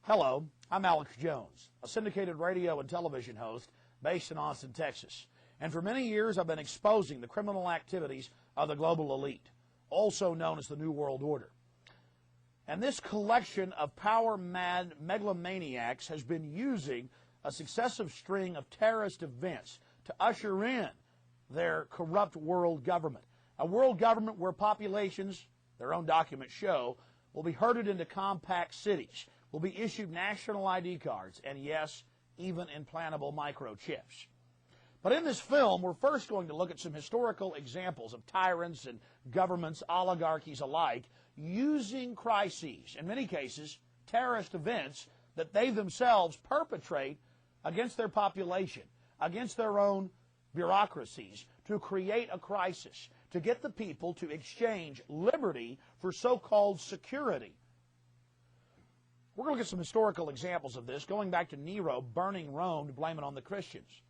Hello, I'm Alex Jones, a syndicated radio and television host based in Austin, Texas. And for many years I've been exposing the criminal activities of the global elite, also known as the New World Order. And this collection of power-mad megalomaniacs has been using a successive string of terrorist events to usher in their corrupt world government. A world government where populations, their own documents show, will be herded into compact cities, will be issued national ID cards, and yes, even implantable microchips. But in this film, we're first going to look at some historical examples of tyrants and governments, oligarchies alike, using crises, in many cases, terrorist events that they themselves perpetrate against their population, against their own bureaucracies, to create a crisis, to get the people to exchange liberty for so-called security. We're going to look at some historical examples of this, going back to Nero burning Rome to blame it on the Christians,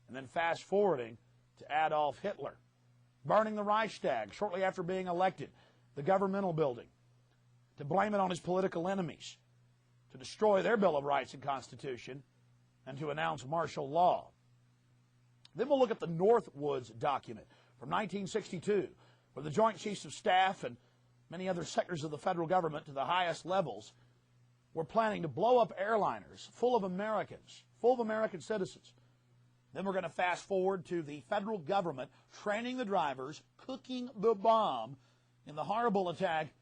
and then fast-forwarding to Adolf Hitler burning the Reichstag shortly after being elected, the governmental building, to blame it on his political enemies, to destroy their Bill of Rights and Constitution, and to announce martial law. Then we'll look at the Northwoods document from 1962, where the Joint Chiefs of Staff and many other sectors of the federal government to the highest levels were planning to blow up airliners full of Americans, full of American citizens. Then we're going to fast forward to the federal government training the drivers, cooking the bomb in the horrible attack,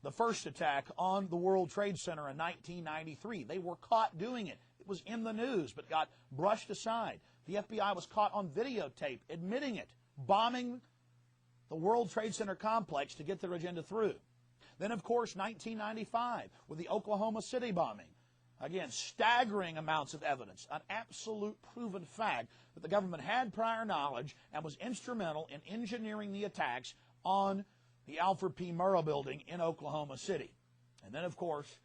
the first attack on the World Trade Center in 1993. They were caught doing it. It was in the news, but got brushed aside. The FBI was caught on videotape admitting it, bombing the World Trade Center complex to get their agenda through. Then, of course, 1995 with the Oklahoma City bombing. Again, staggering amounts of evidence, an absolute proven fact that the government had prior knowledge and was instrumental in engineering the attacks on the Alfred P. Murrah building in Oklahoma City. And then, of course,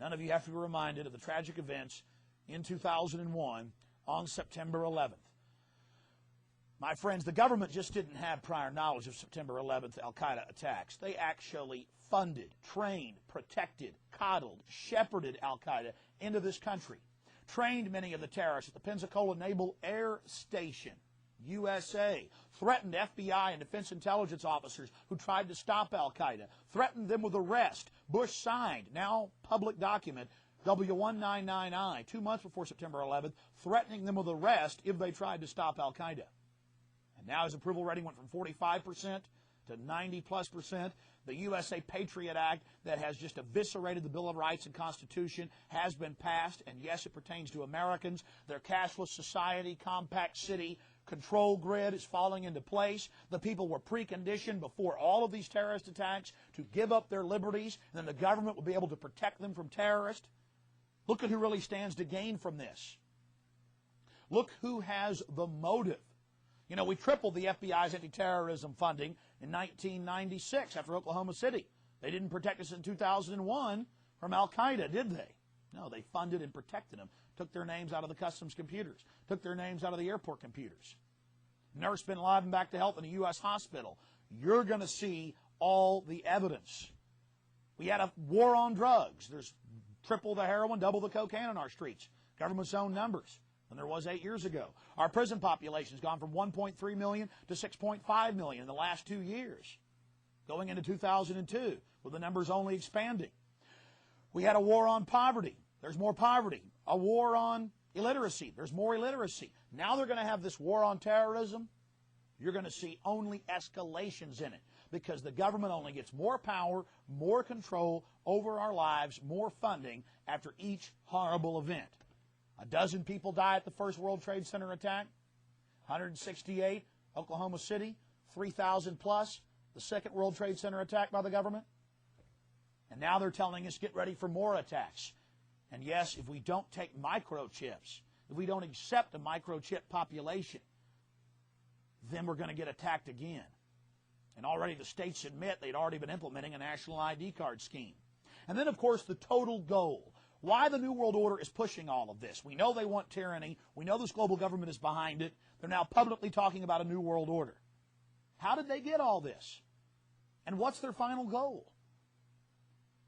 none of you have to be reminded of the tragic events in 2001 on September 11th. My friends, the government just didn't have prior knowledge of September 11th al-Qaeda attacks. They actually funded, trained, protected, coddled, shepherded al-Qaeda into this country, trained many of the terrorists at the Pensacola Naval Air Station, USA, threatened FBI and defense intelligence officers who tried to stop al-Qaeda, threatened them with arrest. Bush signed, now public document, W1999, 2 months before September 11th, threatening them with arrest if they tried to stop al-Qaeda. And now his approval rating went from 45% to 90+%. The USA Patriot Act that has just eviscerated the Bill of Rights and Constitution has been passed, and yes, it pertains to Americans. Their cashless society, compact city, control grid is falling into place. The people were preconditioned before all of these terrorist attacks to give up their liberties, and then the government will be able to protect them from terrorists. Look at who really stands to gain from this. Look who has the motive. You know, we tripled the FBI's anti-terrorism funding in 1996 after Oklahoma City. They didn't protect us in 2001 from al-Qaeda, did they? No, they funded and protected them. Took their names out of the customs computers. Took their names out of the airport computers. Nursed bin Laden back to health in a U.S. hospital. You're going to see all the evidence. We had a war on drugs. There's triple the heroin, double the cocaine on our streets. Government's own numbers than there was 8 years ago. Our prison population has gone from 1.3 million to 6.5 million in the last 2 years, going into 2002, with the numbers only expanding. We had a war on poverty. There's more poverty. A war on illiteracy. There's more illiteracy. Now they're going to have this war on terrorism. You're going to see only escalations in it because the government only gets more power, more control over our lives, more funding after each horrible event. 12 people die at the first World Trade Center attack, 168, Oklahoma City, 3,000 plus, the second World Trade Center attack by the government. And now they're telling us get ready for more attacks. And yes, if we don't take microchips, if we don't accept a microchip population, then we're going to get attacked again. And already the states admit they'd already been implementing a national ID card scheme. And then, of course, the total goal. Why the New World Order is pushing all of this. We know they want tyranny. We know this global government is behind it. They're now publicly talking about a New World Order. How did they get all this? And what's their final goal?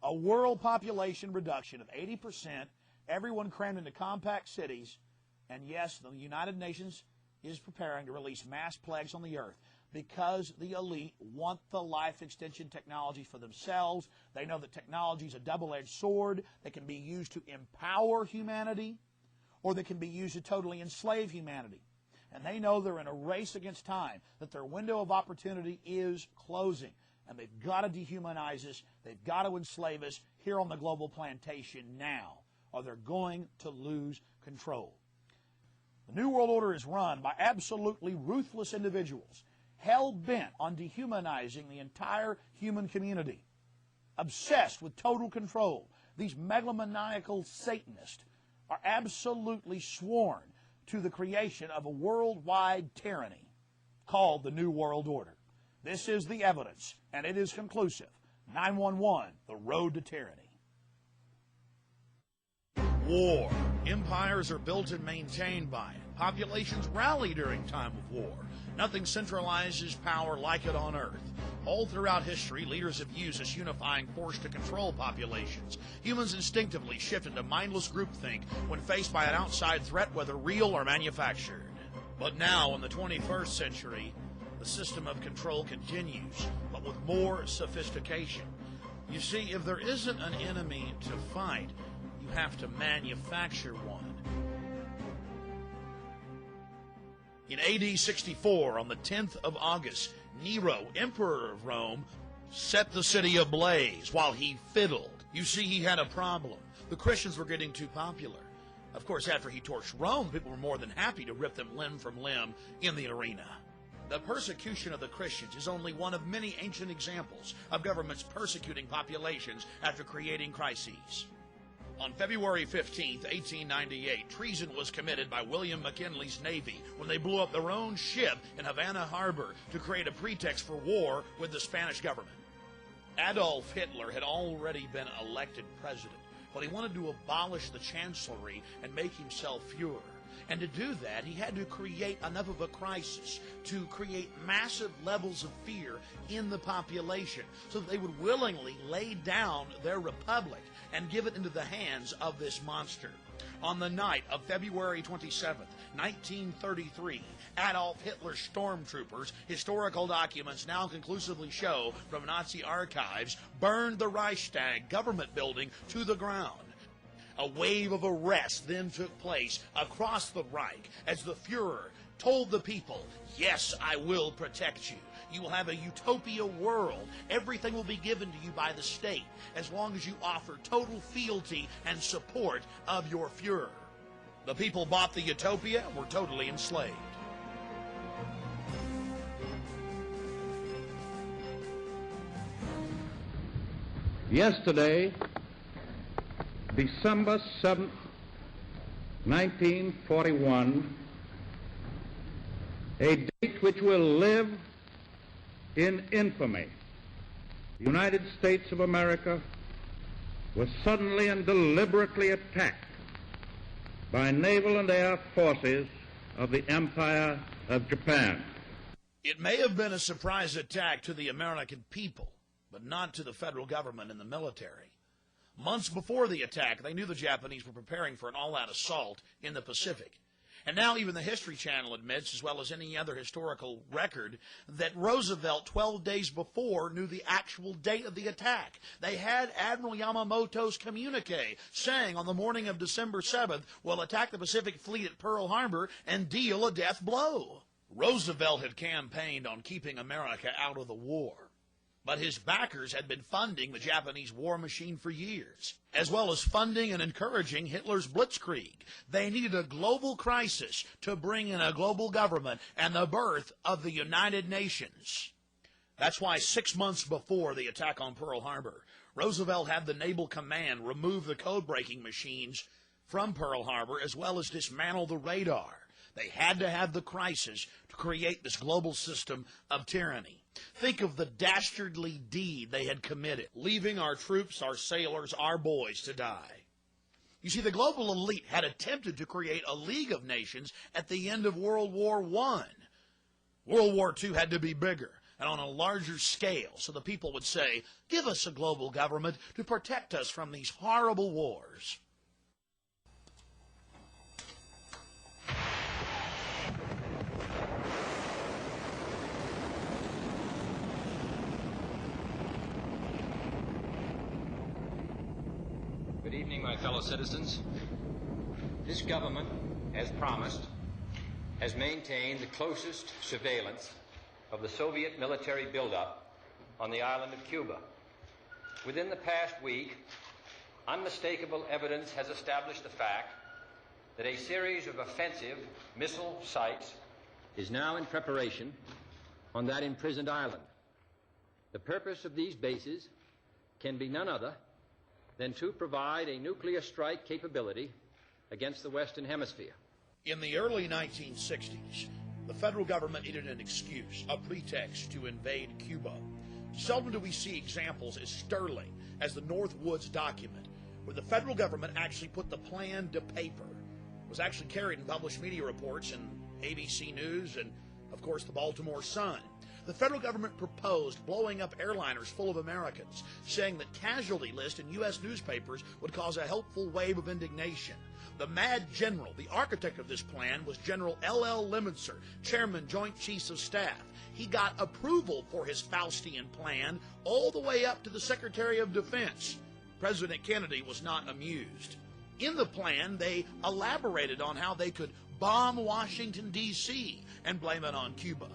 A world population reduction of 80% everyone crammed into compact cities, and yes, the United Nations is preparing to release mass plagues on the earth because the elite want the life extension technology for themselves. They know that technology is a double-edged sword that can be used to empower humanity or that can be used to totally enslave humanity. And they know they're in a race against time, that their window of opportunity is closing. And they've got to dehumanize us. They've got to enslave us here on the global plantation now, or they're going to lose control. The New World Order is run by absolutely ruthless individuals, hell-bent on dehumanizing the entire human community, obsessed with total control. These megalomaniacal Satanists are absolutely sworn to the creation of a worldwide tyranny called the New World Order. This is the evidence, and it is conclusive. 911, the Road to Tyranny. War. Empires are built and maintained by it. Populations rally during time of war. Nothing centralizes power like it on Earth. All throughout history, leaders have used this unifying force to control populations. Humans instinctively shift into mindless groupthink when faced by an outside threat, whether real or manufactured. But now, in the 21st century, the system of control continues, but with more sophistication. You see, if there isn't an enemy to fight, you have to manufacture one. In AD 64, on the 10th of August, Nero, emperor of Rome, set the city ablaze while he fiddled. You see, he had a problem. The Christians were getting too popular. Of course, after he torched Rome, people were more than happy to rip them limb from limb in the arena. The persecution of the Christians is only one of many ancient examples of governments persecuting populations after creating crises. On February 15, 1898, treason was committed by William McKinley's Navy when they blew up their own ship in Havana Harbor to create a pretext for war with the Spanish government. Adolf Hitler had already been elected president, but he wanted to abolish the chancellery and make himself Fuhrer. And to do that, he had to create enough of a crisis to create massive levels of fear in the population so that they would willingly lay down their republic and give it into the hands of this monster. On the night of February 27, 1933, Adolf Hitler's stormtroopers, historical documents now conclusively show from Nazi archives, burned the Reichstag government building to the ground. A wave of arrests then took place across the Reich as the Fuhrer told the people, "Yes, I will protect you. You will have a utopia world. Everything will be given to you by the state as long as you offer total fealty and support of your Fuhrer." The people bought the utopia and were totally enslaved. Yesterday, December 7th, 1941, a date which will live in infamy, the United States of America was suddenly and deliberately attacked by naval and air forces of the Empire of Japan. It may have been a surprise attack to the American people, but not to the federal government and the military. Months before the attack, they knew the Japanese were preparing for an all-out assault in the Pacific. And now even the History Channel admits, as well as any other historical record, that Roosevelt 12 days before knew the actual date of the attack. They had Admiral Yamamoto's communique saying on the morning of December 7th, we'll attack the Pacific Fleet at Pearl Harbor and deal a death blow. Roosevelt had campaigned on keeping America out of the war. But his backers had been funding the Japanese war machine for years, as well as funding and encouraging Hitler's blitzkrieg. They needed a global crisis to bring in a global government and the birth of the United Nations. That's why 6 months before the attack on Pearl Harbor, Roosevelt had the Naval Command remove the code-breaking machines from Pearl Harbor, as well as dismantle the radar. They had to have the crisis to create this global system of tyranny. Think of the dastardly deed they had committed, leaving our troops, our sailors, our boys to die. You see, the global elite had attempted to create a League of Nations at the end of World War I. World War II had to be bigger and on a larger scale, so the people would say, give us a global government to protect us from these horrible wars. Good evening, my fellow citizens. This government, as promised, has maintained the closest surveillance of the Soviet military buildup on the island of Cuba. Within the past week, unmistakable evidence has established the fact that a series of offensive missile sites is now in preparation on that imprisoned island. The purpose of these bases can be none other than to provide a nuclear strike capability against the Western Hemisphere. In the early 1960s, the federal government needed an excuse, a pretext to invade Cuba. Seldom do we see examples as sterling as the North Woods document, where the federal government actually put the plan to paper. It was actually carried in published media reports in ABC News and, of course, the Baltimore Sun. The federal government proposed blowing up airliners full of Americans, saying that casualty lists in U.S. newspapers would cause a helpful wave of indignation. The mad general, the architect of this plan, was General L.L. Lemonster, Chairman, Joint Chiefs of Staff. He got approval for his Faustian plan all the way up to the Secretary of Defense. President Kennedy was not amused. In the plan, they elaborated on how they could bomb Washington, D.C. and blame it on Cuba.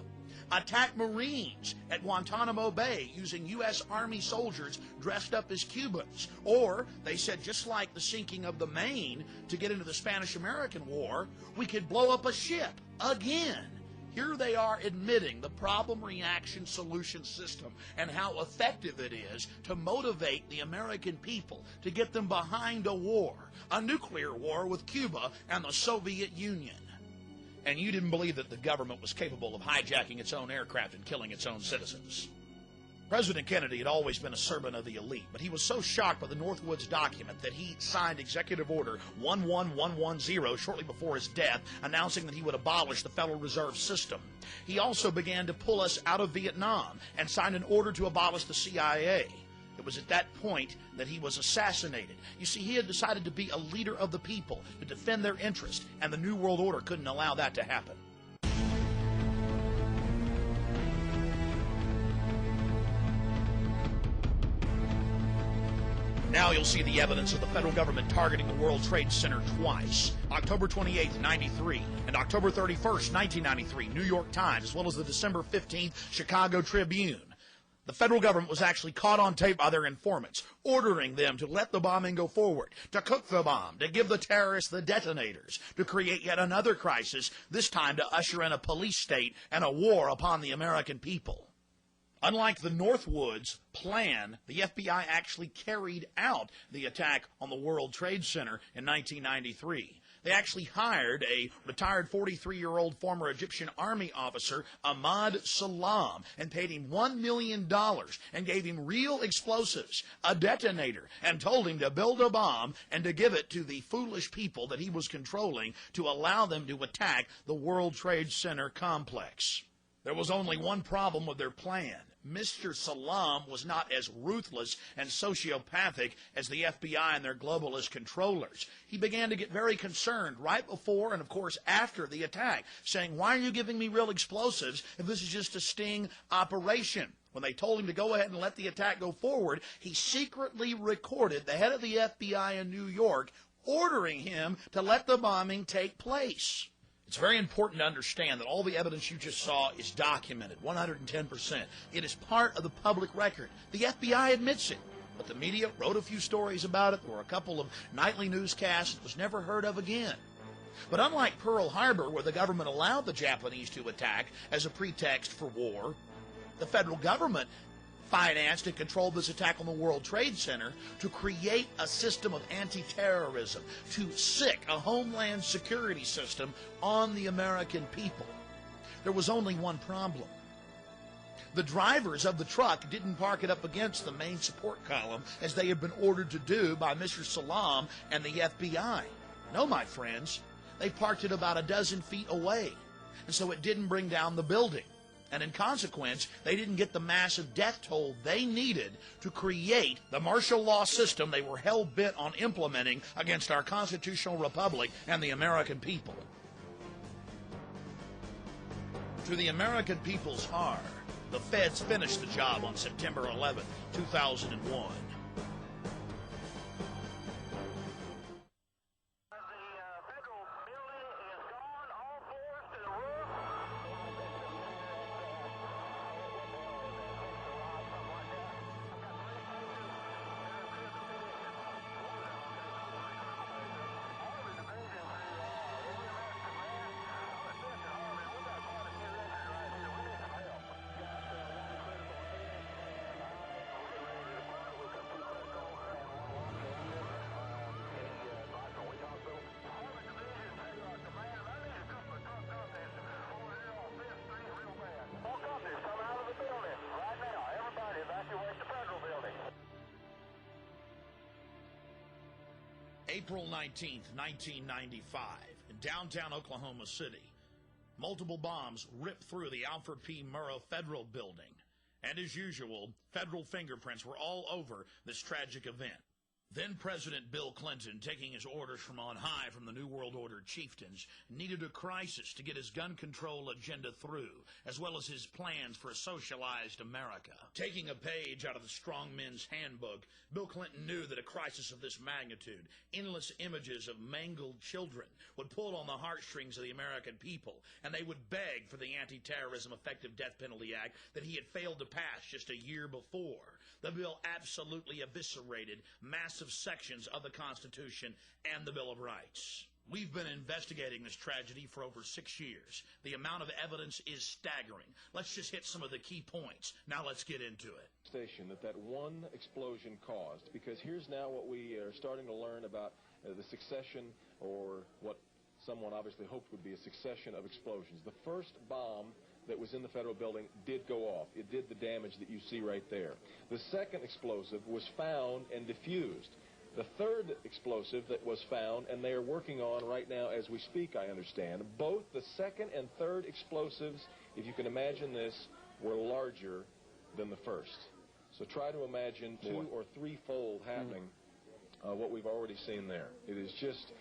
Attack Marines at Guantanamo Bay using U.S. Army soldiers dressed up as Cubans. Or, they said, just like the sinking of the Maine to get into the Spanish-American War, we could blow up a ship again. Here they are admitting the problem-reaction solution system and how effective it is to motivate the American people to get them behind a war, a nuclear war with Cuba and the Soviet Union. And you didn't believe that the government was capable of hijacking its own aircraft and killing its own citizens. President Kennedy had always been a servant of the elite, but he was so shocked by the Northwoods document that he signed Executive Order 11110 shortly before his death, announcing that he would abolish the Federal Reserve System. He also began to pull us out of Vietnam and signed an order to abolish the CIA. It was at that point that he was assassinated. You see, he had decided to be a leader of the people, to defend their interest, and the New World Order couldn't allow that to happen. Now you'll see the evidence of the federal government targeting the World Trade Center twice. October 28th, 93, and October 31st, 1993, New York Times, as well as the December 15th Chicago Tribune. The federal government was actually caught on tape by their informants, ordering them to let the bombing go forward, to cook the bomb, to give the terrorists the detonators, to create yet another crisis, this time to usher in a police state and a war upon the American people. Unlike the Northwoods plan, the FBI actually carried out the attack on the World Trade Center in 1993. They actually hired a retired 43-year-old former Egyptian army officer, Ahmad Salam, and paid him $1 million and gave him real explosives, a detonator, and told him to build a bomb and to give it to the foolish people that he was controlling to allow them to attack the World Trade Center complex. There was only one problem with their plan. Mr. Salam was not as ruthless and sociopathic as the FBI and their globalist controllers. He began to get very concerned right before and, of course, after the attack, saying, "Why are you giving me real explosives if this is just a sting operation?" When they told him to go ahead and let the attack go forward, he secretly recorded the head of the FBI in New York ordering him to let the bombing take place. It's very important to understand that all the evidence you just saw is documented, 110%. It is part of the public record. The FBI admits it, but the media wrote a few stories about it. There were a couple of nightly newscasts. It was never heard of again. But unlike Pearl Harbor, where the government allowed the Japanese to attack as a pretext for war, the federal government financed and controlled this attack on the World Trade Center to create a system of anti-terrorism, to sic a homeland security system on the American people. There was only one problem. The drivers of the truck didn't park it up against the main support column as they had been ordered to do by Mr. Salam and the FBI. No, my friends, they parked it about a dozen feet away, and so it didn't bring down the building. And in consequence, they didn't get the massive death toll they needed to create the martial law system they were hell-bent on implementing against our constitutional republic and the American people. To the American people's horror, the feds finished the job on September 11, 2001. April 19th, 1995, in downtown Oklahoma City, multiple bombs ripped through the Alfred P. Murrah Federal Building. And as usual, federal fingerprints were all over this tragic event. Then President Bill Clinton, taking his orders from on high from the New World Order chieftains, needed a crisis to get his gun control agenda through, as well as his plans for a socialized America. Taking a page out of the Strong Men's Handbook, Bill Clinton knew that a crisis of this magnitude, endless images of mangled children, would pull on the heartstrings of the American people, and they would beg for the Anti-Terrorism Effective Death Penalty Act that he had failed to pass just a year before. The bill absolutely eviscerated massive sections of the Constitution and the Bill of Rights. We've been investigating this tragedy for over 6 years. The amount of evidence is staggering. Let's just hit some of the key points. Now let's get into it. Station that one explosion caused, because here's now what we are starting to learn about the succession, or what someone obviously hoped would be a succession of explosions. The first bomb that was in the federal building did go off. It did the damage that you see right there. The second explosive was found and diffused. The third explosive that was found, and they are working on right now as we speak, I understand, both the second and third explosives, if you can imagine this, were larger than the first. So try to imagine two- or threefold happening what we've already seen there. It is just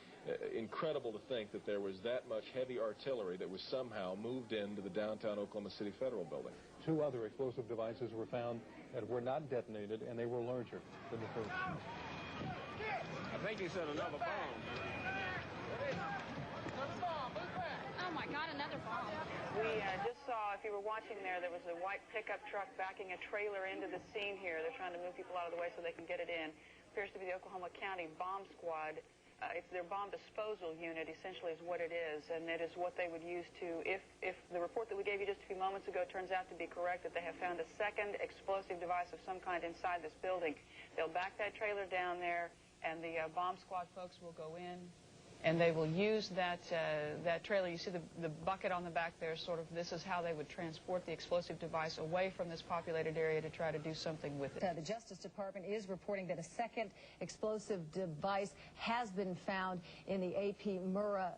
incredible to think that there was that much heavy artillery that was somehow moved into the downtown Oklahoma City Federal Building. Two other explosive devices were found that were not detonated, and they were larger than the first. I think he said another bomb. Oh my God, another bomb. We just saw, if you were watching there was a white pickup truck backing a trailer into the scene here. They're trying to move people out of the way so they can get it in. Appears to be the Oklahoma County Bomb Squad. It's their bomb disposal unit, essentially, is what it is, and it is what they would use to, if the report that we gave you just a few moments ago turns out to be correct, that they have found a second explosive device of some kind inside this building. They'll back that trailer down there, and the bomb squad folks will go in, and they will use that trailer. You see the bucket on the back there, sort of, this is how they would transport the explosive device away from this populated area to try to do something with it. The Justice Department is reporting that a second explosive device has been found in the A.P. Murrah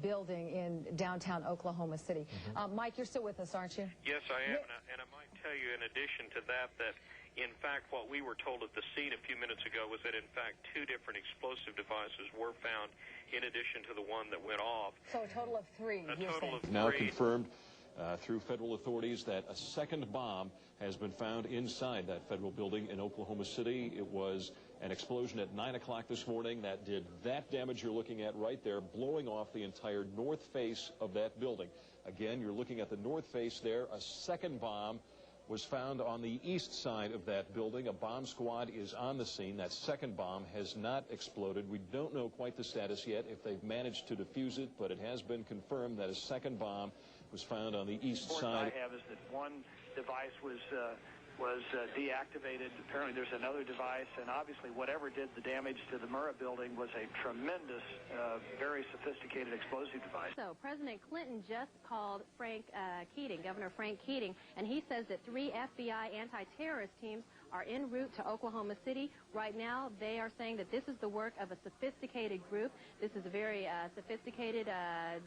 building in downtown Oklahoma City. Mike, you're still with us, aren't you? Yes, I am, and I might tell you, in addition to that, in fact, what we were told at the scene a few minutes ago was that, in fact, two different explosive devices were found in addition to the one that went off. So a total of three. A total of three. Now confirmed through federal authorities that a second bomb has been found inside that federal building in Oklahoma City. It was an explosion at 9 o'clock this morning that did that damage you're looking at right there, blowing off the entire north face of that building. Again, you're looking at the north face there. A second bomb was found on the east side of that building. A bomb squad is on the scene. That second bomb has not exploded. We don't know quite the status yet, if they've managed to defuse it, but it has been confirmed that a second bomb was found on the east side. The report I have is that one device was deactivated. Apparently there's another device, and obviously whatever did the damage to the Murrah building was a tremendous, very sophisticated explosive device. So President Clinton just called Governor Frank Keating, and he says that 3 FBI anti-terrorist teams are en route to Oklahoma City. Right now, they are saying that this is the work of a sophisticated group. This is a very sophisticated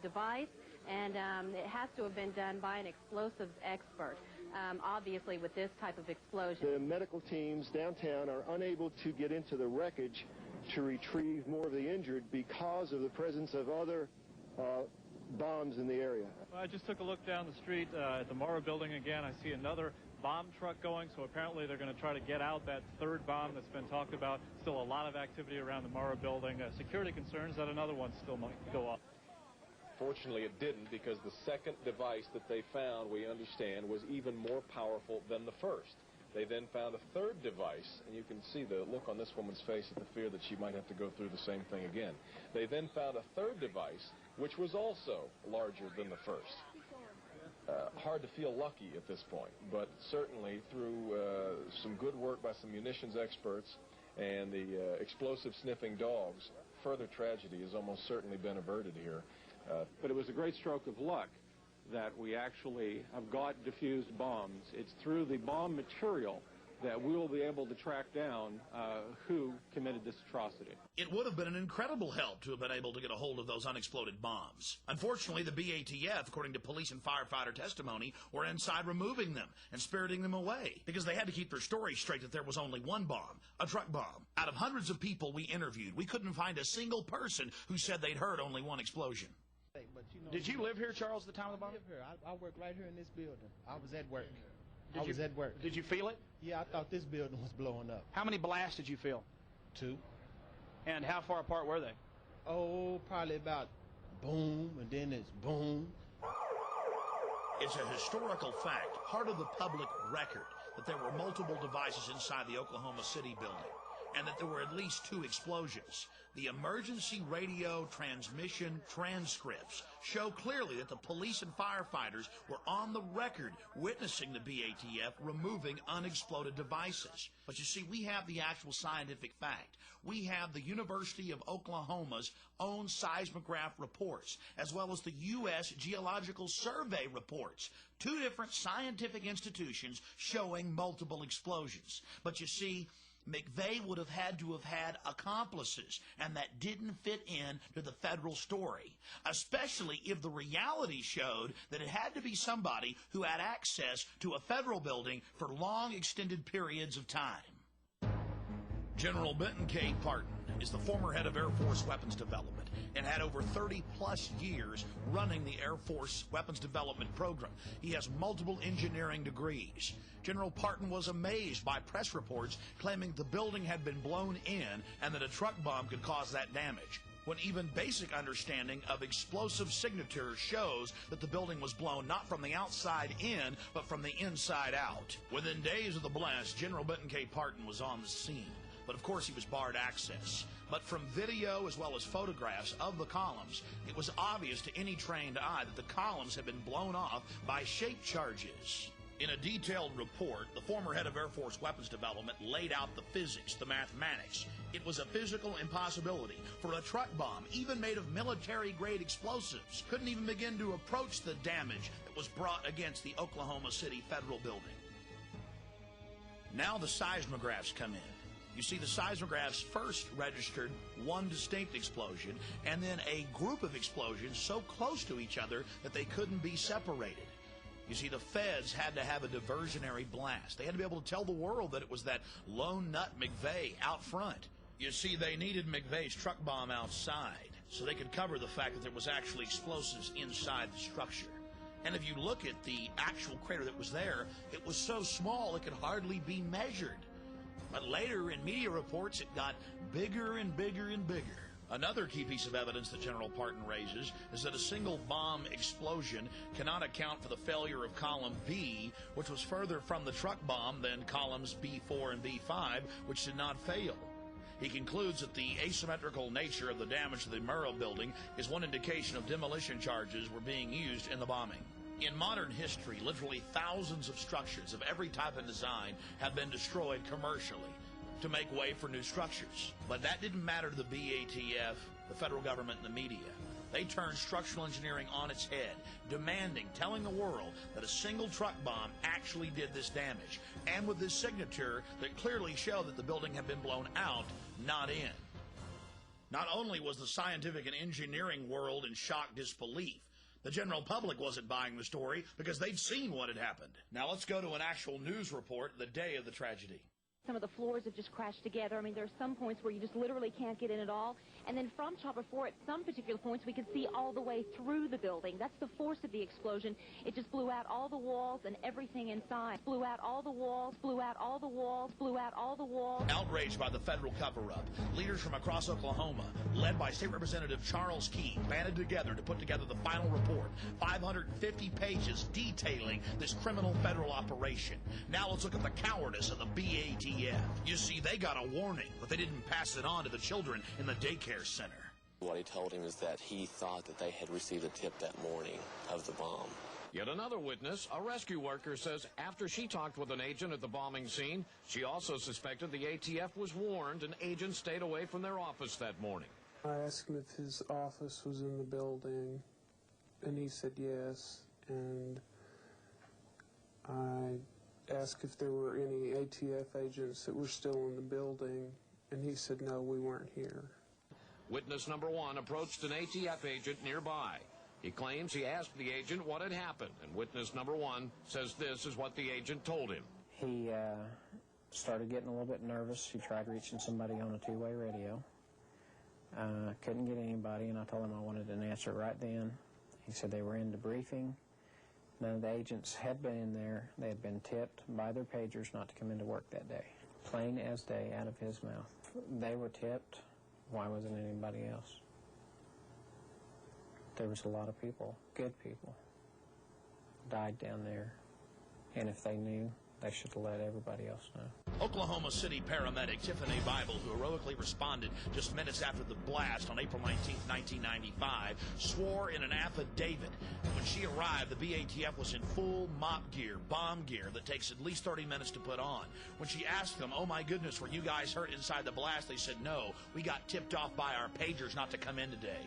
device, and it has to have been done by an explosives expert. Obviously, with this type of explosion. The medical teams downtown are unable to get into the wreckage to retrieve more of the injured because of the presence of other bombs in the area. I just took a look down the street at the Murrah building again. I see another bomb truck going, so apparently they're going to try to get out that third bomb that's been talked about. Still a lot of activity around the Murrah building. Security concerns that another one still might go off. Fortunately, it didn't, because the second device that they found, we understand, was even more powerful than the first. They then found a third device, and you can see the look on this woman's face at the fear that she might have to go through the same thing again. They then found a third device, which was also larger than the first. Hard to feel lucky at this point, but certainly through some good work by some munitions experts and the explosive sniffing dogs, further tragedy has almost certainly been averted here. But it was a great stroke of luck that we actually have got diffused bombs. It's through the bomb material that we will be able to track down who committed this atrocity. It would have been an incredible help to have been able to get a hold of those unexploded bombs. Unfortunately, the BATF, according to police and firefighter testimony, were inside removing them and spiriting them away because they had to keep their story straight that there was only one bomb, a truck bomb. Out of hundreds of people we interviewed, we couldn't find a single person who said they'd heard only one explosion. Did you live here, Charles, at the time of the bomb? I live here. I work right here in this building. I was at work. At work. Did you feel it? Yeah, I thought this building was blowing up. How many blasts did you feel? 2. And how far apart were they? Oh, probably about boom, and then it's boom. It's a historical fact, part of the public record, that there were multiple devices inside the Oklahoma City building, and that there were at least 2 explosions. The emergency radio transmission transcripts show clearly that the police and firefighters were on the record witnessing the BATF removing unexploded devices. But you see, we have the actual scientific fact. We have the University of Oklahoma's own seismograph reports, as well as the U.S. Geological Survey reports. 2 different scientific institutions showing multiple explosions. But you see, McVeigh would have had to have had accomplices, and that didn't fit in to the federal story, especially if the reality showed that it had to be somebody who had access to a federal building for long extended periods of time. General Benton K. Parton is the former head of Air Force Weapons Development and had over 30-plus years running the Air Force Weapons Development Program. He has multiple engineering degrees. General Parton was amazed by press reports claiming the building had been blown in and that a truck bomb could cause that damage, when even basic understanding of explosive signatures shows that the building was blown not from the outside in, but from the inside out. Within days of the blast, General Benton K. Parton was on the scene. But of course he was barred access. But from video as well as photographs of the columns, it was obvious to any trained eye that the columns had been blown off by shape charges. In a detailed report, the former head of Air Force Weapons Development laid out the physics, the mathematics. It was a physical impossibility for a truck bomb, even made of military-grade explosives, couldn't even begin to approach the damage that was brought against the Oklahoma City Federal Building. Now the seismographs come in. You see, the seismographs first registered one distinct explosion and then a group of explosions so close to each other that they couldn't be separated. You see, the feds had to have a diversionary blast. They had to be able to tell the world that it was that lone nut McVeigh out front. You see, they needed McVeigh's truck bomb outside so they could cover the fact that there was actually explosives inside the structure. And if you look at the actual crater that was there, it was so small it could hardly be measured. But later in media reports, it got bigger and bigger and bigger. Another key piece of evidence that General Parton raises is that a single bomb explosion cannot account for the failure of column B, which was further from the truck bomb than columns B4 and B5, which did not fail. He concludes that the asymmetrical nature of the damage to the Murrah building is one indication of demolition charges were being used in the bombing. In modern history, literally thousands of structures of every type and design have been destroyed commercially to make way for new structures. But that didn't matter to the BATF, the federal government, and the media. They turned structural engineering on its head, demanding, telling the world that a single truck bomb actually did this damage, and with this signature that clearly showed that the building had been blown out, not in. Not only was the scientific and engineering world in shock disbelief, the general public wasn't buying the story because they'd seen what had happened. Now let's go to an actual news report the day of the tragedy. Some of the floors have just crashed together. I mean, there are some points where you just literally can't get in at all. And then from Chopper 4, at some particular points, we could see all the way through the building. That's the force of the explosion. It just blew out all the walls and everything inside. Blew out all the walls, blew out all the walls, blew out all the walls. Outraged by the federal cover-up, leaders from across Oklahoma, led by State Representative Charles Key, banded together to put together the final report, 550 pages detailing this criminal federal operation. Now let's look at the cowardice of the BATF. You see, they got a warning, but they didn't pass it on to the children in the daycare center. What he told him is that he thought that they had received a tip that morning of the bomb. Yet another witness, a rescue worker, says after she talked with an agent at the bombing scene, she also suspected the ATF was warned and agents stayed away from their office that morning. I asked him if his office was in the building, and he said yes, and I asked if there were any ATF agents that were still in the building, and he said, no, we weren't here. Witness number one approached an ATF agent nearby. He claims he asked the agent what had happened, and witness number one says this is what the agent told him. He started getting a little bit nervous. He tried reaching somebody on a two-way radio. Couldn't get anybody, and I told him I wanted an answer right then. He said they were in debriefing. None of the agents had been in there. They had been tipped by their pagers not to come into work that day. Plain as day out of his mouth. They were tipped. Why wasn't anybody else? There was a lot of people, good people, died down there. And if they knew, they should have let everybody else know. Oklahoma City paramedic Tiffany Bible, who heroically responded just minutes after the blast on April 19, 1995, swore in an affidavit that when she arrived, the BATF was in full mop gear, bomb gear that takes at least 30 minutes to put on. When she asked them, oh my goodness, were you guys hurt inside the blast? They said, no, we got tipped off by our pagers not to come in today.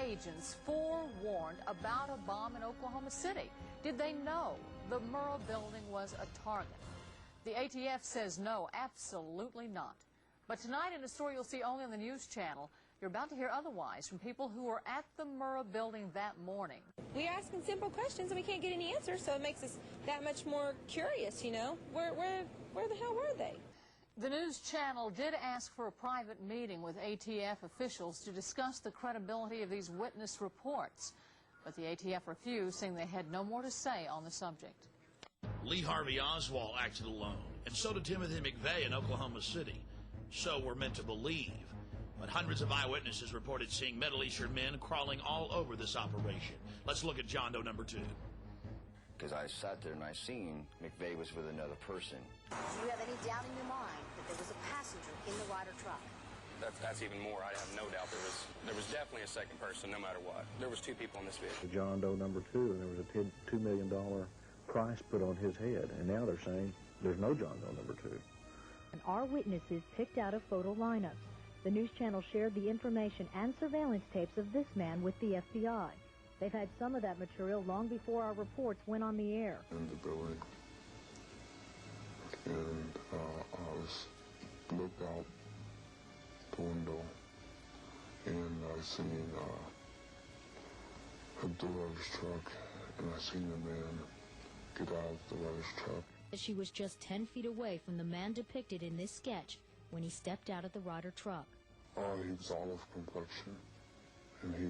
Agents forewarned about a bomb in Oklahoma City. Did they know the Murrah building was a target? The ATF says no, absolutely not. But tonight in a story you'll see only on the News Channel, you're about to hear otherwise from people who were at the Murrah building that morning. We're asking simple questions and we can't get any answers, so it makes us that much more curious, you know. Where the hell were they? The News Channel did ask for a private meeting with ATF officials to discuss the credibility of these witness reports. But the ATF refused, saying they had no more to say on the subject. Lee Harvey Oswald acted alone, and so did Timothy McVeigh in Oklahoma City. So we're meant to believe. But hundreds of eyewitnesses reported seeing Middle Eastern men crawling all over this operation. Let's look at John Doe number 2. Because I sat there and I seen McVeigh was with another person. Do you have any doubt in your mind that there was a passenger in the Ryder truck? That's even more. I have no doubt there was definitely a second person, no matter what. There was two people in this vehicle. John Doe number 2, and there was a $2 million price put on his head, and now they're saying there's no John Doe number 2. And our witnesses picked out a photo lineup. The News Channel shared the information and surveillance tapes of this man with the FBI. They've had some of that material long before our reports went on the air. In the building, and I looked out the window, and I seen a driver's truck, and I seen a man get out of the driver's truck. She was just 10 feet away from the man depicted in this sketch when he stepped out of the Ryder truck. He was olive complexion, and he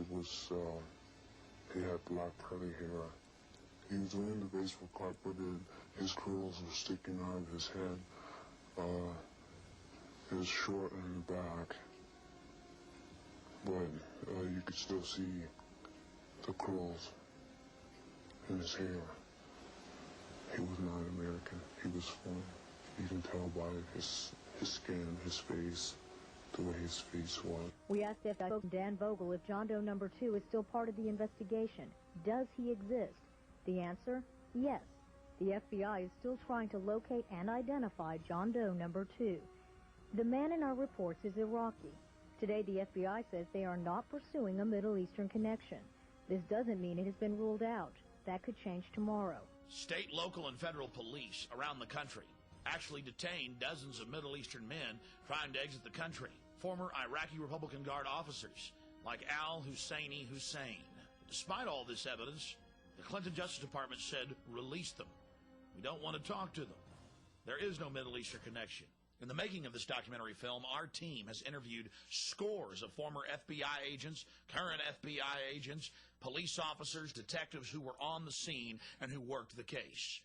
had black curly hair. He was wearing the baseball cap, but his curls were sticking out of his head. He was short in the back, but you could still see the curls in his hair. He was not American. He was foreign. You can tell by his skin, his face, the way his face was. We asked FBI Dan Vogel if John Doe number 2 is still part of the investigation. Does he exist? The answer, yes. The FBI is still trying to locate and identify John Doe number 2. The man in our reports is Iraqi. Today, the FBI says they are not pursuing a Middle Eastern connection. This doesn't mean it has been ruled out. That could change tomorrow. State, local, and federal police around the country actually detained dozens of Middle Eastern men trying to exit the country. Former Iraqi Republican Guard officers like Al Husseini Hussein. Despite all this evidence, the Clinton Justice Department said, release them. We don't want to talk to them. There is no Middle Eastern connection. In the making of this documentary film, our team has interviewed scores of former FBI agents, current FBI agents, police officers, detectives who were on the scene and who worked the case.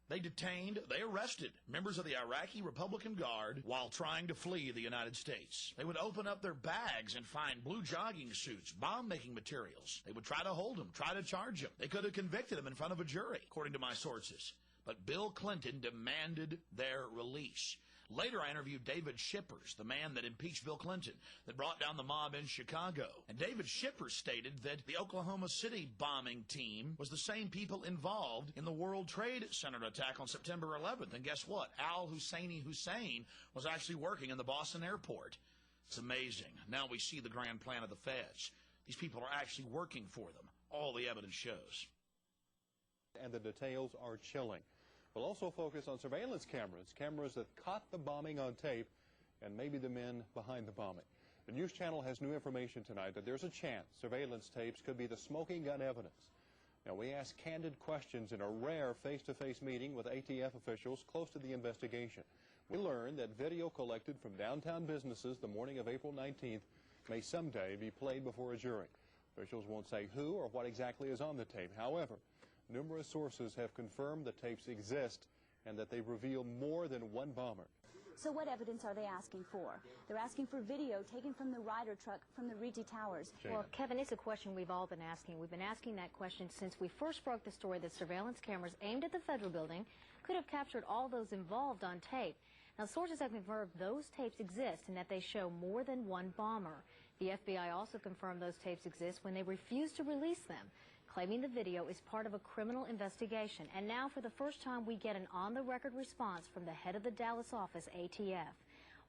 They arrested members of the Iraqi Republican Guard while trying to flee the United States. They would open up their bags and find blue jogging suits, bomb-making materials. They would try to hold them, try to charge them. They could have convicted them in front of a jury, according to my sources. But Bill Clinton demanded their release. Later, I interviewed David Shippers, the man that impeached Bill Clinton, that brought down the mob in Chicago. And David Shippers stated that the Oklahoma City bombing team was the same people involved in the World Trade Center attack on September 11th. And guess what? Al Husseini Hussein was actually working in the Boston airport. It's amazing. Now we see the grand plan of the feds. These people are actually working for them. All the evidence shows. And the details are chilling. We'll also focus on surveillance cameras that caught the bombing on tape, and maybe the men behind the bombing. The News Channel has new information tonight that there's a chance surveillance tapes could be the smoking gun evidence. Now, we asked candid questions in a rare face-to-face meeting with ATF officials close to the investigation. We learned that video collected from downtown businesses the morning of April 19th may someday be played before a jury. Officials won't say who or what exactly is on the tape. However, numerous sources have confirmed the tapes exist and that they reveal more than one bomber. So what evidence are they asking for? They're asking for video taken from the Ryder truck from the Rigi Towers. Well, Kevin, it's a question we've all been asking. We've been asking that question since we first broke the story that surveillance cameras aimed at the federal building could have captured all those involved on tape. Now, sources have confirmed those tapes exist and that they show more than one bomber. The FBI also confirmed those tapes exist when they refused to release them, claiming the video is part of a criminal investigation. And now, for the first time, we get an on-the-record response from the head of the Dallas office, ATF.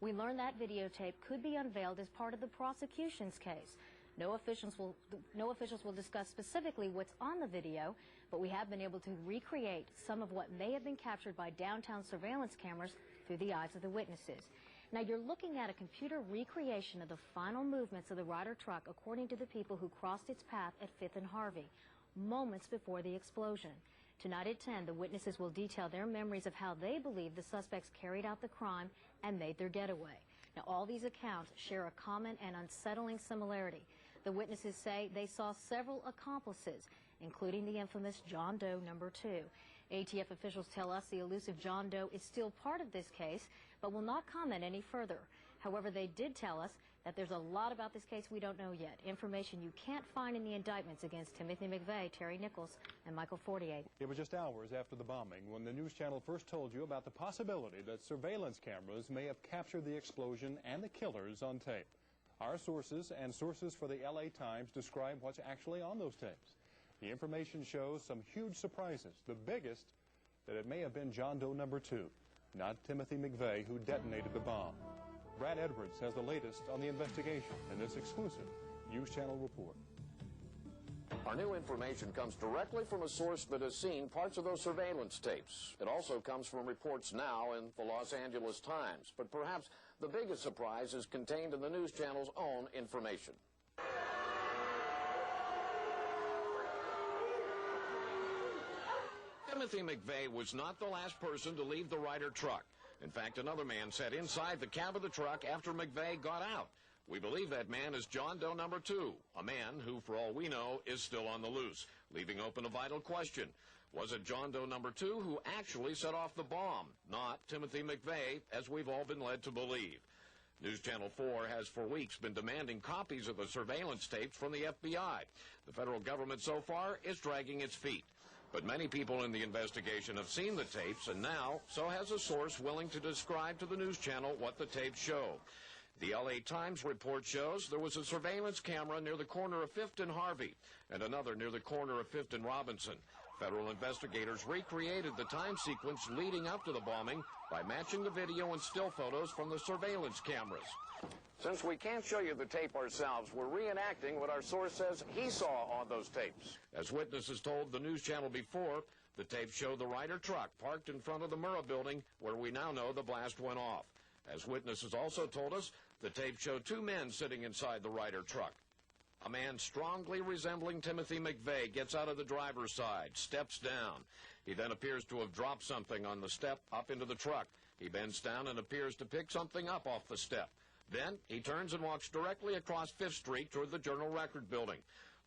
We learned that videotape could be unveiled as part of the prosecution's case. No officials will discuss specifically what's on the video, but we have been able to recreate some of what may have been captured by downtown surveillance cameras through the eyes of the witnesses. Now, you're looking at a computer recreation of the final movements of the Ryder truck according to the people who crossed its path at 5th and Harvey, moments before the explosion. Tonight at 10, the witnesses will detail their memories of how they believe the suspects carried out the crime and made their getaway. Now, all these accounts share a common and unsettling similarity. The witnesses say they saw several accomplices, including the infamous John Doe No. 2. ATF officials tell us the elusive John Doe is still part of this case, but will not comment any further. However, they did tell us that there's a lot about this case we don't know yet, information you can't find in the indictments against Timothy McVeigh, Terry Nichols, and Michael Fortier. It was just hours after the bombing when the News Channel first told you about the possibility that surveillance cameras may have captured the explosion and the killers on tape. Our sources and sources for the LA Times describe what's actually on those tapes. The information shows some huge surprises, the biggest that it may have been John Doe No. 2, not Timothy McVeigh, who detonated the bomb. Brad Edwards has the latest on the investigation in this exclusive News Channel report. Our new information comes directly from a source that has seen parts of those surveillance tapes. It also comes from reports now in the Los Angeles Times. But perhaps the biggest surprise is contained in the News Channel's own information. Timothy McVeigh was not the last person to leave the Ryder truck. In fact, another man sat inside the cab of the truck after McVeigh got out. We believe that man is John Doe No. 2, a man who, for all we know, is still on the loose, leaving open a vital question. Was it John Doe No. 2 who actually set off the bomb, not Timothy McVeigh, as we've all been led to believe? News Channel 4 has for weeks been demanding copies of the surveillance tapes from the FBI. The federal government so far is dragging its feet. But many people in the investigation have seen the tapes, and now so has a source willing to describe to the News Channel what the tapes show. The LA Times report shows there was a surveillance camera near the corner of 5th and Harvey and another near the corner of 5th and Robinson. Federal investigators recreated the time sequence leading up to the bombing by matching the video and still photos from the surveillance cameras. Since we can't show you the tape ourselves, we're reenacting what our source says he saw on those tapes. As witnesses told the News Channel before, the tapes show the Ryder truck parked in front of the Murrah building where we now know the blast went off. As witnesses also told us, the tape showed two men sitting inside the Ryder truck. A man strongly resembling Timothy McVeigh gets out of the driver's side, steps down. He then appears to have dropped something on the step up into the truck. He bends down and appears to pick something up off the step. Then he turns and walks directly across 5th Street toward the Journal Record building.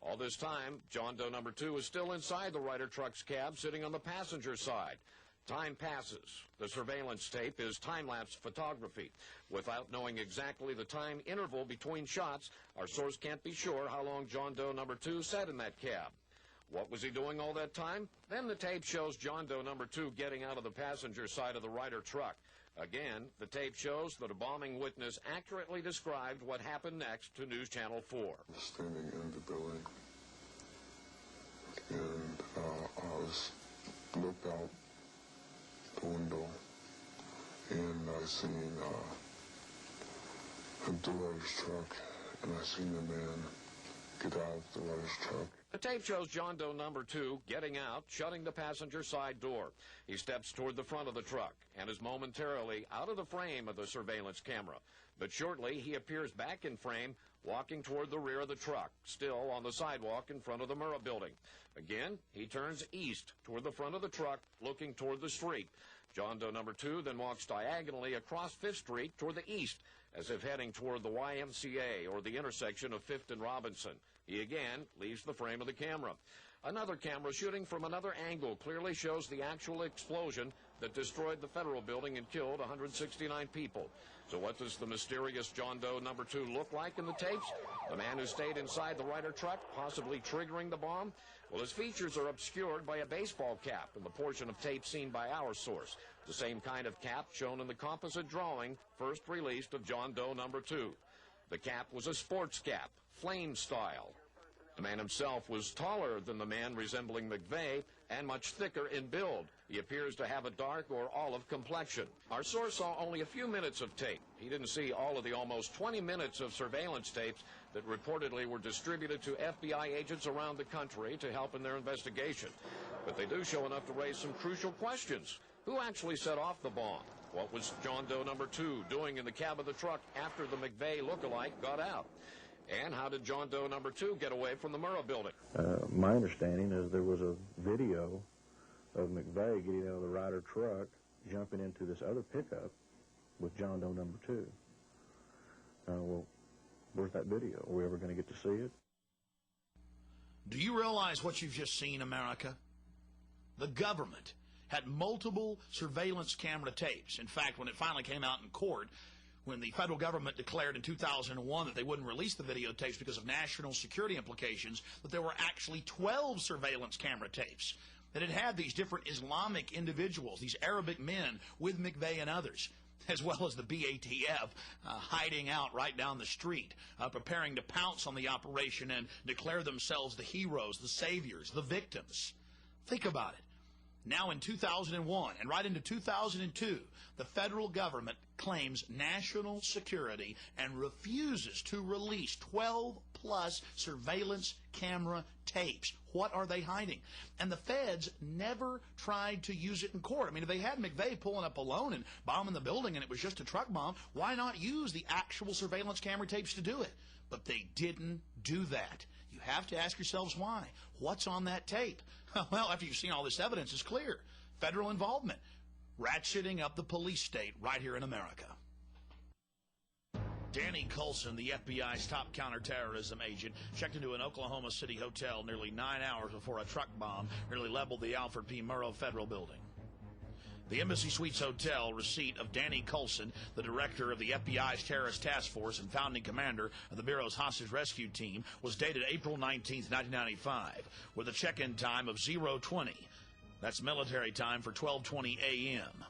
All this time, John Doe No. 2 is still inside the Ryder truck's cab, sitting on the passenger side. Time passes. The surveillance tape is time-lapse photography. Without knowing exactly the time interval between shots, our source can't be sure how long John Doe No. 2 sat in that cab. What was he doing all that time? Then the tape shows John Doe No. 2 getting out of the passenger side of the Ryder truck. Again, the tape shows that a bombing witness accurately described what happened next to News Channel 4. Standing in the building, and I looked out the window, and I seen the Ryder's truck, and I seen the man get out of the Ryder's truck. The tape shows John Doe number 2 getting out, shutting the passenger side door. He steps toward the front of the truck and is momentarily out of the frame of the surveillance camera. But shortly, he appears back in frame, walking toward the rear of the truck, still on the sidewalk in front of the Murrah building. Again, he turns east toward the front of the truck, looking toward the street. John Doe number 2 then walks diagonally across 5th Street toward the east, as if heading toward the YMCA or the intersection of 5th and Robinson. He again leaves the frame of the camera. Another camera shooting from another angle clearly shows the actual explosion that destroyed the federal building and killed 169 people. So what does the mysterious John Doe number 2 look like in the tapes? The man who stayed inside the Ryder truck, possibly triggering the bomb? Well, his features are obscured by a baseball cap in the portion of tape seen by our source. The same kind of cap shown in the composite drawing first released of John Doe number 2. The cap was a sports cap, flame style. The man himself was taller than the man resembling McVeigh and much thicker in build. He appears to have a dark or olive complexion. Our source saw only a few minutes of tape. He didn't see all of the almost 20 minutes of surveillance tapes that reportedly were distributed to FBI agents around the country to help in their investigation. But they do show enough to raise some crucial questions. Who actually set off the bomb? What was John Doe number 2 doing in the cab of the truck after the McVeigh lookalike got out? And how did John Doe number 2 get away from the Murrah building? My understanding is there was a video of McVeigh getting out of the Ryder truck, jumping into this other pickup with John Doe number 2. Well, where's that video? Are we ever going to get to see it? Do you realize what you've just seen, America? The government had multiple surveillance camera tapes. In fact, when it finally came out in court, when the federal government declared in 2001 that they wouldn't release the videotapes because of national security implications, that there were actually 12 surveillance camera tapes that had these different Islamic individuals, these Arabic men with McVeigh and others, as well as the BATF hiding out right down the street, preparing to pounce on the operation and declare themselves the heroes, the saviors, the victims. Think about it. Now in 2001 and right into 2002, the federal government claims national security and refuses to release 12-plus surveillance camera tapes. What are they hiding? And the feds never tried to use it in court. I mean, if they had McVeigh pulling up alone and bombing the building and it was just a truck bomb, why not use the actual surveillance camera tapes to do it? But they didn't do that. You have to ask yourselves why. What's on that tape? Well, after you've seen all this evidence, it's clear. Federal involvement. Ratcheting up the police state right here in America. Danny Coulson, the FBI's top counterterrorism agent, checked into an Oklahoma City hotel nearly 9 hours before a truck bomb nearly leveled the Alfred P. Murrah Federal Building. The Embassy Suites Hotel receipt of Danny Coulson, the director of the FBI's Terrorist Task Force and founding commander of the Bureau's hostage rescue team, was dated April 19, 1995, with a check-in time of 0:20. That's military time for 12:20 a.m.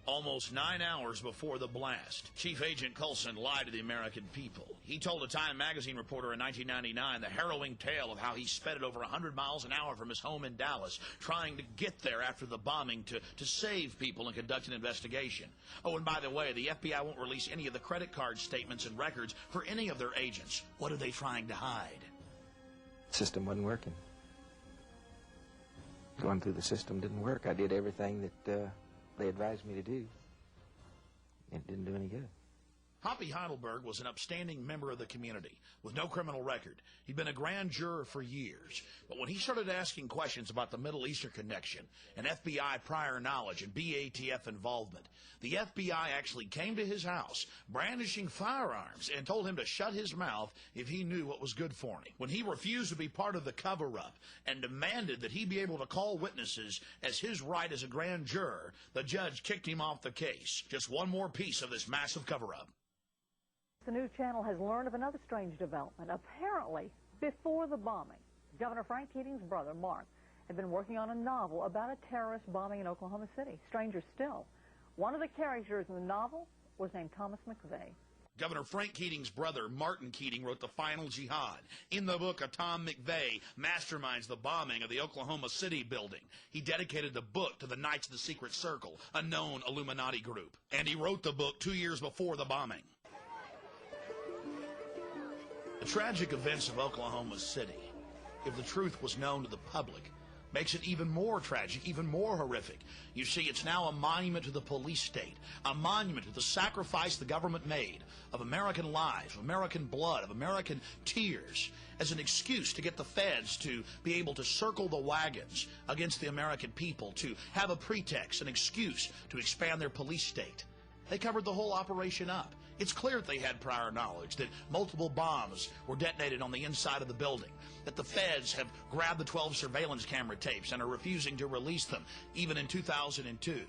Almost 9 hours before the blast, Chief Agent Coulson lied to the American people. He told a Time magazine reporter in 1999 the harrowing tale of how he sped at over 100 miles an hour from his home in Dallas, trying to get there after the bombing to save people and conduct an investigation. Oh, and by the way, the FBI won't release any of the credit card statements and records for any of their agents. What are they trying to hide? The system wasn't working. Going through the system didn't work. I did everything that they advised me to do. It didn't do any good. Hoppy Heidelberg was an upstanding member of the community with no criminal record. He'd been a grand juror for years. But when he started asking questions about the Middle Eastern connection and FBI prior knowledge and BATF involvement, the FBI actually came to his house brandishing firearms and told him to shut his mouth if he knew what was good for him. When he refused to be part of the cover-up and demanded that he be able to call witnesses as his right as a grand juror, the judge kicked him off the case. Just one more piece of this massive cover-up. The news channel has learned of another strange development. Apparently, before the bombing, Governor Frank Keating's brother, Mark, had been working on a novel about a terrorist bombing in Oklahoma City. Stranger still, one of the characters in the novel was named Thomas McVeigh. Governor Frank Keating's brother, Martin Keating, wrote The Final Jihad. In the book, Tom McVeigh masterminds the bombing of the Oklahoma City building. He dedicated the book to the Knights of the Secret Circle, a known Illuminati group. And he wrote the book 2 years before the bombing. The tragic events of Oklahoma City, if the truth was known to the public, makes it even more tragic, even more horrific. You see, it's now a monument to the police state, a monument to the sacrifice the government made of American lives, of American blood, of American tears, as an excuse to get the feds to be able to circle the wagons against the American people, to have a pretext, an excuse to expand their police state. They covered the whole operation up. It's clear that they had prior knowledge that multiple bombs were detonated on the inside of the building, that the feds have grabbed the 12 surveillance camera tapes and are refusing to release them, even in 2002.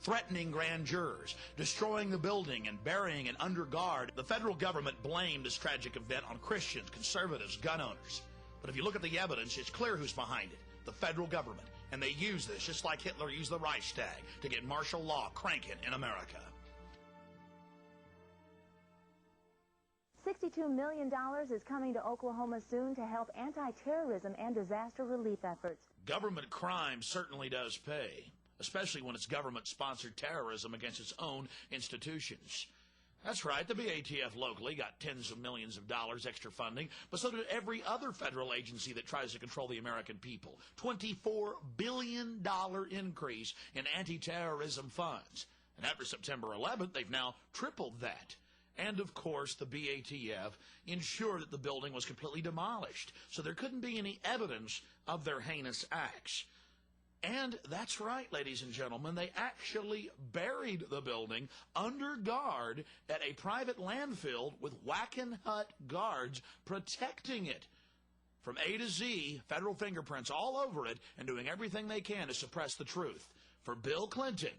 Threatening grand jurors, destroying the building and burying it under guard. The federal government blamed this tragic event on Christians, conservatives, gun owners. But if you look at the evidence, it's clear who's behind it, the federal government. And they use this, just like Hitler used the Reichstag, to get martial law cranking in America. $62 million is coming to Oklahoma soon to help anti-terrorism and disaster relief efforts. Government crime certainly does pay, especially when it's government-sponsored terrorism against its own institutions. That's right, the BATF locally got tens of millions of dollars extra funding, but so did every other federal agency that tries to control the American people. $24 billion increase in anti-terrorism funds. And after September 11th, they've now tripled that. And, of course, the BATF ensured that the building was completely demolished, so there couldn't be any evidence of their heinous acts. And that's right, ladies and gentlemen, they actually buried the building under guard at a private landfill with Wackenhut guards protecting it. From A to Z, federal fingerprints all over it, and doing everything they can to suppress the truth. For Bill Clinton,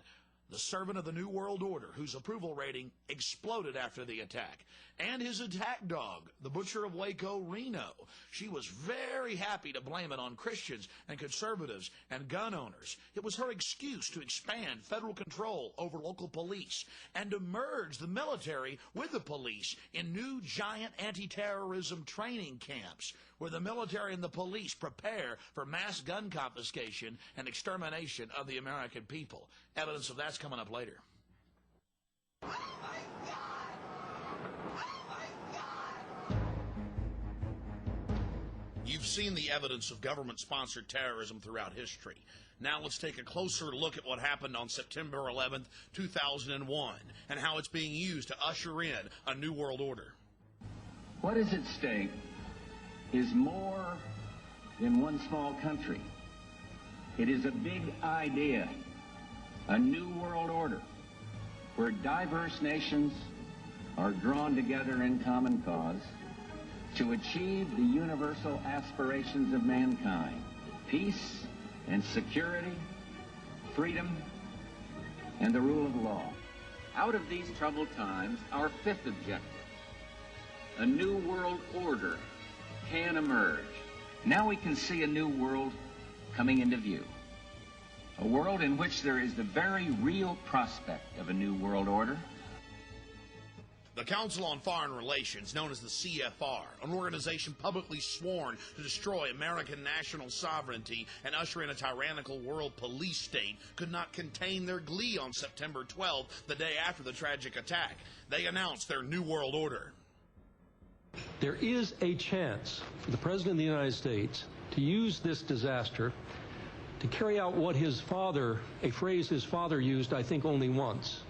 the servant of the New World Order, whose approval rating exploded after the attack, and his attack dog, the butcher of Waco, Reno. She was very happy to blame it on Christians and conservatives and gun owners. It was her excuse to expand federal control over local police and to merge the military with the police in new giant anti-terrorism training camps where the military and the police prepare for mass gun confiscation and extermination of the American people. Evidence of that's coming up later. You've seen the evidence of government-sponsored terrorism throughout history. Now let's take a closer look at what happened on September 11th, 2001, and how it's being used to usher in a new world order. What is at stake is more than one small country. It is a big idea, a new world order, where diverse nations are drawn together in common cause to achieve the universal aspirations of mankind: peace and security, freedom, and the rule of law. Out of these troubled times, our fifth objective, a new world order, can emerge. Now we can see a new world coming into view. A world in which there is the very real prospect of a new world order. The Council on Foreign Relations, known as the CFR, an organization publicly sworn to destroy American national sovereignty and usher in a tyrannical world police state, could not contain their glee on September 12th, the day after the tragic attack. They announced their New World Order. There is a chance for the President of the United States to use this disaster to carry out what his father, a phrase his father used, I think, only once,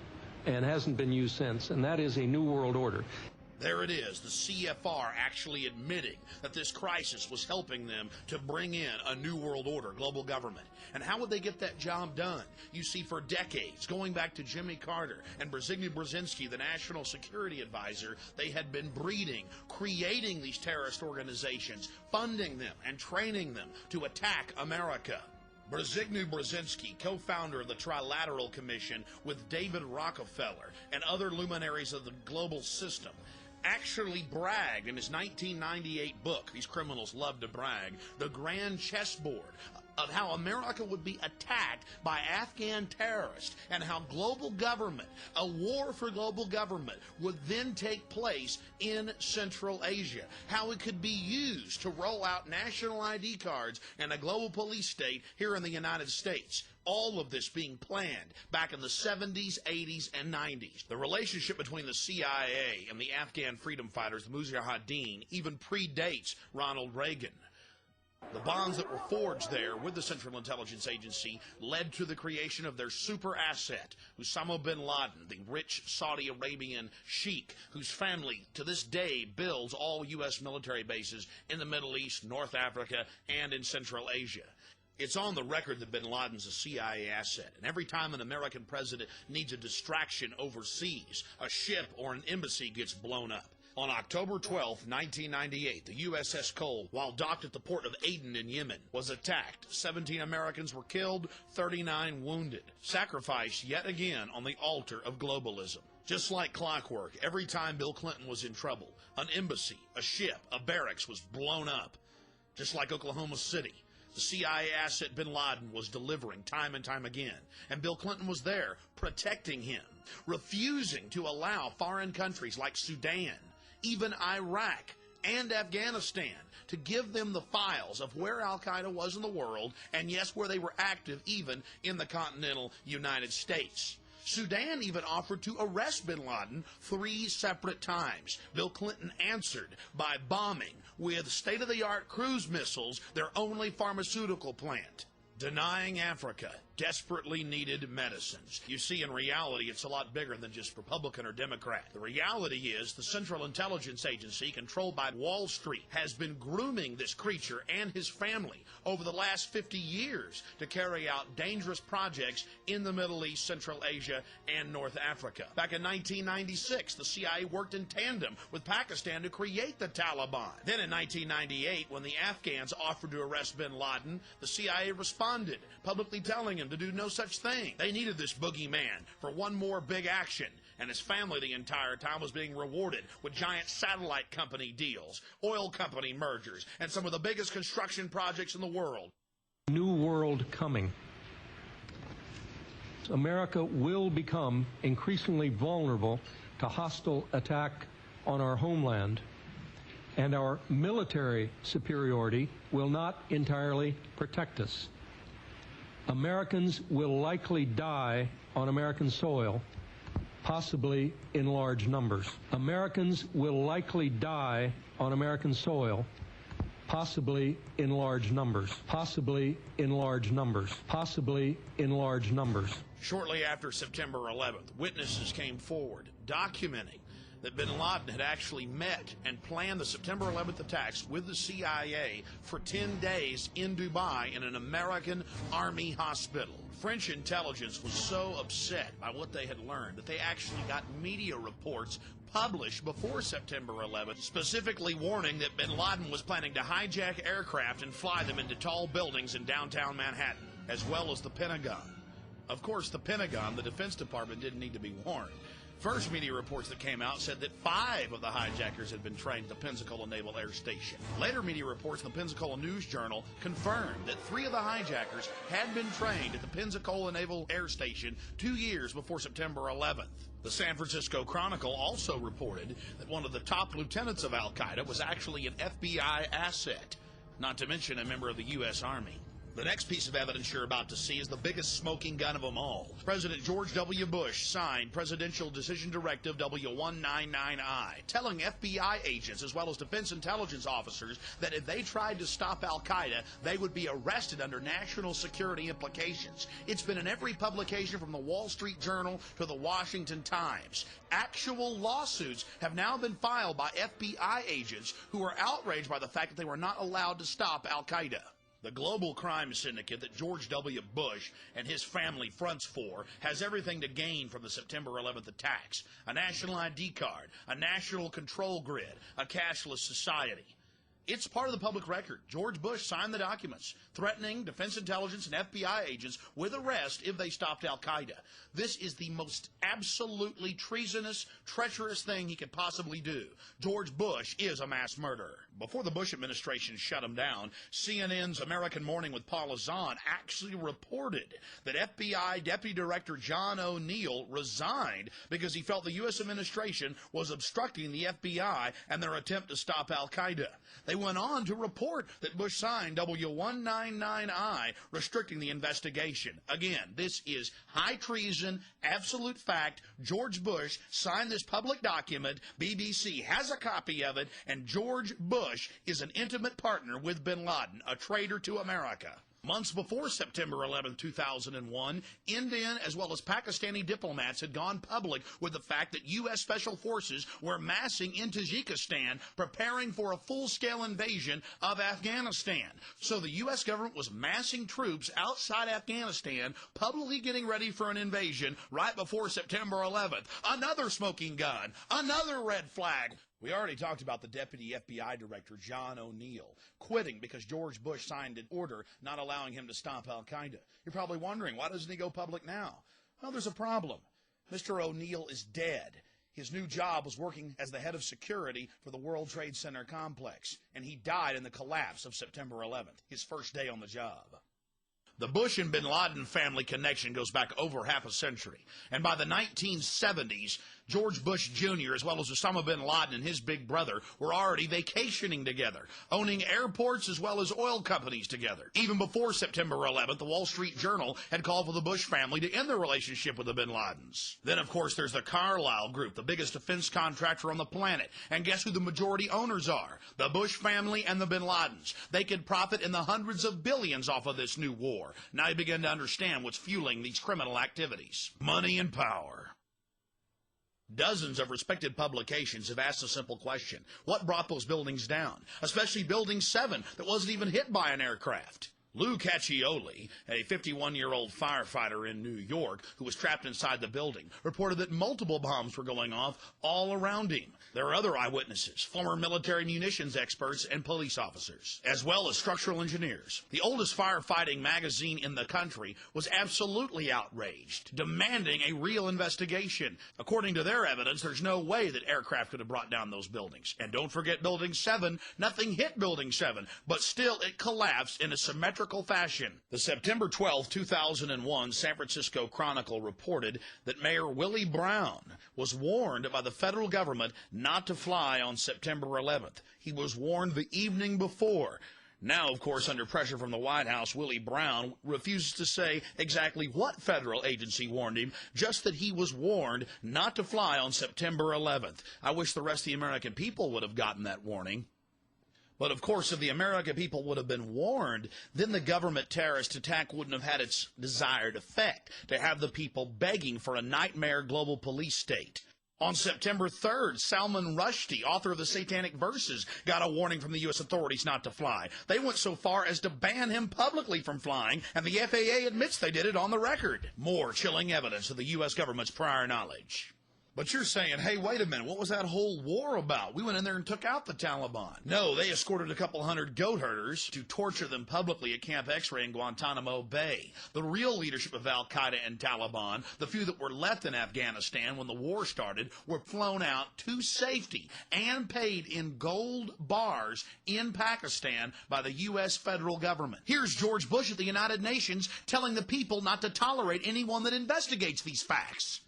and hasn't been used since, and that is a new world order. There it is, the CFR actually admitting that this crisis was helping them to bring in a new world order, global government. And how would they get that job done? You see, for decades, going back to Jimmy Carter and Brzezinski, the national security advisor, they had been breeding, creating these terrorist organizations, funding them and training them to attack America. Brzezinski, co-founder of the Trilateral Commission with David Rockefeller and other luminaries of the global system, actually bragged in his 1998 book, these criminals love to brag, The Grand Chessboard, of how America would be attacked by Afghan terrorists and how global government, a war for global government, would then take place in Central Asia, how it could be used to roll out national ID cards and a global police state here in the United States. All of this being planned back in the 70s, 80s, and 90s. The relationship between the CIA and the Afghan freedom fighters, the Mujahideen, even predates Ronald Reagan. The bonds that were forged there with the Central Intelligence Agency led to the creation of their super asset, Osama bin Laden, the rich Saudi Arabian sheik whose family to this day builds all U.S. military bases in the Middle East, North Africa, and in Central Asia. It's on the record that bin Laden's a CIA asset, and every time an American president needs a distraction overseas, a ship or an embassy gets blown up. On October 12, 1998, the USS Cole, while docked at the port of Aden in Yemen, was attacked. 17 Americans were killed, 39 wounded. Sacrificed yet again on the altar of globalism. Just like clockwork, every time Bill Clinton was in trouble, an embassy, a ship, a barracks was blown up. Just like Oklahoma City, the CIA asset bin Laden was delivering time and time again, and Bill Clinton was there protecting him, refusing to allow foreign countries like Sudan, even Iraq and Afghanistan, to give them the files of where al-Qaeda was in the world, and yes, where they were active even in the continental United States. Sudan even offered to arrest bin Laden 3 separate times. Bill Clinton answered by bombing with state-of-the-art cruise missiles their only pharmaceutical plant. Denying Africa desperately needed medicines. You see, in reality, it's a lot bigger than just Republican or Democrat. The reality is the Central Intelligence Agency, controlled by Wall Street, has been grooming this creature and his family over the last 50 years to carry out dangerous projects in the Middle East, Central Asia, and North Africa. Back in 1996, the CIA worked in tandem with Pakistan to create the Taliban. Then in 1998, when the Afghans offered to arrest bin Laden, the CIA responded, publicly telling him to do no such thing. They needed this boogeyman for one more big action, and his family the entire time was being rewarded with giant satellite company deals, oil company mergers, and some of the biggest construction projects in the world. New world coming. America will become increasingly vulnerable to hostile attack on our homeland, and our military superiority will not entirely protect us. Americans will likely die on American soil, possibly in large numbers. Americans will likely die on American soil, possibly in large numbers. Possibly in large numbers. Possibly in large numbers. Shortly after September 11th, witnesses came forward documenting that bin Laden had actually met and planned the September 11th attacks with the CIA for 10 days in Dubai in an American Army hospital. French intelligence was so upset by what they had learned that they actually got media reports published before September 11th, specifically warning that bin Laden was planning to hijack aircraft and fly them into tall buildings in downtown Manhattan, as well as the Pentagon. Of course, the Pentagon, the Defense Department, didn't need to be warned. First media reports that came out said that 5 of the hijackers had been trained at the Pensacola Naval Air Station. Later media reports in the Pensacola News Journal confirmed that 3 of the hijackers had been trained at the Pensacola Naval Air Station 2 years before September 11th. The San Francisco Chronicle also reported that one of the top lieutenants of al-Qaeda was actually an FBI asset, not to mention a member of the U.S. Army. The next piece of evidence you're about to see is the biggest smoking gun of them all. President George W. Bush signed Presidential Decision Directive W199I, telling FBI agents as well as defense intelligence officers that if they tried to stop al-Qaeda, they would be arrested under national security implications. It's been in every publication from the Wall Street Journal to the Washington Times. Actual lawsuits have now been filed by FBI agents who are outraged by the fact that they were not allowed to stop al-Qaeda. The global crime syndicate that George W. Bush and his family fronts for has everything to gain from the September 11th attacks: a national ID card, a national control grid, a cashless society. It's part of the public record. George Bush signed the documents threatening Defense Intelligence and FBI agents with arrest if they stopped al-Qaeda. This is the most absolutely treasonous, treacherous thing he could possibly do. George Bush is a mass murderer. Before the Bush administration shut him down, CNN's American Morning with Paula Zahn actually reported that FBI Deputy Director John O'Neill resigned because he felt the U.S. administration was obstructing the FBI and their attempt to stop al-Qaeda. They went on to report that Bush signed W199I, restricting the investigation. Again, this is high treason, absolute fact. George Bush signed this public document. BBC has a copy of it, and George Bush is an intimate partner with bin Laden, a traitor to America. Months before September 11, 2001, Indian as well as Pakistani diplomats had gone public with the fact that U.S. Special Forces were massing in Tajikistan, preparing for a full-scale invasion of Afghanistan. So the U.S. government was massing troops outside Afghanistan, publicly getting ready for an invasion right before September 11th. Another smoking gun, another red flag. We already talked about the Deputy FBI Director, John O'Neill, quitting because George Bush signed an order not allowing him to stop al-Qaeda. You're probably wondering, why doesn't he go public now? Well, there's a problem. Mr. O'Neill is dead. His new job was working as the head of security for the World Trade Center complex, and he died in the collapse of September 11th, his first day on the job. The Bush and bin Laden family connection goes back over half a century, and by the 1970s, George Bush Jr. as well as Osama bin Laden and his big brother were already vacationing together, owning airports as well as oil companies together. Even before September 11th, the Wall Street Journal had called for the Bush family to end their relationship with the bin Ladens. Then, of course, there's the Carlyle Group, the biggest defense contractor on the planet. And guess who the majority owners are? The Bush family and the bin Ladens. They could profit in the hundreds of billions off of this new war. Now you begin to understand what's fueling these criminal activities. Money and power. Dozens of respected publications have asked a simple question. What brought those buildings down? Especially Building 7 that wasn't even hit by an aircraft. Lou Caccioli, a 51-year-old firefighter in New York who was trapped inside the building, reported that multiple bombs were going off all around him. There are other eyewitnesses, former military munitions experts and police officers, as well as structural engineers. The oldest firefighting magazine in the country was absolutely outraged, demanding a real investigation. According to their evidence, there's no way that aircraft could have brought down those buildings. And don't forget Building 7. Nothing hit Building 7, but still it collapsed in a symmetrical fashion. The September 12, 2001 San Francisco Chronicle reported that Mayor Willie Brown was warned by the federal government not to fly on September 11th. He was warned the evening before. Now, of course, under pressure from the White House, Willie Brown refuses to say exactly what federal agency warned him, just that he was warned not to fly on September 11th. I wish the rest of the American people would have gotten that warning. But, of course, if the American people would have been warned, then the government terrorist attack wouldn't have had its desired effect, to have the people begging for a nightmare global police state. On September 3rd, Salman Rushdie, author of the Satanic Verses, got a warning from the U.S. authorities not to fly. They went so far as to ban him publicly from flying, and the FAA admits they did it on the record. More chilling evidence of the U.S. government's prior knowledge. But you're saying, hey, wait a minute, what was that whole war about? We went in there and took out the Taliban. No, they escorted a couple hundred goat herders to torture them publicly at Camp X-Ray in Guantanamo Bay. The real leadership of al-Qaeda and Taliban, the few that were left in Afghanistan when the war started, were flown out to safety and paid in gold bars in Pakistan by the U.S. federal government. Here's George Bush at the United Nations telling the people not to tolerate anyone that investigates these facts.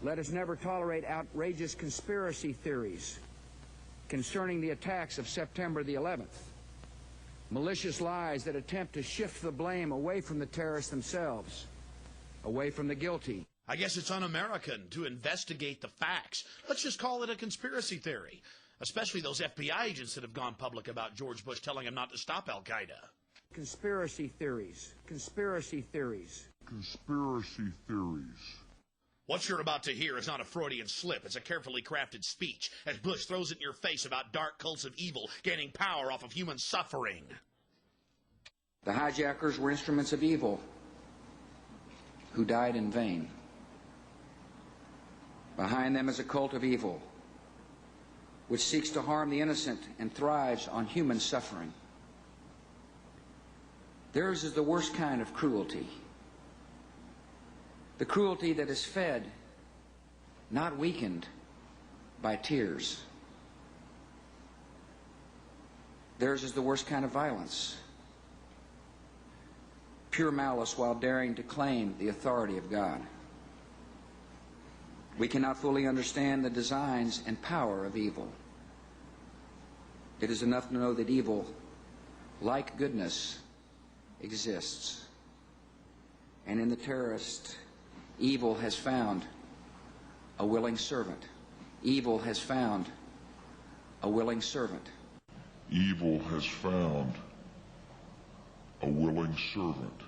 Let us never tolerate outrageous conspiracy theories concerning the attacks of September the 11th, malicious lies that attempt to shift the blame away from the terrorists themselves, away from the guilty. I guess it's un-American to investigate the facts. Let's just call it a conspiracy theory, especially those FBI agents that have gone public about George Bush telling him not to stop al-Qaeda. Conspiracy theories, conspiracy theories. Conspiracy theories. What you're about to hear is not a Freudian slip. It's a carefully crafted speech as Bush throws it in your face about dark cults of evil gaining power off of human suffering. The hijackers were instruments of evil who died in vain. Behind them is a cult of evil which seeks to harm the innocent and thrives on human suffering. Theirs is the worst kind of cruelty. The cruelty that is fed, not weakened, by tears. Theirs is the worst kind of violence. Pure malice while daring to claim the authority of God. We cannot fully understand the designs and power of evil. It is enough to know that evil, like goodness, exists. And in the terrorist, evil has found a willing servant. Evil has found a willing servant. Evil has found a willing servant.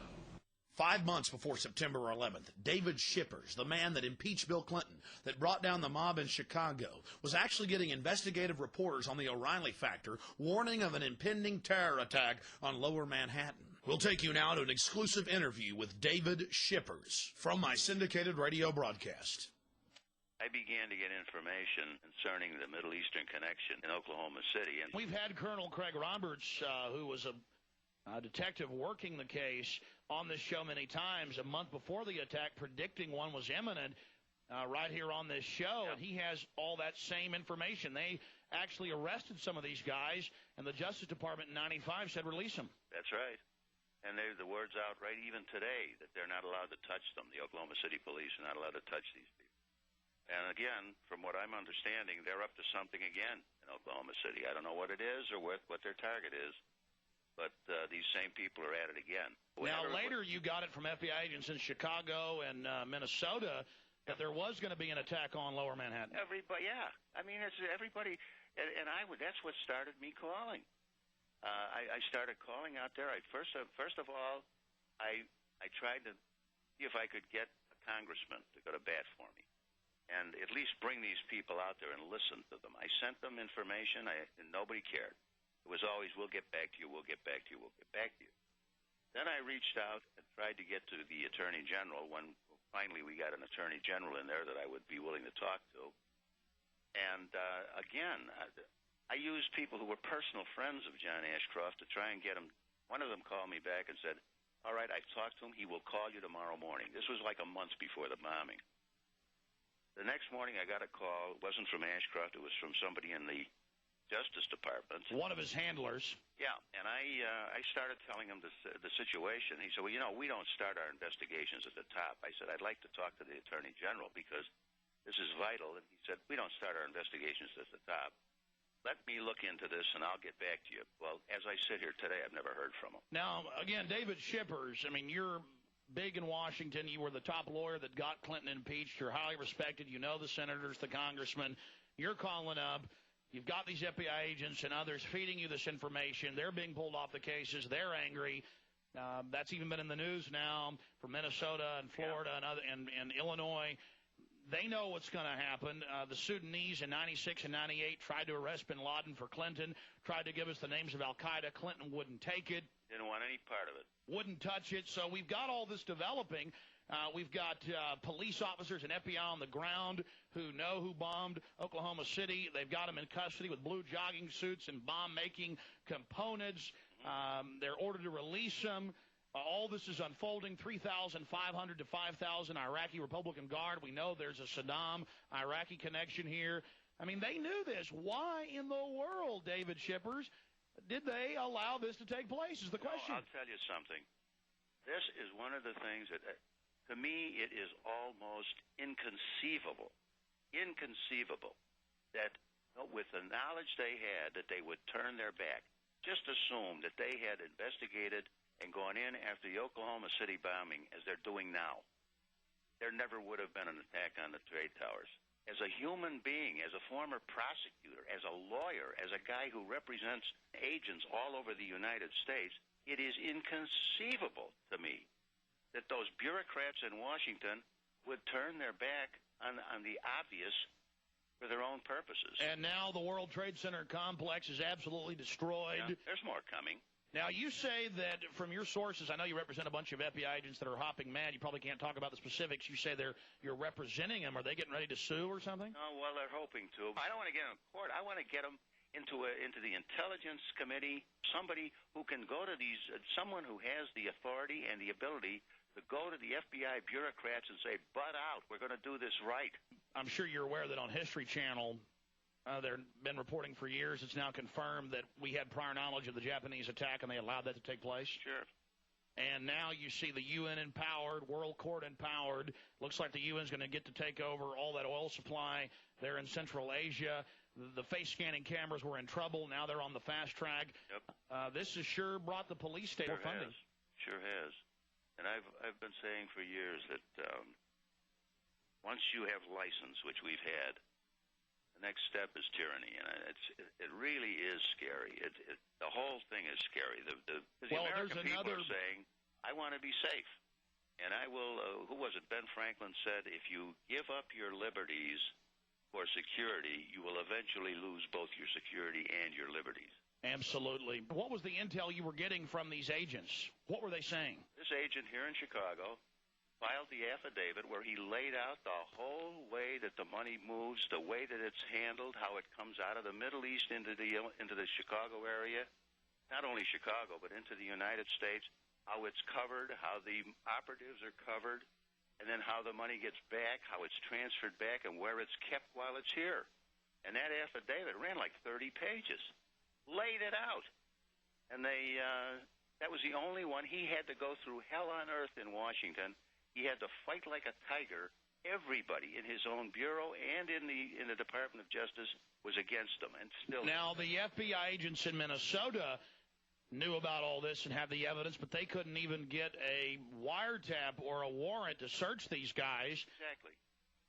5 months before September 11th, David Shippers, the man that impeached Bill Clinton, that brought down the mob in Chicago, was actually getting investigative reporters on the O'Reilly factor warning of an impending terror attack on Lower Manhattan. We'll take you now to an exclusive interview with David Shippers from my syndicated radio broadcast. I began to get information concerning the Middle Eastern connection in Oklahoma City. And we've had Colonel Craig Roberts, who was a detective working the case, on this show many times, a month before the attack, predicting one was imminent right here on this show. And he has all that same information. They actually arrested some of these guys, and the Justice Department in 95 said release them. That's right. And the word's out right even today that they're not allowed to touch them. The Oklahoma City police are not allowed to touch these people. And again, from what I'm understanding, they're up to something again in Oklahoma City. I don't know what it is or what their target is. But these same people are at it again. Now, later you got it from FBI agents in Chicago and Minnesota that there was going to be an attack on Lower Manhattan. Everybody, yeah. I mean, it's everybody, and that's what started me calling. I started calling out there. First of all, I tried to see if I could get a congressman to go to bat for me and at least bring these people out there and listen to them. I sent them information, and nobody cared. It was always, we'll get back to you, we'll get back to you, we'll get back to you. Then I reached out and tried to get to the Attorney General when finally we got an Attorney General in there that I would be willing to talk to. And again, I used people who were personal friends of John Ashcroft to try and get him. One of them called me back and said, all right, I've talked to him, he will call you tomorrow morning. This was like a month before the bombing. The next morning I got a call. It wasn't from Ashcroft, it was from somebody in the Justice Department. One of his handlers. Yeah, and I started telling him the situation. He said, well, you know, we don't start our investigations at the top. I said, I'd like to talk to the Attorney General because this is vital. And he said, we don't start our investigations at the top. Let me look into this, and I'll get back to you. Well, as I sit here today, I've never heard from him. Now, again, David Shippers, I mean, you're big in Washington. You were the top lawyer that got Clinton impeached. You're highly respected. You know the senators, the congressmen. You're calling up. You've got these FBI agents and others feeding you this information. They're being pulled off the cases. They're angry. That's even been in the news now from Minnesota and Florida and Illinois. They know what's going to happen. The Sudanese in 96 and 98 tried to arrest bin Laden for Clinton, tried to give us the names of al-Qaeda. Clinton wouldn't take it. Didn't want any part of it. Wouldn't touch it. So we've got all this developing. We've got police officers and FBI on the ground who know who bombed Oklahoma City. They've got them in custody with blue jogging suits and bomb-making components. They're ordered to release them. All this is unfolding. 3,500 to 5,000 Iraqi Republican Guard. We know there's a Saddam-Iraqi connection here. I mean, they knew this. Why in the world, David Shippers, did they allow this to take place is the question. I'll tell you something. This is one of the things that... to me, it is almost inconceivable that with the knowledge they had that they would turn their back, just assume that they had investigated and gone in after the Oklahoma City bombing as they're doing now. There never would have been an attack on the trade towers. As a human being, as a former prosecutor, as a lawyer, as a guy who represents agents all over the United States, it is inconceivable to me that those bureaucrats in Washington would turn their back on the obvious for their own purposes. And now the World Trade Center complex is absolutely destroyed. Yeah, there's more coming. Now, you say that from your sources, I know you represent a bunch of FBI agents that are hopping mad. You probably can't talk about the specifics. You say you're representing them. Are they getting ready to sue or something? Oh, well, they're hoping to. I don't want to get them in court. I want to get them into the Intelligence Committee, somebody who can go to these, someone who has the authority and the ability to go to the FBI bureaucrats and say, butt out, we're going to do this right. I'm sure you're aware that on History Channel, they've been reporting for years. It's now confirmed that we had prior knowledge of the Japanese attack, and they allowed that to take place. Sure. And now you see the UN empowered, World Court empowered. Looks like the UN's going to get to take over all that oil supply there in Central Asia. The face-scanning cameras were in trouble. Now they're on the fast track. Yep. This has sure brought the police state more funding. Sure has. And I've been saying for years that once you have license, which we've had, the next step is tyranny, and it really is scary. The whole thing is scary. The American people are saying, I want to be safe. And I will, who was it, Ben Franklin said, if you give up your liberties for security, you will eventually lose both your security and your liberties. Absolutely. What was the intel you were getting from these agents? What were they saying? This agent here in Chicago filed the affidavit where he laid out the whole way that the money moves, the way that it's handled, how it comes out of the Middle East into the Chicago area, not only Chicago, but into the United States, how it's covered, how the operatives are covered, and then how the money gets back, how it's transferred back, and where it's kept while it's here. And that affidavit ran like 30 pages, laid it out. And that was the only one. He had to go through hell on earth in Washington. He had to fight like a tiger. Everybody in his own bureau and in the Department of Justice was against him, and still. Now, the FBI agents in Minnesota knew about all this and had the evidence, but they couldn't even get a wiretap or a warrant to search these guys. Exactly.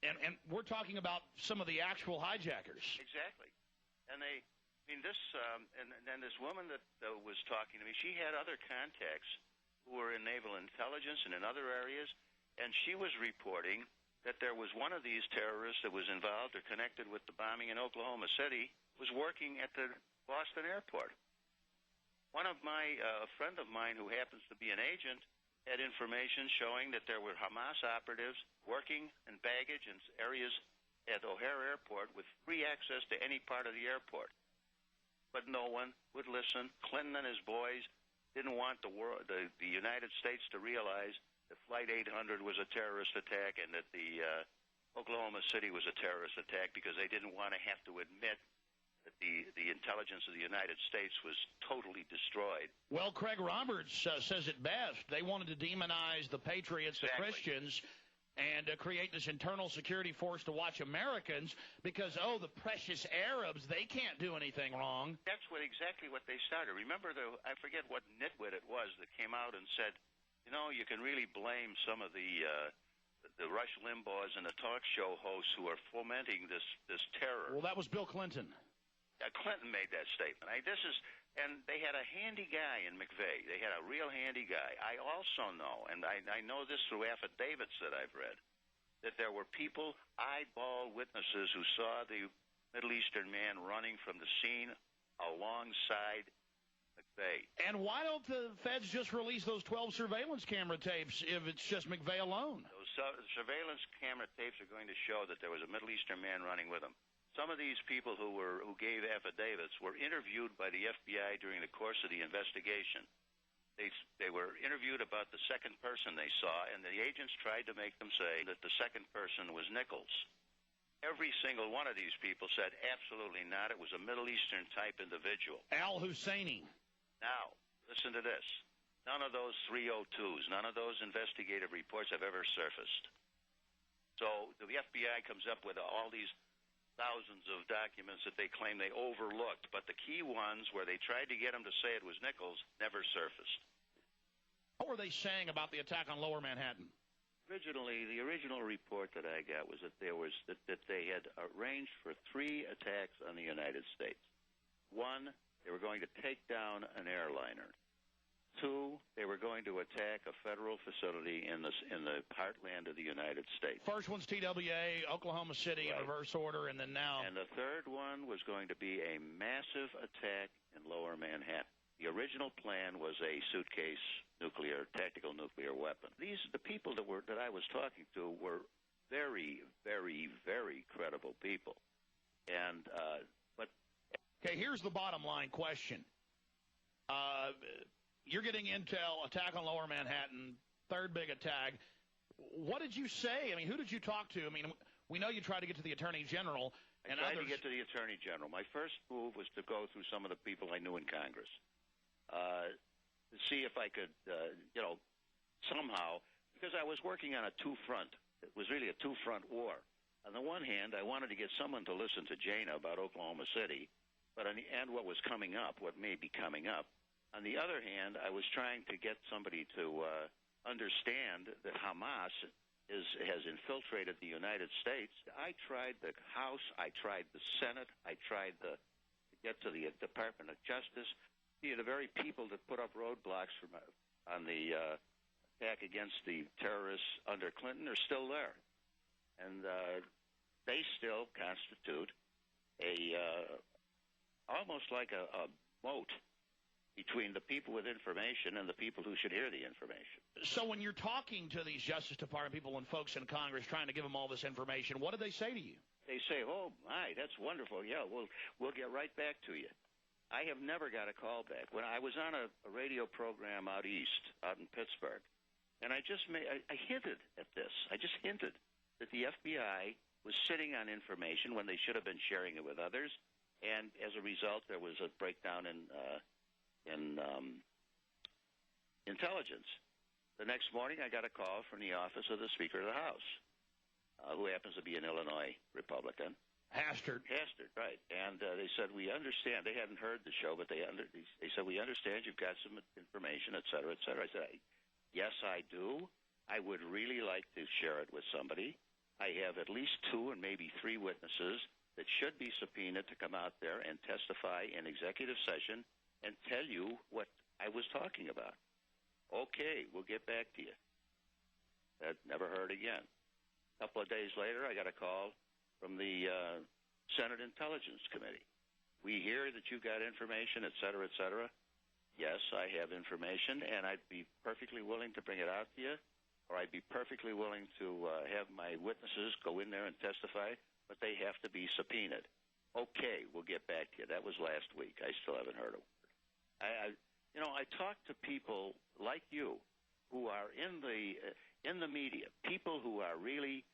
And we're talking about some of the actual hijackers. Exactly. And this woman that was talking to me, she had other contacts who were in naval intelligence and in other areas. And she was reporting that there was one of these terrorists that was involved or connected with the bombing in Oklahoma City was working at the Boston airport. A friend of mine who happens to be an agent had information showing that there were Hamas operatives working in baggage in areas at O'Hare Airport with free access to any part of the airport. But no one would listen. Clinton and his boys didn't want the United States to realize that Flight 800 was a terrorist attack and that the Oklahoma City was a terrorist attack because they didn't want to have to admit that the intelligence of the United States was totally destroyed. Well, Craig Roberts says it best. They wanted to demonize the patriots, the Christians, and create this internal security force to watch Americans because, the precious Arabs, they can't do anything wrong. That's exactly what they started. Remember, I forget what nitwit it was that came out and said, you can really blame some of the Rush Limbaughs and the talk show hosts who are fomenting this terror. Well, that was Bill Clinton. Clinton made that statement. And they had a handy guy in McVeigh. They had a real handy guy. I also know, and I know this through affidavits that I've read, that there were people, eyeball witnesses, who saw the Middle Eastern man running from the scene alongside McVeigh. And why don't the feds just release those 12 surveillance camera tapes if it's just McVeigh alone? Those surveillance camera tapes are going to show that there was a Middle Eastern man running with him. Some of these people who gave affidavits were interviewed by the FBI during the course of the investigation. They were interviewed about the second person they saw, and the agents tried to make them say that the second person was Nichols. Every single one of these people said absolutely not. It was a Middle Eastern type individual. Al Husseini. Now, listen to this. None of those 302s, none of those investigative reports have ever surfaced. So the FBI comes up with all these thousands of documents that they claim they overlooked, but the key ones where they tried to get them to say it was Nichols never surfaced. What were they saying about the attack on Lower Manhattan? The original report that I got was that that they had arranged for 3 attacks on the United States. 1, they were going to take down an airliner. 2, they were going to attack a federal facility in the heartland of the United States. First one's TWA, Oklahoma City, in reverse order, and then now. And the third one was going to be a massive attack in Lower Manhattan. The original plan was a suitcase tactical nuclear weapon. The people that I was talking to were very, very, very credible people. And, Okay, here's the bottom line question. You're getting intel, attack on Lower Manhattan, third big attack. What did you say? I mean, who did you talk to? I mean, we know you tried to get to the Attorney General and I tried others. to get to the Attorney General. My first move was to go through some of the people I knew in Congress to see if I could, somehow, because I was working on a two-front. It was really a two-front war. On the one hand, I wanted to get someone to listen to Jana about Oklahoma City, and what was coming up, what may be coming up. On the other hand, I was trying to get somebody to understand that Hamas has infiltrated the United States. I tried the House, I tried the Senate, I tried to get to the Department of Justice. The very people that put up roadblocks on the attack against the terrorists under Clinton are still there. And they still constitute almost like a moat between the people with information and the people who should hear the information. So when you're talking to these Justice Department people and folks in Congress trying to give them all this information, what do they say to you? They say, oh, my, that's wonderful. Yeah, we'll get right back to you. I have never got a call back. When I was on a radio program out east, out in Pittsburgh, and I hinted at this. I just hinted that the FBI was sitting on information when they should have been sharing it with others, and as a result, there was a breakdown in intelligence. The next morning, I got a call from the office of the Speaker of the House, who happens to be an Illinois Republican. Hastert, right. And they said, we understand. They hadn't heard the show, but they said, we understand you've got some information, et cetera, et cetera. I said, yes, I do. I would really like to share it with somebody. I have at least 2 and maybe 3 witnesses that should be subpoenaed to come out there and testify in executive session and tell you what I was talking about. Okay, we'll get back to you. That never heard again. A couple of days later, I got a call from the Senate Intelligence Committee. We hear that you've got information, et cetera, et cetera. Yes, I have information, and I'd be perfectly willing to bring it out to you, or I'd be perfectly willing to have my witnesses go in there and testify, but they have to be subpoenaed. Okay, we'll get back to you. That was last week. I still haven't heard a word. I talk to people like you who are in the media, people who are really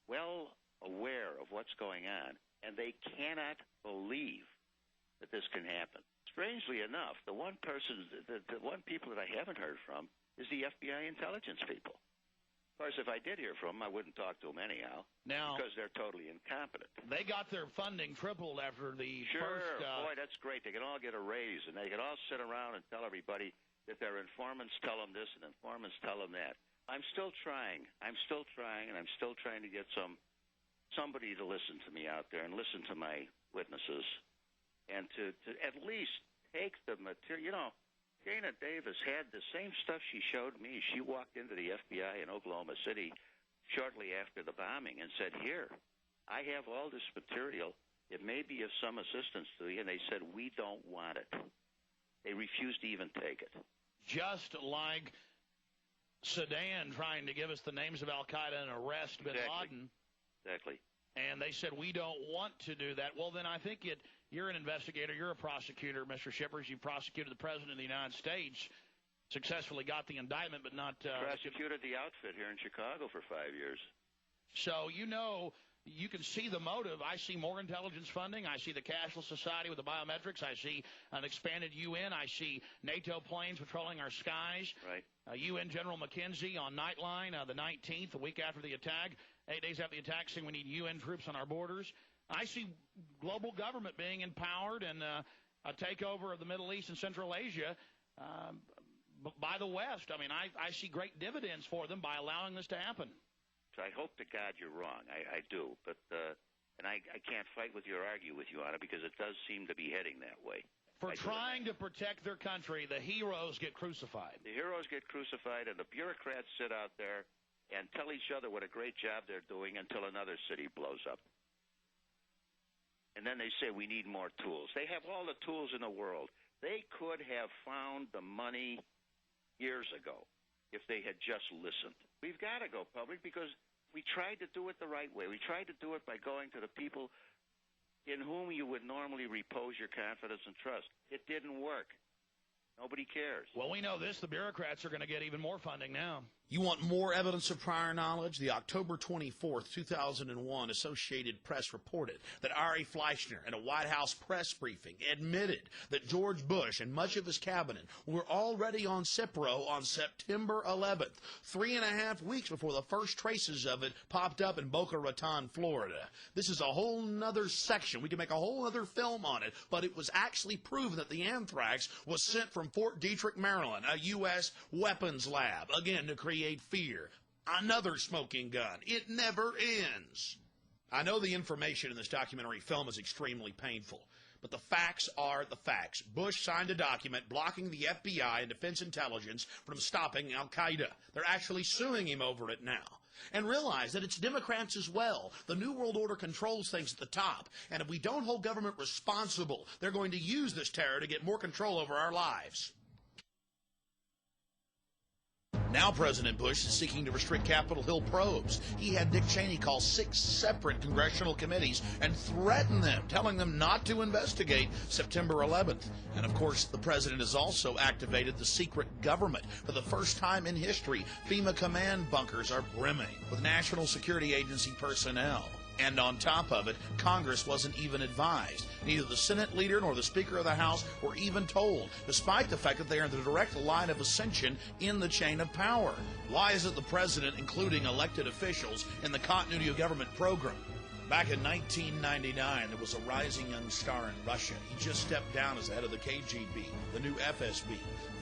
well aware of what's going on, and they cannot believe that this can happen. Strangely enough, the one people that I haven't heard from is the FBI intelligence people. Of course, if I did hear from them, I wouldn't talk to them anyhow, because they're totally incompetent. They got their funding tripled after the first... Boy, that's great. They can all get a raise, and they can all sit around and tell everybody that their informants tell them this and informants tell them that. I'm still trying, and I'm still trying to get somebody to listen to me out there and listen to my witnesses, and to at least take the material. Dana Davis had the same stuff she showed me. She walked into the FBI in Oklahoma City shortly after the bombing and said, here, I have all this material. It may be of some assistance to you. And they said, we don't want it. They refused to even take it. Just like Saddam trying to give us the names of al-Qaeda and arrest bin Laden. Exactly. And they said, we don't want to do that. Well, then I think you're an investigator. You're a prosecutor, Mr. Shippers. You prosecuted the President of the United States, successfully got the indictment, but not... prosecuted the outfit here in Chicago for 5 years. So, you can see the motive. I see more intelligence funding. I see the cashless society with the biometrics. I see an expanded UN. I see NATO planes patrolling our skies. Right. UN General McKenzie on Nightline the 19th, a week after the attack, 8 days after the attack, saying we need UN troops on our borders. I see global government being empowered and a takeover of the Middle East and Central Asia by the West. I mean, I see great dividends for them by allowing this to happen. So I hope to God you're wrong. I do. But and I can't fight with you or argue with you on it because it does seem to be heading that way. For trying to protect their country, the heroes get crucified. The heroes get crucified, and the bureaucrats sit out there and tell each other what a great job they're doing until another city blows up. And then they say we need more tools. They have all the tools in the world. They could have found the money years ago if they had just listened. We've got to go public because we tried to do it the right way. We tried to do it by going to the people in whom you would normally repose your confidence and trust. It didn't work. Nobody cares. Well, we know this. The bureaucrats are going to get even more funding now. You want more evidence of prior knowledge? The October 24th, 2001 Associated Press reported that Ari Fleischner, in a White House press briefing, admitted that George Bush and much of his cabinet were already on Cipro on September 11th, 3.5 weeks before the first traces of it popped up in Boca Raton, Florida. This is a whole nother section. We can make a whole other film on it, but it was actually proven that the anthrax was sent from Fort Detrick, Maryland, a U.S. weapons lab, again to create fear. Another smoking gun. It never ends. I know the information in this documentary film is extremely painful, but the facts are the facts. Bush signed a document blocking the FBI and Defense Intelligence from stopping Al-Qaeda. They're actually suing him over it now. And realize that it's Democrats as well. The New World Order controls things at the top, and if we don't hold government responsible, they're going to use this terror to get more control over our lives. Now President Bush is seeking to restrict Capitol Hill probes. He had Dick Cheney call 6 separate congressional committees and threaten them, telling them not to investigate September 11th. And of course, the president has also activated the secret government. For the first time in history, FEMA command bunkers are brimming with National Security Agency personnel. And on top of it, Congress wasn't even advised. Neither the Senate leader nor the Speaker of the House were even told, despite the fact that they are in the direct line of ascension in the chain of power. Why isn't the president including elected officials in the continuity of government program? Back in 1999, there was a rising young star in Russia. He just stepped down as the head of the KGB, the new FSB,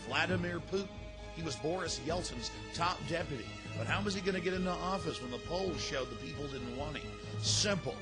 Vladimir Putin. He was Boris Yeltsin's top deputy. But how was he going to get into office when the polls showed the people didn't want him? Simple.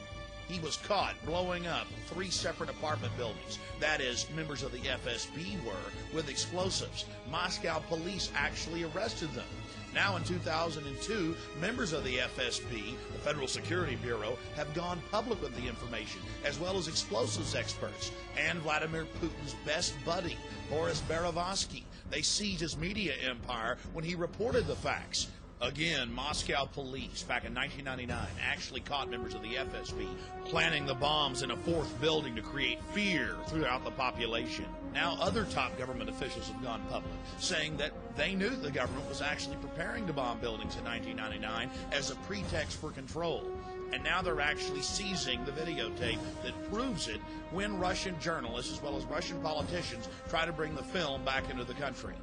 He was caught blowing up 3 separate apartment buildings. That is, members of the FSB were, with explosives. Moscow police actually arrested them. Now in 2002, members of the FSB, the Federal Security Bureau, have gone public with the information, as well as explosives experts. And Vladimir Putin's best buddy, Boris Berezovsky. They seized his media empire when he reported the facts. Again, Moscow police, back in 1999, actually caught members of the FSB planning the bombs in a 4th building to create fear throughout the population. Now other top government officials have gone public, saying that they knew the government was actually preparing to bomb buildings in 1999 as a pretext for control. And now they're actually seizing the videotape that proves it when Russian journalists, as well as Russian politicians, try to bring the film back into the country.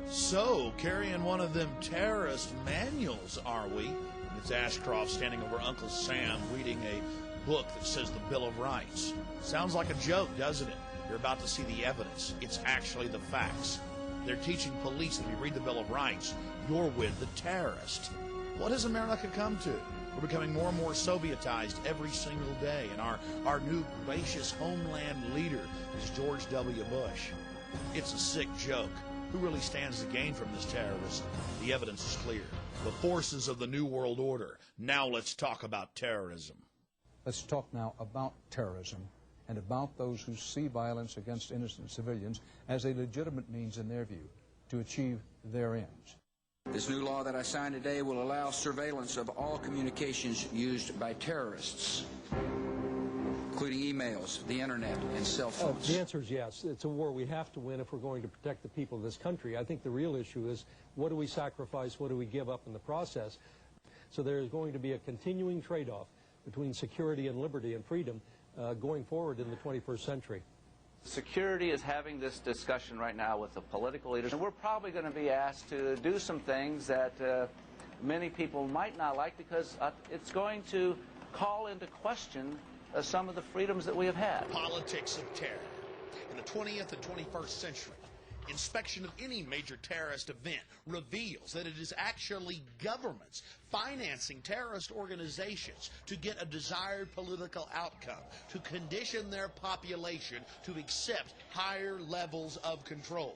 So, carrying one of them terrorist manuals, are we? It's Ashcroft standing over Uncle Sam reading a book that says the Bill of Rights. Sounds like a joke, doesn't it? You're about to see the evidence. It's actually the facts. They're teaching police that if you read the Bill of Rights, you're with the terrorist. What has America come to? We're becoming more and more Sovietized every single day, and our new gracious homeland leader is George W. Bush. It's a sick joke. Who really stands to gain from this terrorism? The evidence is clear. The forces of the New World Order. Now let's talk about terrorism. Let's talk now about terrorism and about those who see violence against innocent civilians as a legitimate means, in their view, to achieve their ends. This new law that I signed today will allow surveillance of all communications used by terrorists, including emails, the internet, and cell phones. The answer is yes. It's a war we have to win if we're going to protect the people of this country. I think the real issue is, what do we sacrifice, what do we give up in the process? So there is going to be a continuing trade-off between security and liberty and freedom going forward in the 21st century. Security is having this discussion right now with the political leaders, and we're probably going to be asked to do some things that many people might not like, because it's going to call into question some of the freedoms that we have had. Politics of terror. In the 20th and 21st century, inspection of any major terrorist event reveals that it is actually governments financing terrorist organizations to get a desired political outcome, to condition their population to accept higher levels of control.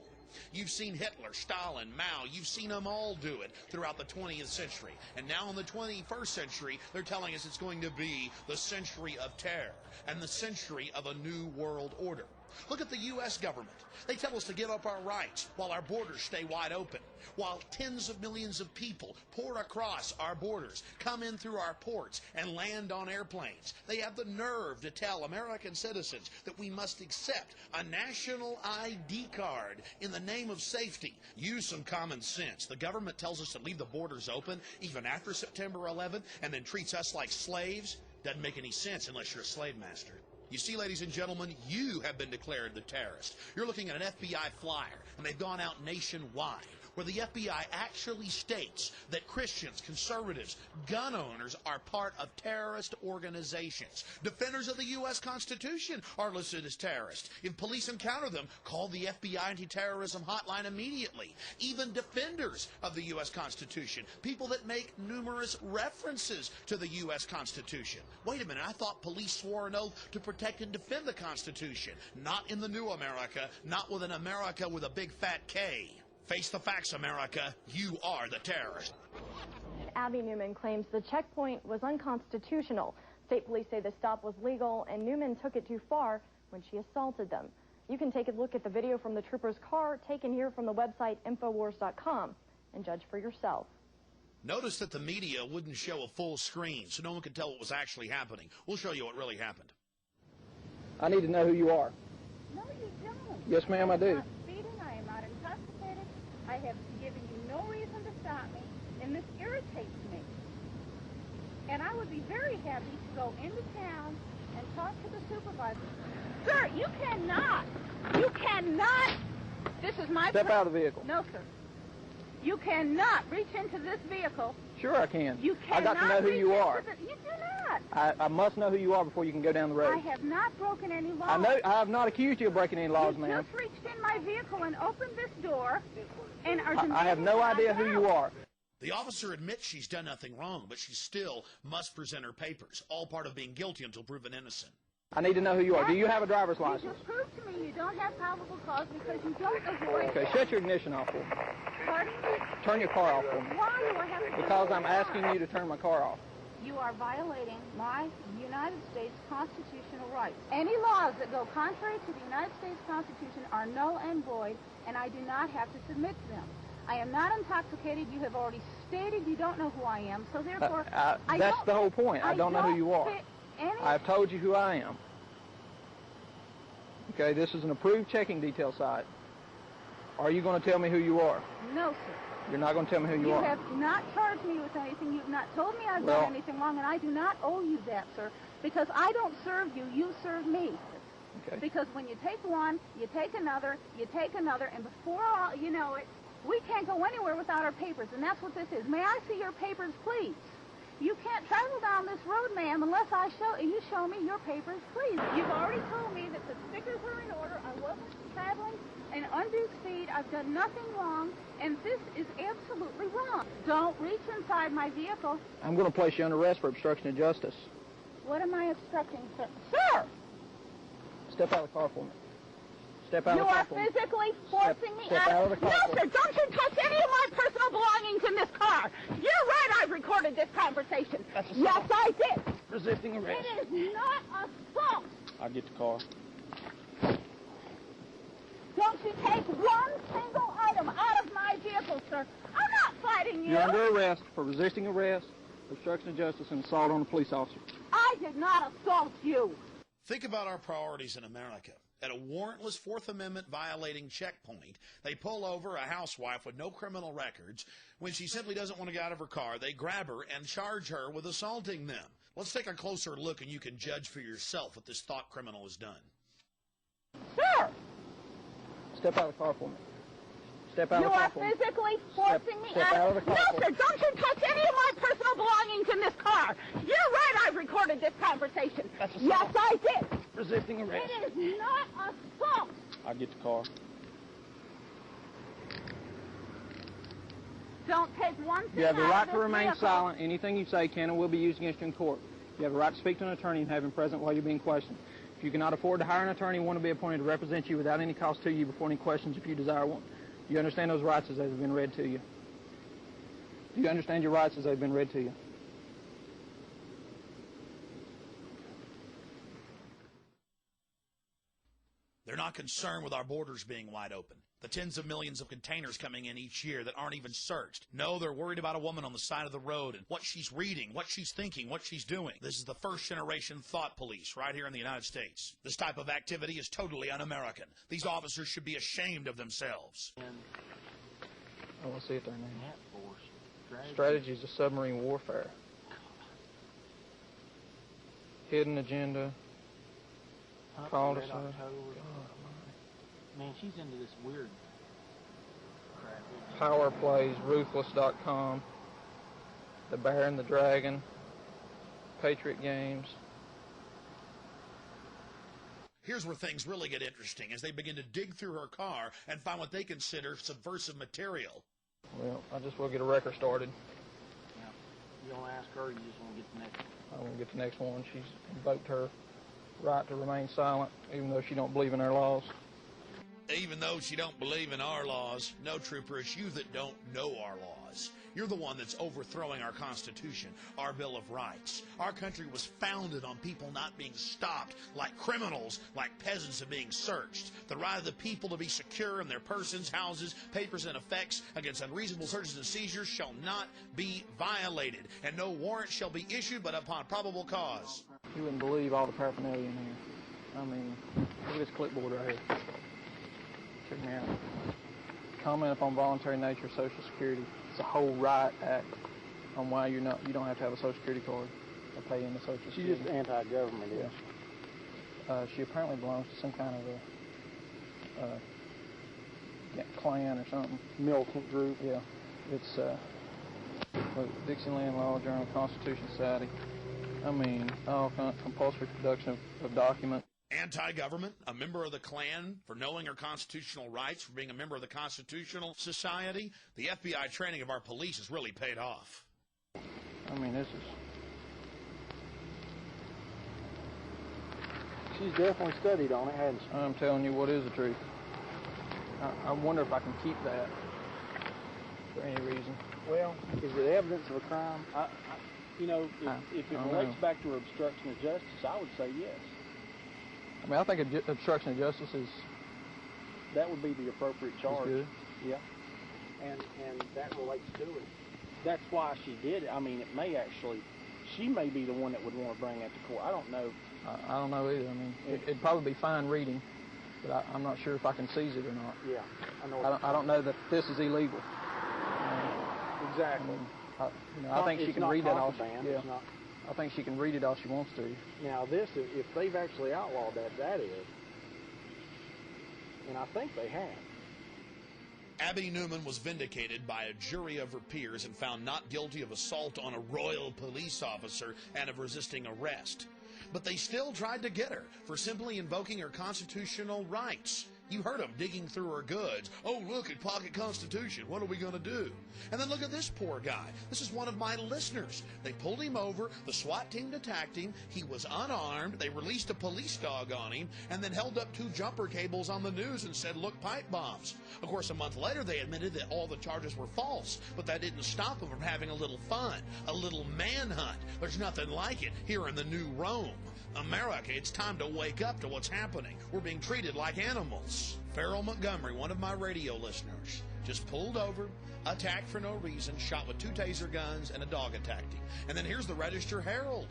You've seen Hitler, Stalin, Mao, you've seen them all do it throughout the 20th century. And now in the 21st century, they're telling us it's going to be the century of terror and the century of a new world order. Look at the U.S. government. They tell us to give up our rights while our borders stay wide open, while tens of millions of people pour across our borders, come in through our ports, and land on airplanes. They have the nerve to tell American citizens that we must accept a national ID card in the name of safety. Use some common sense. The government tells us to leave the borders open even after September 11th and then treats us like slaves. Doesn't make any sense unless you're a slave master. You see, ladies and gentlemen, you have been declared the terrorist. You're looking at an FBI flyer, and they've gone out nationwide, where the FBI actually states that Christians, conservatives, gun owners are part of terrorist organizations. Defenders of the U.S. Constitution are listed as terrorists. If police encounter them, call the FBI anti-terrorism hotline immediately. Even defenders of the U.S. Constitution, people that make numerous references to the U.S. Constitution. Wait a minute, I thought police swore an oath to protect and defend the Constitution. Not in the new America, not with an America with a big fat K. Face the facts, America. You are the terrorist. Abby Newman claims the checkpoint was unconstitutional. State police say the stop was legal, and Newman took it too far when she assaulted them. You can take a look at the video from the trooper's car taken here from the website Infowars.com and judge for yourself. Notice that the media wouldn't show a full screen, so no one could tell what was actually happening. We'll show you what really happened. I need to know who you are. No, you don't. Yes, ma'am, I do. I'm not speeding. I am not intoxicated. I have given you no reason to stop me, and this irritates me. And I would be very happy to go into town and talk to the supervisor. Sir, you cannot. You cannot. This is my... Step out of the vehicle. No, sir. You cannot reach into this vehicle. Sure I can. You cannot. I got to know who you are. You do not. I must know who you are before you can go down the road. I have not broken any laws. I have not accused you of breaking any laws, ma'am. You just reached in my vehicle and opened this door and are I have no idea who you are. The officer admits she's done nothing wrong, but she still must present her papers, all part of being guilty until proven innocent. I need to know who you are. Do you have a driver's license? You just proved to me you don't have probable cause because you don't avoid... Okay, shut your ignition off for me. Pardon me? Turn your car off for me. Why do I have to... Because I'm asking you to turn my car off. You are violating my United States constitutional rights. Any laws that go contrary to the United States Constitution are null and void, and I do not have to submit to them. I am not intoxicated. You have already stated you don't know who I am, so therefore... That's the whole point. I don't know who you are. I've told you who I am. Okay, this is an approved checking detail site. Are you going to tell me who you are? No, sir. You're not going to tell me who you are? You have not charged me with anything. You've not told me I've done anything wrong, and I do not owe you that, sir, because I don't serve you. You serve me. Okay. Because when you take one, you take another, and before you know it, we can't go anywhere without our papers, and that's what this is. May I see your papers, please? You can't travel down this road, ma'am, unless you show me your papers, please. You've already told me that the stickers are in order. I wasn't traveling an undue speed. I've done nothing wrong, and this is absolutely wrong. Don't reach inside my vehicle. I'm going to place you under arrest for obstruction of justice. What am I obstructing, sir? Sir! Step out of the car for me. Step out of the car for me. You are physically forcing me out. Step out of the car. No, sir, don't you touch any of my personal belongings in this car. You're right, I've recorded this conversation. Yes, I did. Resisting arrest. It is not assault. I'll get the car. Don't you take one single item out of my vehicle, sir. I'm not fighting you. You're under arrest for resisting arrest, obstruction of justice, and assault on a police officer. I did not assault you. Think about our priorities in America. At a warrantless Fourth Amendment violating checkpoint, they pull over a housewife with no criminal records. When she simply doesn't want to get out of her car, they grab her and charge her with assaulting them. Let's take a closer look, and you can judge for yourself what this thought criminal has done. Sir! Step out of the car for me. Step out of the car for me. You are physically forcing me out. Step out of the car. No, sir, don't you touch any of my personal belongings in this car. You're right, I've recorded this conversation. Yes, I did. Resisting arrest. It is not assault. I'll get the car. Don't take one thing You have the out right of to this remain vehicle. silent. Anything you say can and will be used against you in court. You have the right to speak to an attorney and have him present while you're being questioned. If you cannot afford to hire an attorney, one will be appointed to represent you without any cost to you before any questions if you desire one. Do you understand those rights as they've been read to you? Do you understand your rights as they've been read to you? They're not concerned with our borders being wide open. The tens of millions of containers coming in each year that aren't even searched. No, they're worried about a woman on the side of the road and what she's reading, what she's thinking, what she's doing. This is the first-generation thought police right here in the United States. This type of activity is totally un-American. These officers should be ashamed of themselves. I want to see it there now. Strategies of submarine warfare. Hidden agenda. Called us. Man, she's into this weird crap. Power Plays, Ruthless.com, The Bear and the Dragon, Patriot Games. Here's where things really get interesting as they begin to dig through her car and find what they consider subversive material. Well, I just will get a record started. Yeah. You don't ask her, you just want to get the next one. I want to get the next one. She's invoked her right to remain silent, even though she don't believe in our laws. Even though she don't believe in our laws, no, trooper, it's you that don't know our laws. You're the one that's overthrowing our Constitution, our Bill of Rights. Our country was founded on people not being stopped like criminals, like peasants of being searched. The right of the people to be secure in their persons, houses, papers, and effects against unreasonable searches and seizures shall not be violated, and no warrant shall be issued but upon probable cause. You wouldn't believe all the paraphernalia in here. I mean, look at this clipboard right here. Check me out. Comment upon voluntary nature of Social Security. It's a whole riot act on why you don't have to have a Social Security card to pay into Social Security. She's just anti-government, yeah. She apparently belongs to some kind of a clan or something. Militant group. Yeah. It's Dixieland Law Journal, Constitution Society. I mean, all compulsory production of documents. Anti-government, a member of the Klan for knowing her constitutional rights, for being a member of the Constitutional Society. The FBI training of our police has really paid off. I mean, this is... She's definitely studied on it, hasn't she? I'm telling you what is the truth. I wonder if I can keep that for any reason. Well, is it evidence of a crime? If it relates back to her obstruction of justice, I would say yes. I mean, I think obstruction of justice is... That would be the appropriate charge. Good. Yeah. And that relates to it. That's why she did it. I mean, it may actually... She may be the one that would want to bring that to court. I don't know. I don't know either. I mean, it'd probably be fine reading, but I'm not sure if I can seize it or not. Yeah. I don't know that this is illegal. Exactly. I think she can read that all. Yeah. I think she can read it all she wants to. Now this, if they've actually outlawed that is, and I think they have. Abby Newman was vindicated by a jury of her peers and found not guilty of assault on a royal police officer and of resisting arrest. But they still tried to get her for simply invoking her constitutional rights. You heard them digging through her goods. Oh, look at Pocket Constitution. What are we going to do? And then look at this poor guy. This is one of my listeners. They pulled him over. The SWAT team attacked him. He was unarmed. They released a police dog on him and then held up 2 jumper cables on the news and said, look, pipe bombs. Of course, a month later, they admitted that all the charges were false, but that didn't stop them from having a little fun, a little manhunt. There's nothing like it here in the new Rome. America, it's time to wake up to what's happening. We're being treated like animals. Farrell Montgomery, one of my radio listeners, just pulled over, attacked for no reason, shot with 2 taser guns, and a dog attacked him. And then here's the Register Herald,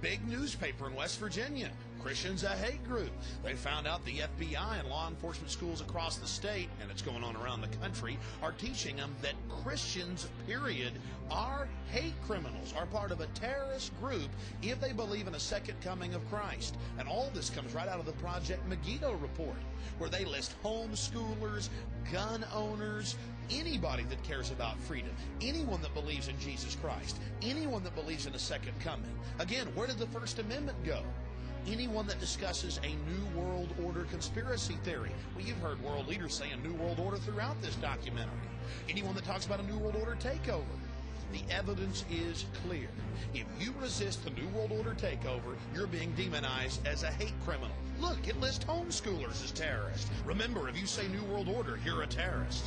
big newspaper in West Virginia. Christians a hate group. They found out the FBI and law enforcement schools across the state, and it's going on around the country, are teaching them that Christians, period, are hate criminals, are part of a terrorist group if they believe in a second coming of Christ. And all this comes right out of the Project Megiddo report, where they list homeschoolers, gun owners, anybody that cares about freedom, anyone that believes in Jesus Christ, anyone that believes in a second coming. Again, where did the First Amendment go? Anyone that discusses a New World Order conspiracy theory. Well, you've heard world leaders say a New World Order throughout this documentary. Anyone that talks about a New World Order takeover. The evidence is clear. If you resist the New World Order takeover, you're being demonized as a hate criminal. Look, it lists homeschoolers as terrorists. Remember, if you say New World Order, you're a terrorist.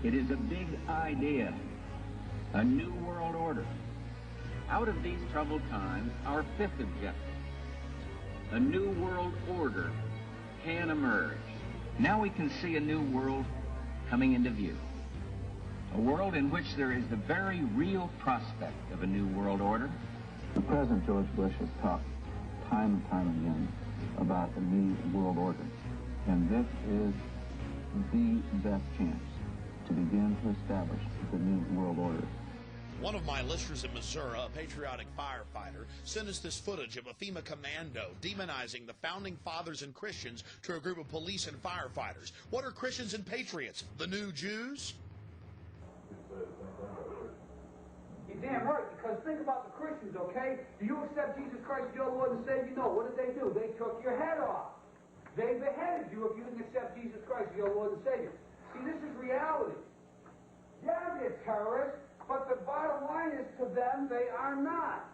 It is a big idea, a New World Order. Out of these troubled times, our 5th objective, a New World Order can emerge. Now we can see a new world coming into view. A world in which there is the very real prospect of a new world order. President George Bush has talked time and time again about a new world order. And this is the best chance to begin to establish the new world order. One of my listeners in Missouri, a patriotic firefighter, sent us this footage of a FEMA commando demonizing the founding fathers and Christians to a group of police and firefighters. What are Christians and patriots? The new Jews? You're damn right, because think about the Christians, okay? Do you accept Jesus Christ as your Lord and Savior? No. What did they do? They took your head off. They beheaded you if you didn't accept Jesus Christ as your Lord and Savior. See, this is reality. Yeah, they're terrorists, but the bottom line is to them, they are not.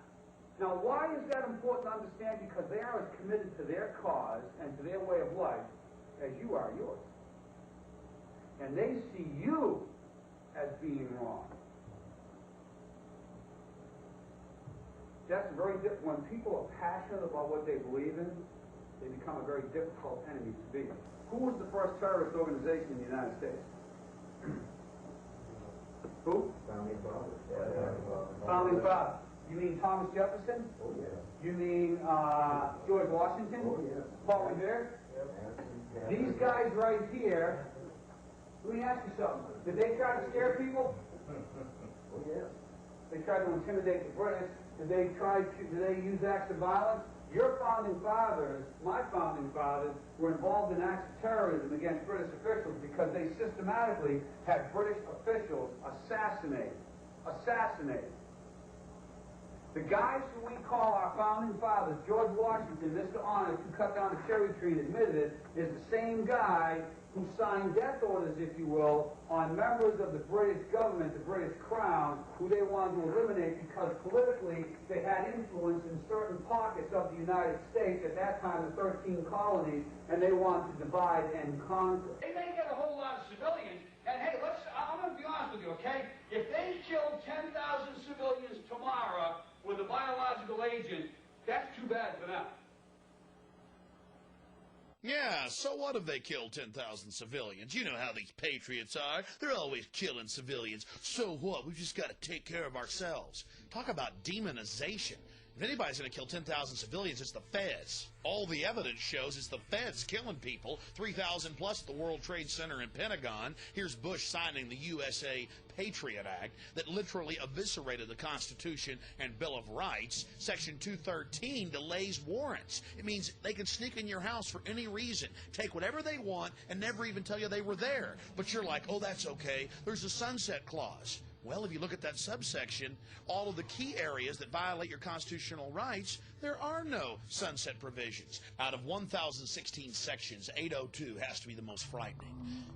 Now, why is that important to understand? Because they are as committed to their cause and to their way of life as you are yours. And they see you as being wrong. That's very different. When people are passionate about what they believe in, they become a very difficult enemy to be. Who was the first terrorist organization in the United States? Who? Founding Fathers. Founding Fathers. You mean Thomas Jefferson? Oh, yeah. You mean George Washington? Oh, yeah. Paul Revere? Yeah. These guys right here, let me ask you something. Did they try to scare people? Oh, yeah. They tried to intimidate the British. Did they use acts of violence? Your founding fathers, my founding fathers, were involved in acts of terrorism against British officials because they systematically had British officials assassinated. The guys who we call our founding fathers, George Washington, Mr. Honest, who cut down a cherry tree and admitted it, is the same guy who signed death orders, if you will, on members of the British government, the British Crown, who they wanted to eliminate because politically they had influence in certain pockets of the United States, at that time the 13 colonies, and they wanted to divide and conquer. They may get a whole lot of civilians, and hey, I'm going to be honest with you, okay? If they killed 10,000 civilians tomorrow with a biological agent, that's too bad for them. Yeah, so what if they killed 10,000 civilians? You know how these patriots are. They're always killing civilians. So what? We've just got to take care of ourselves. Talk about demonization. If anybody's going to kill 10,000 civilians, it's the feds. All the evidence shows it's the feds killing people, 3,000 plus at the World Trade Center and Pentagon. Here's Bush signing the USA Patriot Act that literally eviscerated the Constitution and Bill of Rights. Section 213 delays warrants. It means they can sneak in your house for any reason, take whatever they want, and never even tell you they were there. But you're like, oh, that's okay. There's a sunset clause. Well, if you look at that subsection, all of the key areas that violate your constitutional rights, there are no sunset provisions. Out of 1,016 sections, 802 has to be the most frightening.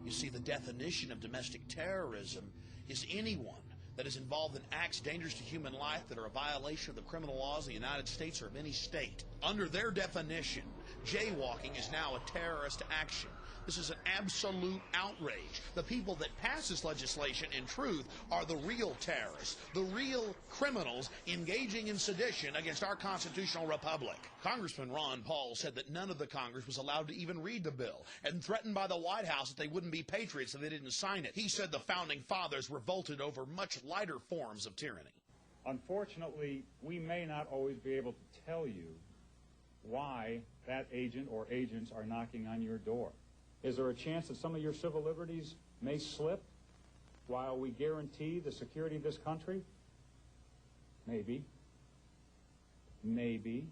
You see, the definition of domestic terrorism is anyone that is involved in acts dangerous to human life that are a violation of the criminal laws of the United States or of any state. Under their definition, jaywalking is now a terrorist action. This is an absolute outrage. The people that pass this legislation, in truth, are the real terrorists, the real criminals engaging in sedition against our constitutional republic. Congressman Ron Paul said that none of the Congress was allowed to even read the bill and threatened by the White House that they wouldn't be patriots if they didn't sign it. He said the founding fathers revolted over much lighter forms of tyranny. Unfortunately, we may not always be able to tell you why that agent or agents are knocking on your door. Is there a chance that some of your civil liberties may slip while we guarantee the security of this country? Maybe. Maybe.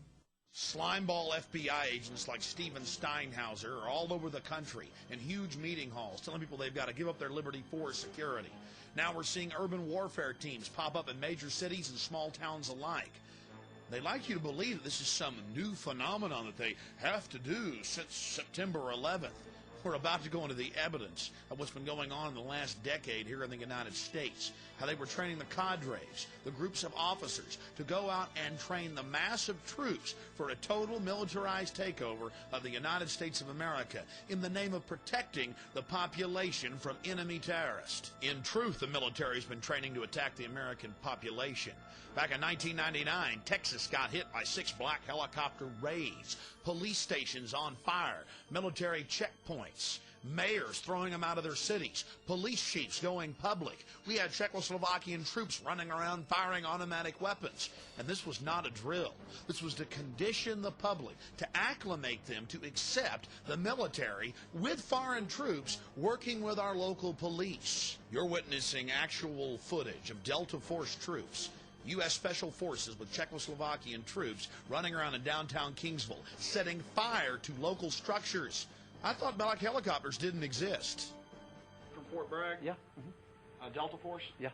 Slimeball FBI agents like Steven Steinhauser are all over the country in huge meeting halls telling people they've got to give up their liberty for security. Now we're seeing urban warfare teams pop up in major cities and small towns alike. They like you to believe that this is some new phenomenon that they have to do since September 11th. We're about to go into the evidence of what's been going on in the last decade here in the United States, how they were training the cadres, the groups of officers, to go out and train the massive troops for a total militarized takeover of the United States of America in the name of protecting the population from enemy terrorists. In truth, the military's been training to attack the American population. Back in 1999, Texas got hit by 6 black helicopter raids, police stations on fire, military checkpoints, mayors throwing them out of their cities, police chiefs going public. We had Czechoslovakian troops running around firing automatic weapons. And this was not a drill. This was to condition the public, to acclimate them to accept the military with foreign troops working with our local police. You're witnessing actual footage of Delta Force troops, U.S. Special Forces with Czechoslovakian troops running around in downtown Kingsville, setting fire to local structures. I thought black helicopters didn't exist. From Fort Bragg? Yeah. Delta Force? Yeah.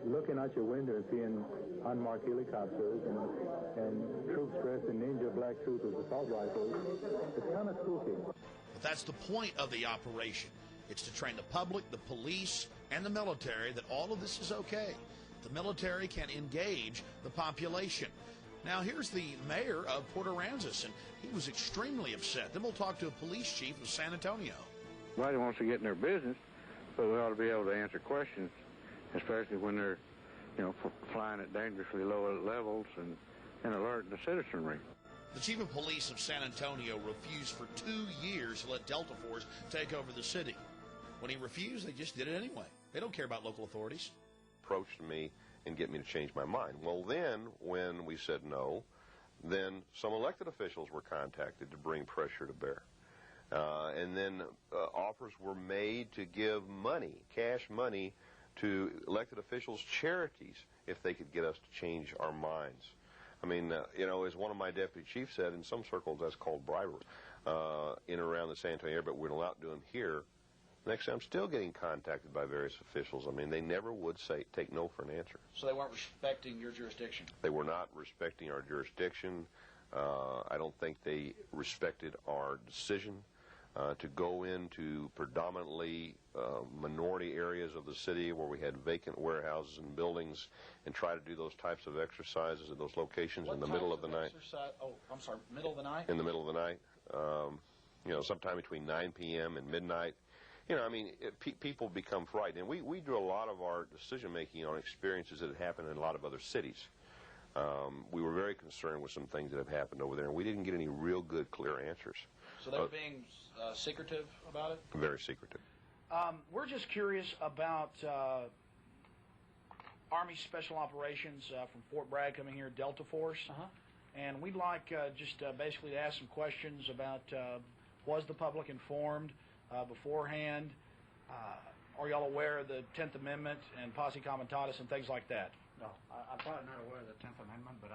Looking out your window and seeing unmarked helicopters and troops dressed in ninja black suits with assault rifles, it's kind of spooky. But that's the point of the operation. It's to train the public, the police, and the military that all of this is okay. The military can engage the population. Now, here's the mayor of Port Aransas, and he was extremely upset. Then we'll talk to a police chief of San Antonio. Nobody wants to get in their business, but we ought to be able to answer questions, especially when they're, flying at dangerously low levels and alerting the citizenry. The chief of police of San Antonio refused for 2 years to let Delta Force take over the city. When he refused, they just did it anyway. They don't care about local authorities. Approached me and get me to change my mind. Well, then, when we said no, then some elected officials were contacted to bring pressure to bear. And then offers were made to give money, cash money, to elected officials' charities if they could get us to change our minds. I mean, as one of my deputy chiefs said, in some circles that's called bribery in and around the San Antonio area, but we're not doing here. Next, I'm still getting contacted by various officials. I mean, they never would take no for an answer. So they weren't respecting your jurisdiction? They were not respecting our jurisdiction. I don't think they respected our decision to go into predominantly minority areas of the city where we had vacant warehouses and buildings and try to do those types of exercises at those locations in the middle of the night. Oh, I'm sorry, middle of the night? In the middle of the night. Sometime between 9 p.m. and midnight. People become frightened. And we do a lot of our decision-making on experiences that have happened in a lot of other cities. We were very concerned with some things that have happened over there, and we didn't get any real good, clear answers. So they were being secretive about it? Very secretive. We're just curious about Army Special Operations from Fort Bragg coming here, Delta Force. And we'd like basically to ask some questions about was the public informed beforehand? Are y'all aware of the 10th Amendment and posse comitatus and things like that? No, I'm probably not aware of the 10th Amendment, but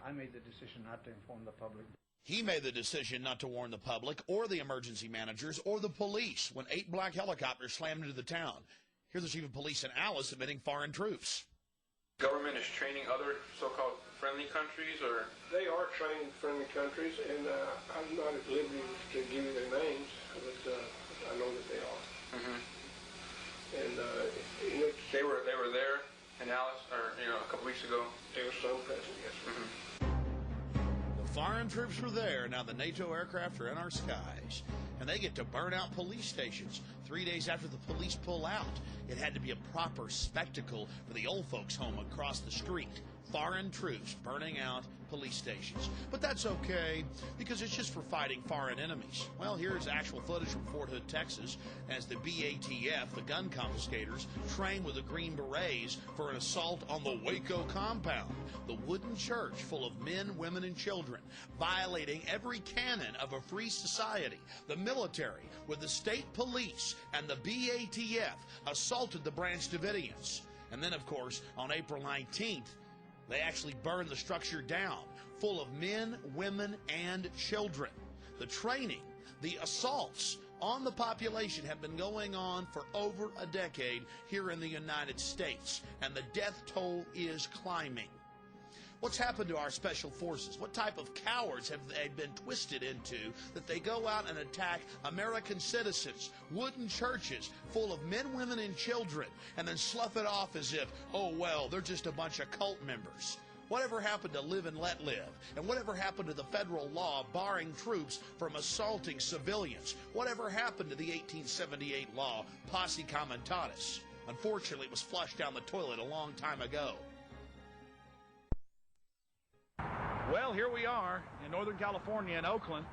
I made the decision not to inform the public. He made the decision not to warn the public or the emergency managers or the police when 8 black helicopters slammed into the town. Here's the chief of police in Alice admitting foreign troops. Government is training other so-called friendly countries, or? They are training friendly countries, and I'm not at liberty to give you their names, but I know that they are. And they were there in Alice, or a couple weeks ago. There were some present, yes, sir. The foreign troops were there. Now the NATO aircraft are in our skies, and they get to burn out police stations 3 days after the police pull out. It had to be a proper spectacle for the old folks home across the street. Foreign troops burning out police stations. But that's okay, because it's just for fighting foreign enemies. Well, here's actual footage from Fort Hood, Texas, as the BATF, the gun confiscators, train with the Green Berets for an assault on the Waco compound, the wooden church full of men, women, and children, violating every canon of a free society. The military, with the state police and the BATF, assaulted the Branch Davidians. And then, of course, on April 19th, they actually burned the structure down, full of men, women, and children. The training, the assaults on the population have been going on for over a decade here in the United States, and the death toll is climbing. What's happened to our special forces? What type of cowards have they been twisted into that they go out and attack American citizens, wooden churches full of men, women, and children, and then slough it off as if, oh, well, they're just a bunch of cult members? Whatever happened to live and let live? And whatever happened to the federal law barring troops from assaulting civilians? Whatever happened to the 1878 law, Posse Comitatus? Unfortunately, it was flushed down the toilet a long time ago. Well, here we are in Northern California in Oakland,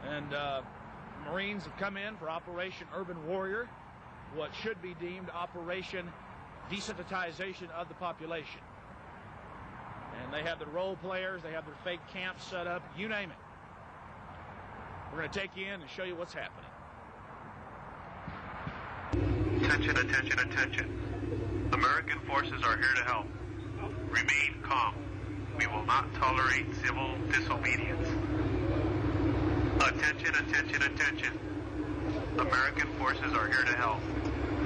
and Marines have come in for Operation Urban Warrior, what should be deemed Operation Desensitization of the Population. And they have their role players, they have their fake camps set up, you name it. We're going to take you in and show you what's happening. Attention, attention, attention. American forces are here to help. Remain calm. We will not tolerate civil disobedience. Attention, attention, attention. American forces are here to help.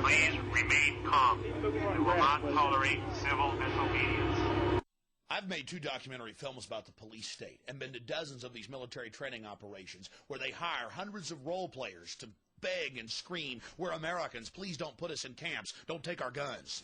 Please remain calm. We will not tolerate civil disobedience. I've made 2 documentary films about the police state and been to dozens of these military training operations where they hire hundreds of role players to beg and scream, "We're Americans, please don't put us in camps, don't take our guns."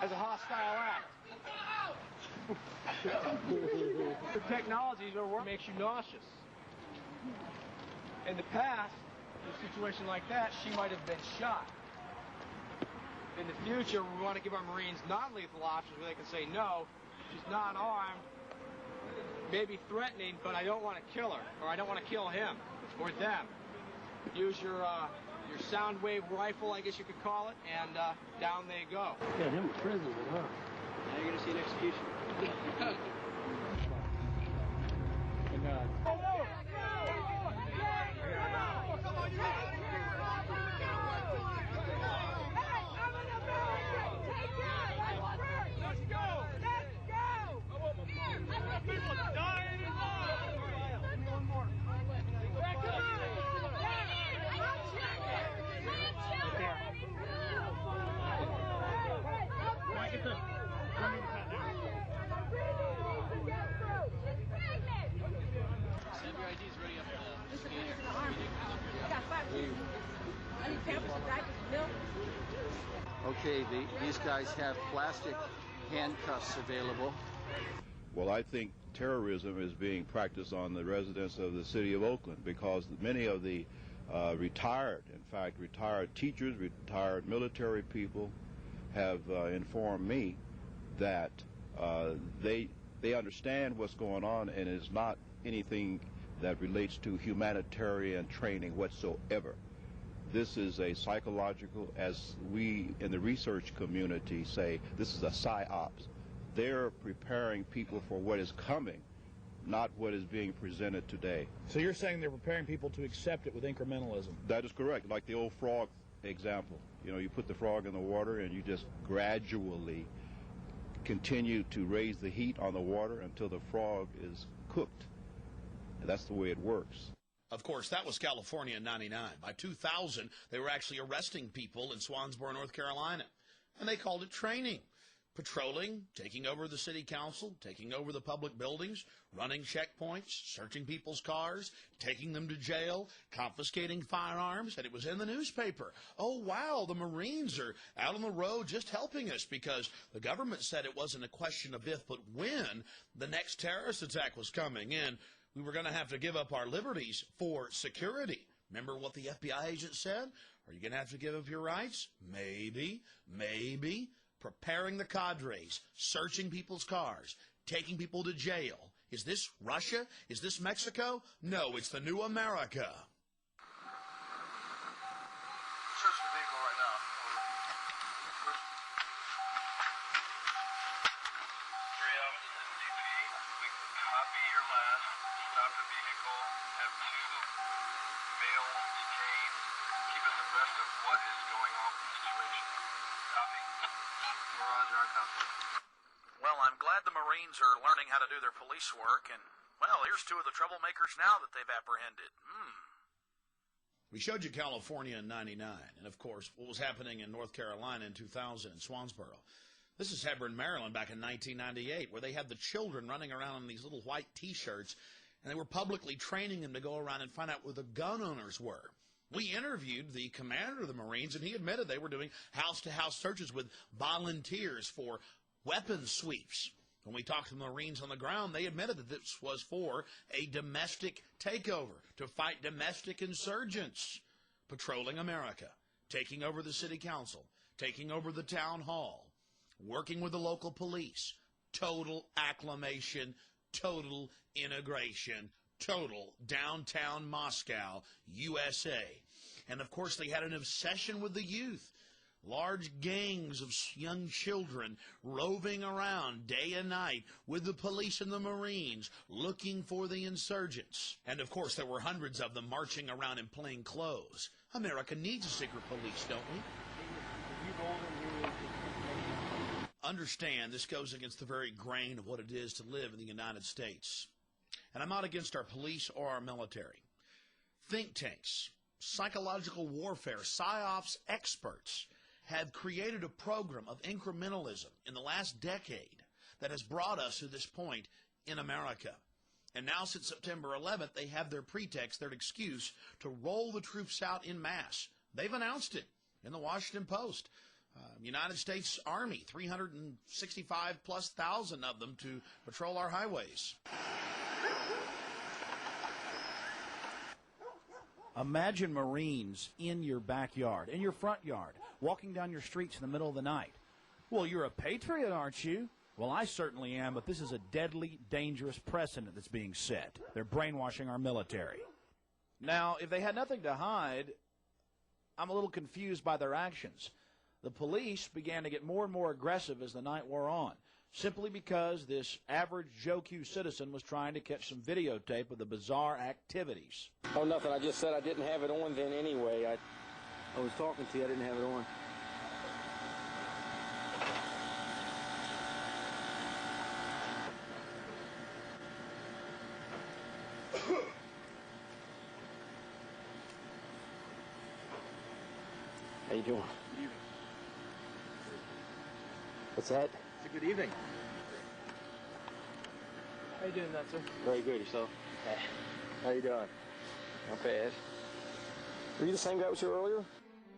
As a hostile act. The technologies are what makes you nauseous. In the past, in a situation like that, she might have been shot. In the future, we want to give our Marines non-lethal options where they can say, no, she's not armed, maybe threatening, but I don't want to kill her, or I don't want to kill him, or them. Use your sound wave rifle, I guess you could call it, and down they go. Yeah, him in prison, huh? Now you're going to see an execution. Okay, these guys have plastic handcuffs available. Well, I think terrorism is being practiced on the residents of the city of Oakland because many of the retired teachers, retired military people have informed me that they understand what's going on, and it's not anything that relates to humanitarian training whatsoever. This is a psychological, as we in the research community say, this is a psyops. They're preparing people for what is coming, not what is being presented today. So you're saying they're preparing people to accept it with incrementalism? That is correct. Like the old frog example. You know, you put the frog in the water and you just gradually continue to raise the heat on the water until the frog is cooked. And that's the way it works. Of course, that was California in '99. By 2000, they were actually arresting people in Swansboro, North Carolina. And they called it training. Patrolling, taking over the city council, taking over the public buildings, running checkpoints, searching people's cars, taking them to jail, confiscating firearms, and it was in the newspaper. Oh, wow, the Marines are out on the road just helping us because the government said it wasn't a question of if but when the next terrorist attack was coming in. We were going to have to give up our liberties for security. Remember what the FBI agent said? Are you going to have to give up your rights? Maybe, maybe. Preparing the cadres, searching people's cars, taking people to jail. Is this Russia? Is this Mexico? No, it's the new America. Search the vehicle right now. Marines are learning how to do their police work, and, well, here's two of the troublemakers now that they've apprehended. We showed you California in '99, and, of course, what was happening in North Carolina in 2000 in Swansboro. This is Hebron, Maryland, back in 1998, where they had the children running around in these little white T-shirts, and they were publicly training them to go around and find out where the gun owners were. We interviewed the commander of the Marines, and he admitted they were doing house-to-house searches with volunteers for weapons sweeps. When we talked to the Marines on the ground, they admitted that this was for a domestic takeover, to fight domestic insurgents, patrolling America, taking over the city council, taking over the town hall, working with the local police, total acclamation, total integration, total downtown Moscow, USA. And, of course, they had an obsession with the youth. Large gangs of young children roving around day and night with the police and the Marines looking for the insurgents. And, of course, there were hundreds of them marching around in plain clothes. America needs a secret police, don't we? Understand, this goes against the very grain of what it is to live in the United States. And I'm not against our police or our military. Think tanks, psychological warfare, psyops experts have created a program of incrementalism in the last decade that has brought us to this point in America. And now since September 11th, they have their pretext, their excuse to roll the troops out en masse. They've announced it in the Washington Post. United States Army, 365+ thousand of them to patrol our highways. Imagine Marines in your backyard, in your front yard, walking down your streets in the middle of the night. Well, you're a patriot, aren't you? Well, I certainly am, but this is a deadly, dangerous precedent that's being set. They're brainwashing our military. Now, if they had nothing to hide, I'm a little confused by their actions. The police began to get more and more aggressive as the night wore on, simply because this average Joe Q citizen was trying to catch some videotape of the bizarre activities. Oh, nothing. I just said I didn't have it on then anyway. I was talking to you. I didn't have it on. How you doing? Good evening. What's that? It's a good evening. How you doing, that, sir? Very good. Yourself? Hey. How you doing? Not bad. Were you the same guy that was here earlier?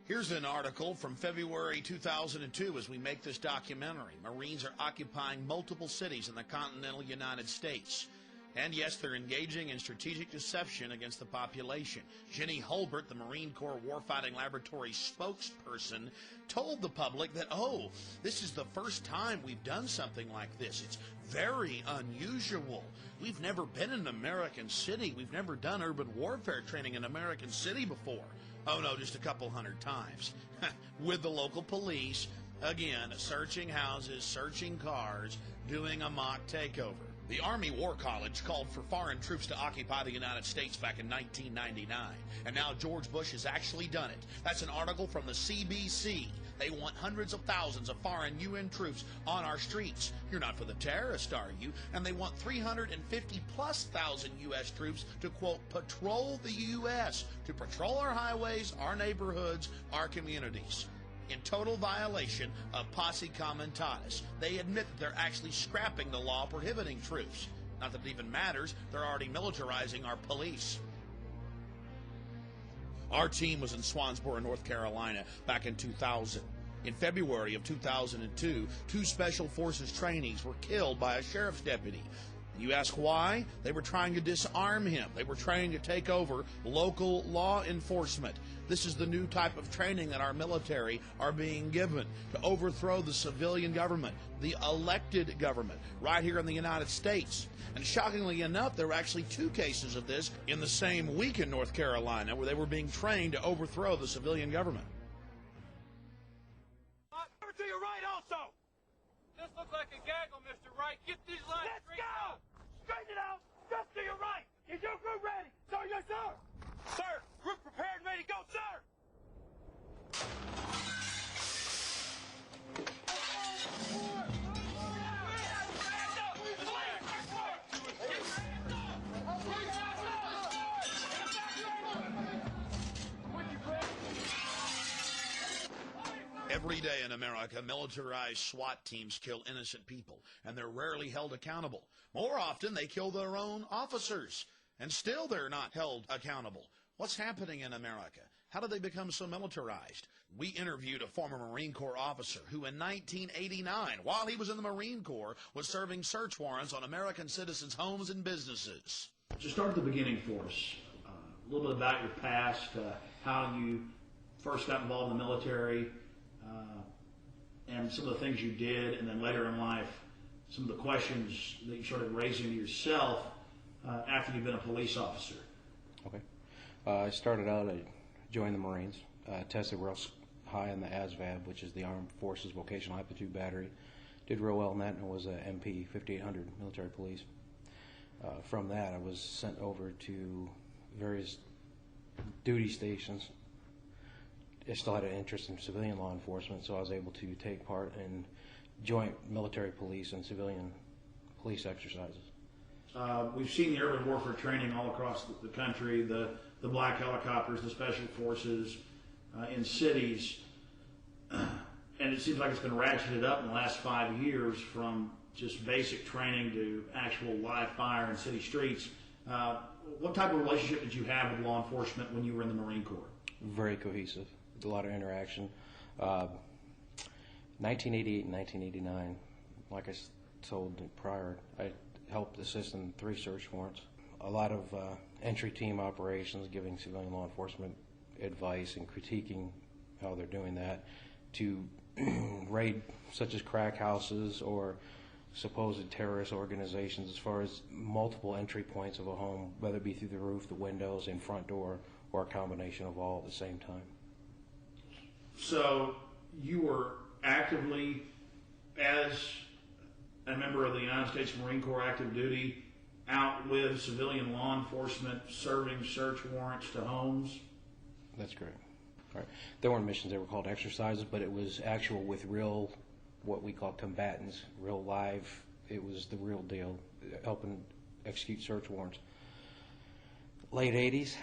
Here's an article from February 2002 as we make this documentary. Marines are occupying multiple cities in the continental United States. And yes, they're engaging in strategic deception against the population. Jenny Holbert, the Marine Corps Warfighting Laboratory spokesperson, told the public that, oh, this is the first time we've done something like this. It's very unusual. We've never been in an American city. We've never done urban warfare training in an American city before. Oh, no, just a couple hundred times. With the local police, again, searching houses, searching cars, doing a mock takeover. The Army War College called for foreign troops to occupy the United States back in 1999, and now George Bush has actually done it. That's an article from the CBC. They want hundreds of thousands of foreign UN troops on our streets. You're not for the terrorists, are you? And they want 350+ thousand U.S. troops to, quote, patrol the U.S., to patrol our highways, our neighborhoods, our communities. In total violation of posse comitatus. They admit that they're actually scrapping the law prohibiting troops. Not that it even matters, they're already militarizing our police. Our team was in Swansboro, North Carolina, back in 2000. In February of 2002, 2 Special Forces trainees were killed by a sheriff's deputy. You ask why? They were trying to disarm him. They were trying to take over local law enforcement. This is the new type of training that our military are being given to overthrow the civilian government, the elected government, right here in the United States. And shockingly enough, there were actually 2 cases of this in the same week in North Carolina where they were being trained to overthrow the civilian government. Over to your right also! This looks like a gaggle, Mr. Wright. Get these lines straight out! Straighten it out! Just to your right! Is your group ready? Sir, yes, sir! Sir, group prepared and ready to go, sir! Every day in America, militarized SWAT teams kill innocent people, and they're rarely held accountable. More often, they kill their own officers, and still they're not held accountable. What's happening in America? How did they become so militarized? We interviewed a former Marine Corps officer who in 1989, while he was in the Marine Corps, was serving search warrants on American citizens' homes and businesses. Just start at the beginning for us. A little bit about your past, how you first got involved in the military, and some of the things you did, and then later in life, some of the questions that you started raising to yourself after you've been a police officer. Okay. I started out, I joined the Marines, tested real high in the ASVAB, which is the Armed Forces Vocational Aptitude Battery. Did real well in that, and was a MP 5800 military police. From that, I was sent over to various duty stations. I still had an interest in civilian law enforcement, so I was able to take part in joint military police and civilian police exercises. We've seen the urban warfare training all across the country, the black helicopters, the special forces in cities, and it seems like it's been ratcheted up in the last 5 years from just basic training to actual live fire in city streets. What type of relationship did you have with law enforcement when you were in the Marine Corps? Very cohesive. A lot of interaction. 1988 and 1989, like I told prior, I helped assist in 3 search warrants. A lot of entry team operations, giving civilian law enforcement advice and critiquing how they're doing that, to raid such as crack houses or supposed terrorist organizations as far as multiple entry points of a home, whether it be through the roof, the windows, and front door, or a combination of all at the same time. So you were actively, as a member of the United States Marine Corps active duty, out with civilian law enforcement serving search warrants to homes? That's correct. All right. There weren't missions, they were called exercises, but it was actual with real, what we call combatants, real live. It was the real deal, helping execute search warrants. Late 80s,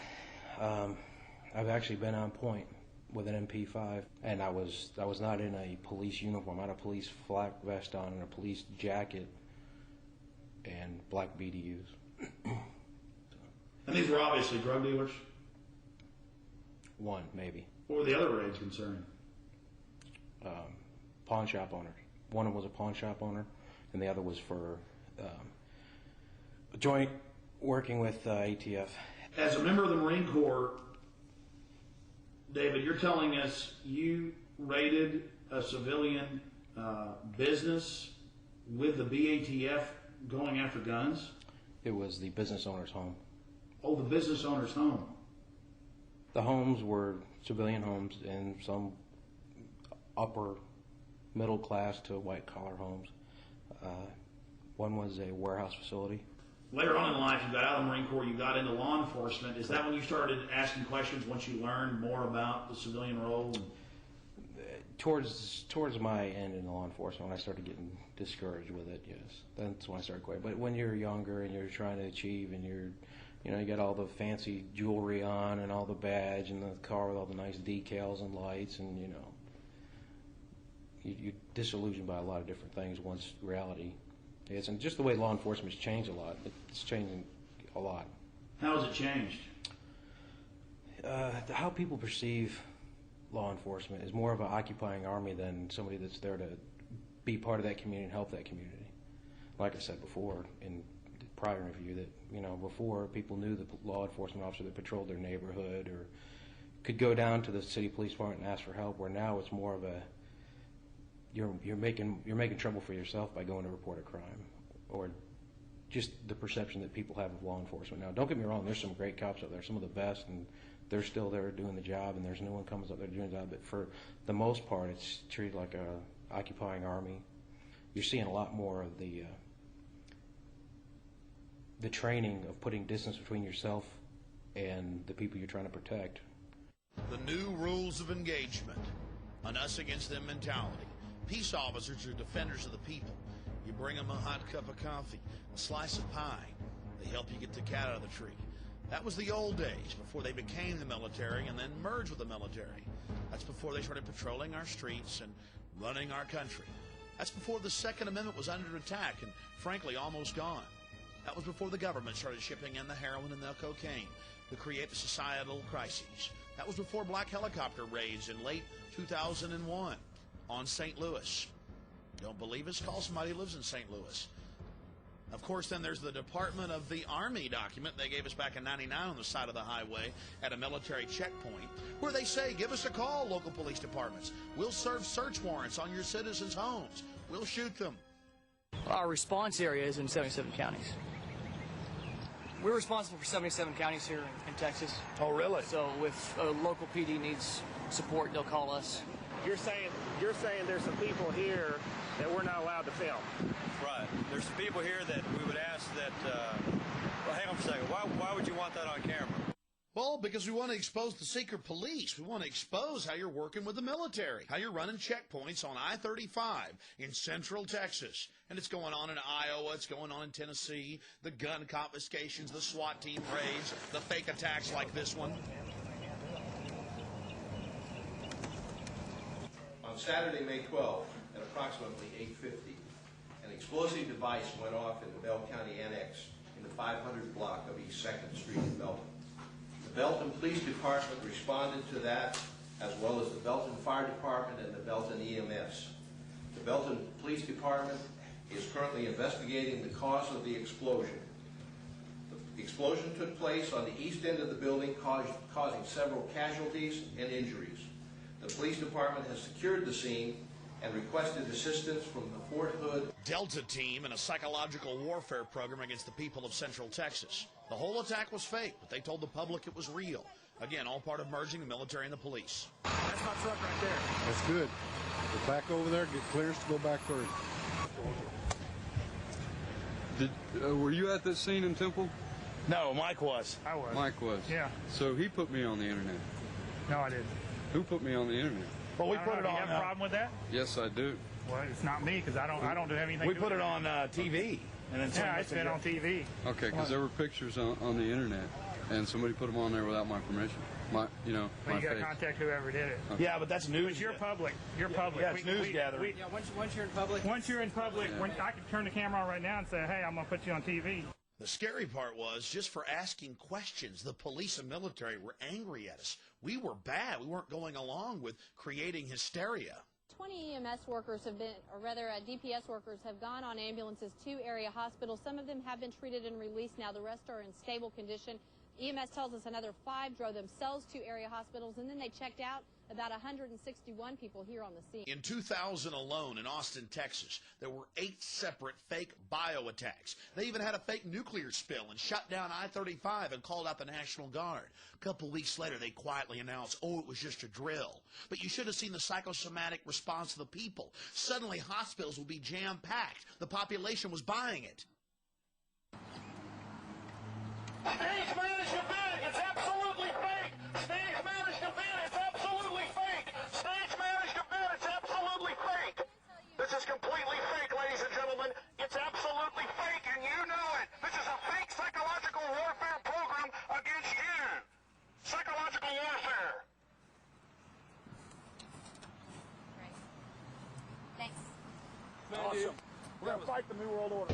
I've actually been on point with an MP5, and I was not in a police uniform. I had a police flak vest on and a police jacket and black BDUs. And these were obviously drug dealers? One, maybe. What were the other raids concerning? Pawn shop owners. One was a pawn shop owner, and the other was for joint working with ATF. As a member of the Marine Corps, David, you're telling us you raided a civilian business with the BATF going after guns? It was the business owner's home. Oh, the business owner's home. The homes were civilian homes and some upper middle class to white collar homes. One was a warehouse facility. Later on in life, you got out of the Marine Corps, you got into law enforcement. Is that when you started asking questions once you learned more about the civilian role? Towards my end in law enforcement, when I started getting discouraged with it, yes. That's when I started quitting. But when you're younger and you're trying to achieve and you got all the fancy jewelry on and all the badge and the car with all the nice decals and lights and, you're disillusioned by a lot of different things once reality is. And just the way law enforcement's changed a lot. It's changing a lot. How has it changed? How people perceive law enforcement is more of an occupying army than somebody that's there to be part of that community and help that community. Like I said before in the prior interview, that before people knew the law enforcement officer that patrolled their neighborhood or could go down to the city police department and ask for help, where now it's more of a you're making trouble for yourself by going to report a crime, or just the perception that people have of law enforcement. Now, don't get me wrong, there's some great cops out there, some of the best, and they're still there doing the job, and there's no one comes up there doing the job. But for the most part, it's treated like a occupying army. You're seeing a lot more of the training of putting distance between yourself and the people you're trying to protect. The new rules of engagement, an us against them mentality. Peace officers are defenders of the people. You bring them a hot cup of coffee, a slice of pie. They help you get the cat out of the tree. That was the old days, before they became the military and then merged with the military. That's before they started patrolling our streets and running our country. That's before the Second Amendment was under attack and, frankly, almost gone. That was before the government started shipping in the heroin and the cocaine to create the societal crises. That was before black helicopter raids in late 2001 on St. Louis. Don't believe us? Call somebody who lives in St. Louis. Of course, then there's the Department of the Army document they gave us back in '99 on the side of the highway at a military checkpoint, where they say, give us a call, local police departments. We'll serve search warrants on your citizens' homes. We'll shoot them. Our response area is in 77 counties. We're responsible for 77 counties here in Texas. Oh, really? So if a local PD needs support, they'll call us. You're saying there's some people here that we're not allowed to film. Right. There's some people here that we would ask that, well, hang on for a second. Why would you want that on camera? Well, because we want to expose the secret police. We want to expose how you're working with the military, how you're running checkpoints on I-35 in central Texas. And it's going on in Iowa, it's going on in Tennessee, the gun confiscations, the SWAT team raids, the fake attacks like this one. On Saturday, May 12th, at approximately 8:50, an explosive device went off in the Bell County Annex in the 500 block of East 2nd Street in Belton. The Belton Police Department responded to that, as well as the Belton Fire Department and the Belton EMS. The Belton Police Department is currently investigating the cause of the explosion. The explosion took place on the east end of the building, causing several casualties and injuries. The police department has secured the scene and requested assistance from the Fort Hood Delta team in a psychological warfare program against the people of Central Texas. The whole attack was fake, but they told the public it was real. Again, all part of merging the military and the police. That's my truck right there. That's good. Go back over there, get clearance to go back through. Were you at this scene in Temple? No, Mike was. I was. Mike was. Yeah. So he put me on the internet. No, I didn't. Who put me on the internet? Well, we put it on. Do you have a problem with that? Yes, I do. Well, it's not me because I don't do anything. We put it on TV, and then yeah, it's been on TV. Okay, because there were pictures on the internet, and somebody put them on there without my permission. Well, my you got to face. contact whoever did it. Okay. Yeah, but that's news. But you're public. You're public. Yeah, it's news gathering. Yeah, once you're in public. Once you're in public, I can turn the camera on right now and say, hey, I'm going to put you on TV. The scary part was, just for asking questions, the police and military were angry at us. We were bad. We weren't going along with creating hysteria. 20 EMS workers have been, or rather DPS workers have gone on ambulances to area hospitals. Some of them have been treated and released now. The rest are in stable condition. EMS tells us another 5 drove themselves to area hospitals, and then they checked out. About 161 people here on the scene. In 2000 alone in Austin, Texas, there were 8 separate fake bio attacks. They even had a fake nuclear spill and shut down I-35 and called out the National Guard. A couple weeks later, they quietly announced, oh, it was just a drill. But you should have seen the psychosomatic response of the people. Suddenly, hospitals would be jam-packed. The population was buying it. Stage managed event, it's absolutely fake! Stage managed event, it's absolutely fake! Stage managed event, it's absolutely fake! This is completely fake, ladies and gentlemen. It's absolutely fake, and you know it! This is a fake psychological warfare program against you! Psychological warfare! Right. Thanks. Awesome. We're going to fight the New World Order.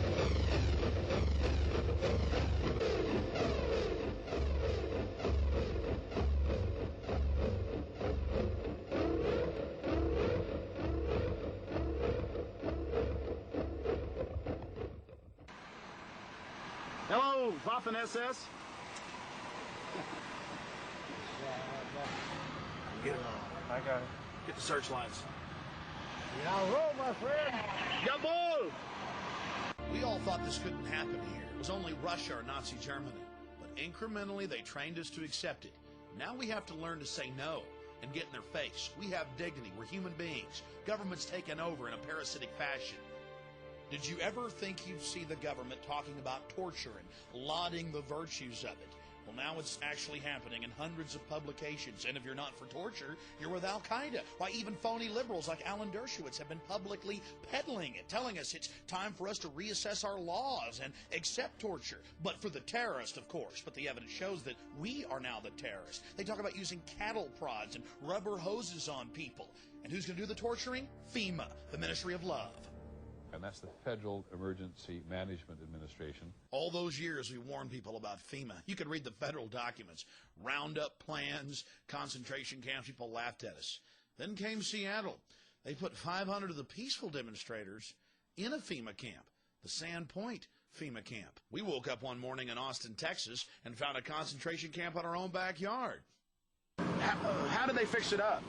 Hello, Waffen SS. Get it on. I got it. Get the searchlights. Now roll, my friend. Go ball! We all thought this couldn't happen here. It was only Russia or Nazi Germany. But incrementally, they trained us to accept it. Now we have to learn to say no and get in their face. We have dignity. We're human beings. Government's taken over in a parasitic fashion. Did you ever think you'd see the government talking about torture and lauding the virtues of it? Well, now it's actually happening in hundreds of publications, and if you're not for torture, you're with Al-Qaeda. Why, even phony liberals like Alan Dershowitz have been publicly peddling it, telling us it's time for us to reassess our laws and accept torture. But for the terrorist, of course. But the evidence shows that we are now the terrorists. They talk about using cattle prods and rubber hoses on people. And who's going to do the torturing? FEMA, the Ministry of Love. And that's the Federal Emergency Management Administration. All those years we warned people about FEMA. You could read the federal documents, roundup plans, concentration camps. People laughed at us. Then came Seattle. They put 500 of the peaceful demonstrators in a FEMA camp, the Sand Point FEMA camp. We woke up one morning in Austin, Texas, and found a concentration camp on our own backyard. How did they fix it up?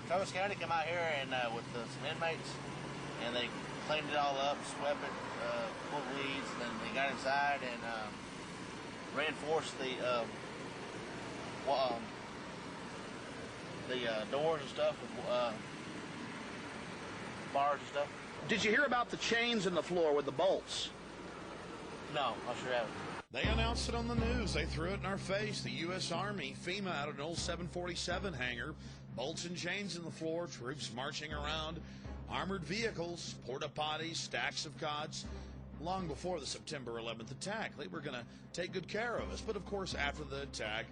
Travis County came out here and with some inmates, and they cleaned it all up, swept it, pulled weeds, and then they got inside and reinforced the doors and stuff with bars and stuff. Did you hear about the chains in the floor with the bolts? No, I sure haven't. They announced it on the news. They threw it in our face. The U.S. Army, FEMA, out of an old 747 hangar, bolts and chains in the floor, troops marching around, armored vehicles, porta-potties, stacks of cots. Long before the September 11th attack, they were going to take good care of us. But, of course, after the attack,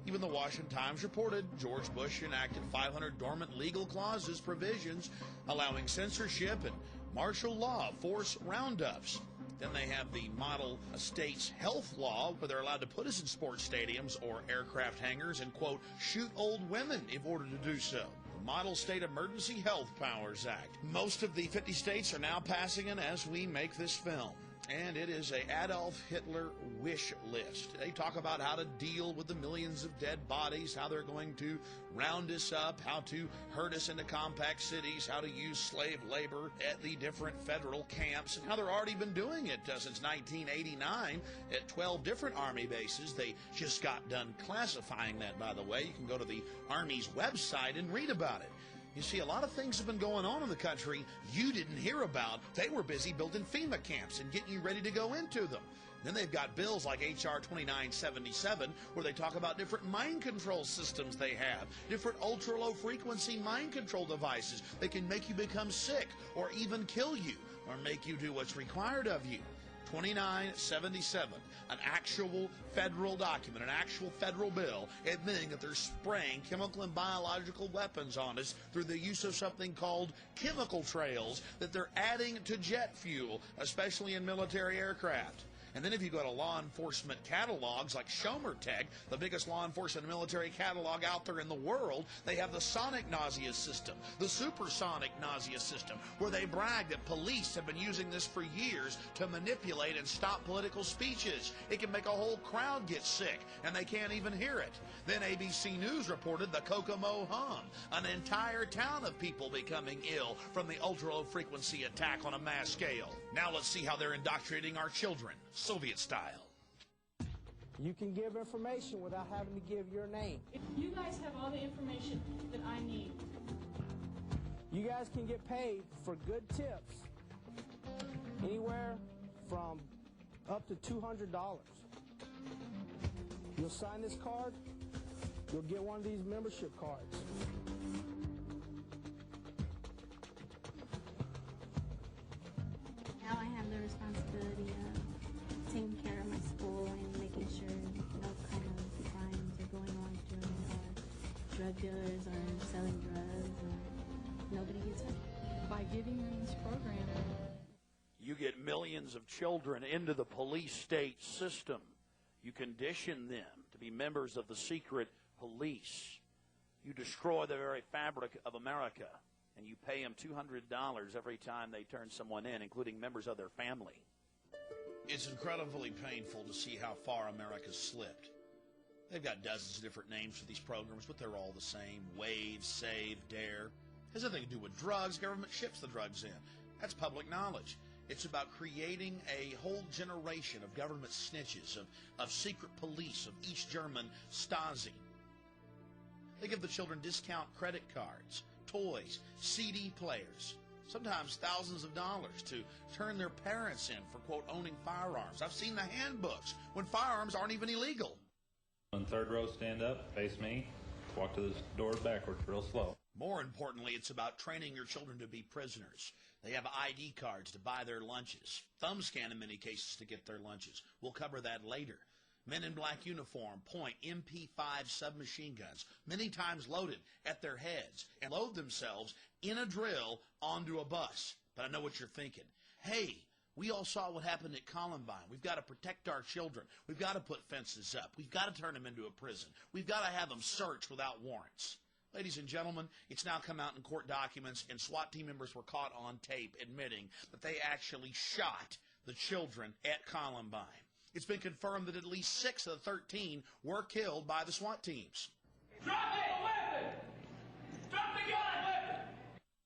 even the Washington Times reported George Bush enacted 500 dormant legal clauses, provisions allowing censorship and martial law, force roundups. Then they have the model state's health law, where they're allowed to put us in sports stadiums or aircraft hangars and, quote, shoot old women in order to do so. The Model State Emergency Health Powers Act. Most of the 50 states are now passing it as we make this film. And it is a Adolf Hitler wish list. They talk about how to deal with the millions of dead bodies, how they're going to round us up, how to herd us into compact cities, how to use slave labor at the different federal camps, and how they've already been doing it since 1989 at 12 different Army bases. They just got done classifying that, by the way. You can go to the Army's website and read about it. You see, a lot of things have been going on in the country you didn't hear about. They were busy building FEMA camps and getting you ready to go into them. Then they've got bills like H.R. 2977, where they talk about different mind control systems they have, different ultra-low frequency mind control devices that can make you become sick or even kill you or make you do what's required of you. 2977, an actual federal document, an actual federal bill admitting that they're spraying chemical and biological weapons on us through the use of something called chemical trails that they're adding to jet fuel, especially in military aircraft. And then if you go to law enforcement catalogs like Schomer Tech, the biggest law enforcement military catalog out there in the world, they have the sonic nausea system, the supersonic nausea system, where they brag that police have been using this for years to manipulate and stop political speeches. It can make a whole crowd get sick, and they can't even hear it. Then ABC News reported the Kokomo hum, an entire town of people becoming ill from the ultra-low frequency attack on a mass scale. Now let's see how they're indoctrinating our children, Soviet style. You can give information without having to give your name. You guys have all the information that I need. You guys can get paid for good tips, anywhere from up to $200. You'll sign this card, you'll get one of these membership cards. Now I have the responsibility of taking care of my school and making sure no kind of crimes are going on during or drug dealers are selling drugs or nobody gets hurt. By giving them this program, you get millions of children into the police state system. You condition them to be members of the secret police. You destroy the very fabric of America, and you pay them $200 every time they turn someone in, including members of their family. It's incredibly painful to see how far America's slipped. They've got dozens of different names for these programs, but they're all the same. Wave, Save, Dare. It has nothing to do with drugs. Government ships the drugs in. That's public knowledge. It's about creating a whole generation of government snitches, of secret police, of East German Stasi. They give the children discount credit cards, toys, CD players. sometimes thousands of dollars, to turn their parents in for, quote, owning firearms. I've seen the handbooks when firearms aren't even illegal. On third row, stand up, face me, walk to the doors backwards real slow. More importantly, it's about training your children to be prisoners. They have ID cards to buy their lunches, thumb scan in many cases to get their lunches. We'll cover that later. Men in black uniform point MP5 submachine guns, many times loaded, at their heads and load themselves in a drill onto a bus. But I know what you're thinking. Hey, we all saw what happened at Columbine. We've got to protect our children. We've got to put fences up. We've got to turn them into a prison. We've got to have them searched without warrants. Ladies and gentlemen, it's now come out in court documents, and SWAT team members were caught on tape admitting that they actually shot the children at Columbine. It's been confirmed that at least 6 of the 13 were killed by the SWAT teams. Drop the weapon! Drop the gun!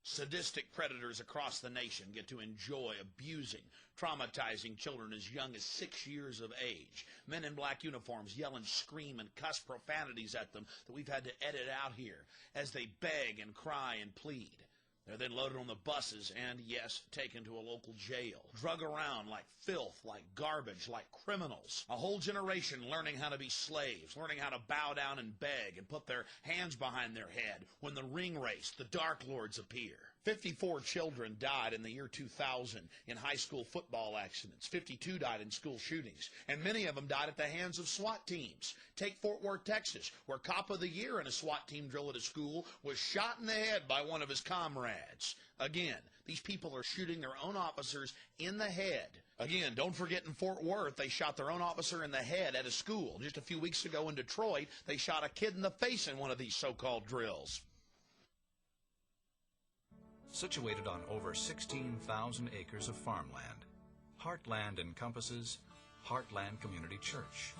Sadistic predators across the nation get to enjoy abusing, traumatizing children as young as 6 years of age. Men in black uniforms yell and scream and cuss profanities at them that we've had to edit out here as they beg and cry and plead. They're then loaded on the buses and, yes, taken to a local jail. Drug around like filth, like garbage, like criminals. A whole generation learning how to be slaves, learning how to bow down and beg and put their hands behind their head when the ring race, the Dark Lords appear. 54 children died in the year 2000 in high school football accidents. 52 died in school shootings, and many of them died at the hands of SWAT teams. Take Fort Worth, Texas, where Cop of the Year in a SWAT team drill at a school was shot in the head by one of his comrades. Again, these people are shooting their own officers in the head. Again, don't forget in Fort Worth, they shot their own officer in the head at a school. Just a few weeks ago in Detroit, they shot a kid in the face in one of these so-called drills. Situated on over 16,000 acres of farmland, Heartland encompasses Heartland Community Church,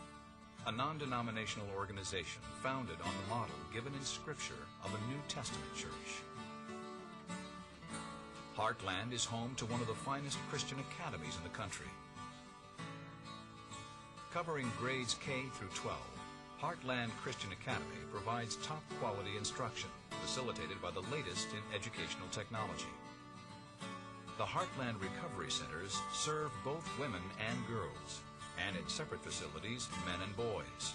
a non-denominational organization founded on the model given in Scripture of a New Testament church. Heartland is home to one of the finest Christian academies in the country. Covering grades K through 12, Heartland Christian Academy provides top-quality instruction facilitated by the latest in educational technology. The Heartland Recovery Centers serve both women and girls, and in separate facilities, men and boys.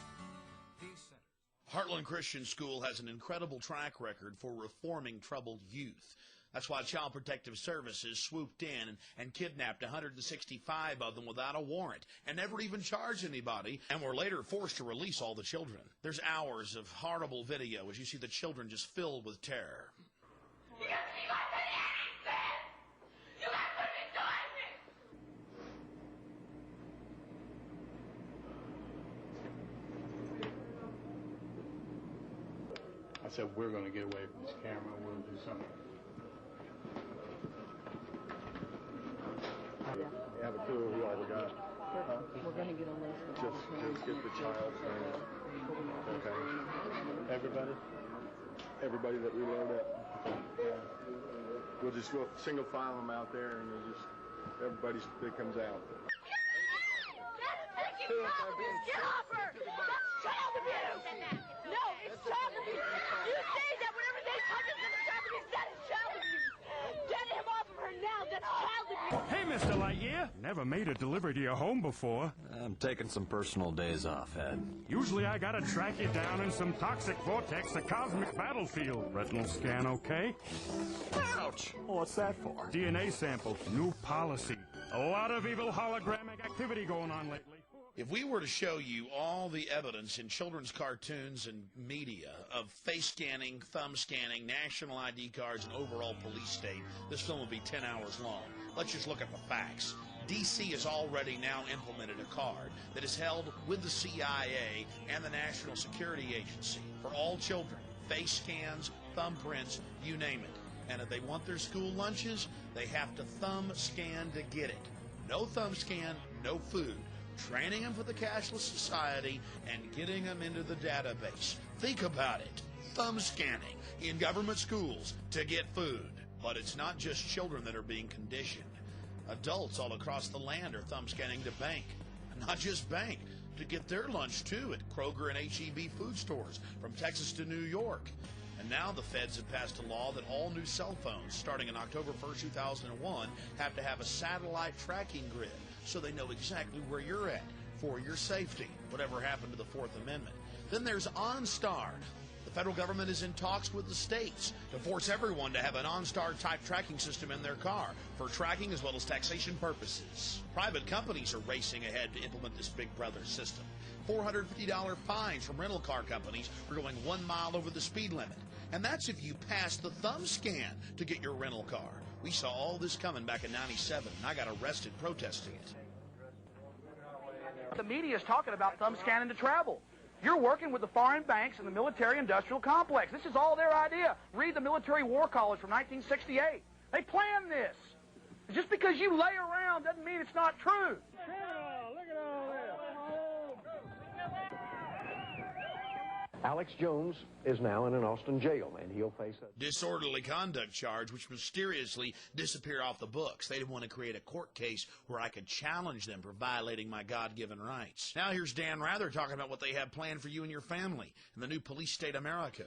Heartland Christian School has an incredible track record for reforming troubled youth. That's why Child Protective Services swooped in and kidnapped 165 of them without a warrant and never even charged anybody, and were later forced to release all the children. There's hours of horrible video as you see the children just filled with terror. You got to anything! You got to do anything! I said, we're going to get away from this camera. We'll do something. You have a clue who all we got? We're going to get a list of Just get the child's name. Okay. Everybody that we load up. Yeah. We'll just go single file them out there, and we'll just everybody that comes out. That's taking child abuse! Get off her! That's child abuse! No, it's child abuse! You say that whenever they touch us in the child abuse, that is child abuse! Get him off of her now! That's child abuse! Hey, Mr. Lightyear! Never made a delivery to your home before. I'm taking some personal days off, Ed. Usually I gotta track you down in some toxic vortex, a cosmic battlefield. Retinal scan okay? Ouch! What's that for? DNA sample. New policy. A lot of evil hologramic activity going on lately. If we were to show you all the evidence in children's cartoons and media of face scanning, thumb scanning, national ID cards, and overall police state, this film would be 10 hours long. Let's just look at the facts. D.C. has already now implemented a card that is held with the CIA and the National Security Agency for all children. Face scans, thumbprints, you name it. And if they want their school lunches, they have to thumb scan to get it. No thumb scan, no food. Training them for the cashless society and getting them into the database. Think about it. Thumb scanning in government schools to get food. But it's not just children that are being conditioned. Adults all across the land are thumb scanning to bank. And not just bank, to get their lunch too at Kroger and H-E-B food stores from Texas to New York. And now the feds have passed a law that all new cell phones starting in October 1st, 2001 have to have a satellite tracking grid so they know exactly where you're at for your safety, whatever happened to the Fourth Amendment. Then there's OnStar. The federal government is in talks with the states to force everyone to have an OnStar type tracking system in their car for tracking as well as taxation purposes. Private companies are racing ahead to implement this Big Brother system. $450 fines from rental car companies for going 1 mile over the speed limit. And that's if you pass the thumb scan to get your rental car. We saw all this coming back in '97, and I got arrested protesting it. The media is talking about thumb scanning to travel. You're working with the foreign banks and the military-industrial complex. This is all their idea. Read the Military War College from 1968. They planned this. Just because you lay around doesn't mean it's not true. Look at all this. Alex Jones is now in an Austin jail, and he'll face a disorderly conduct charge, which mysteriously disappeared off the books. They didn't want to create a court case where I could challenge them for violating my God-given rights. Now here's Dan Rather talking about what they have planned for you and your family in the new police state America.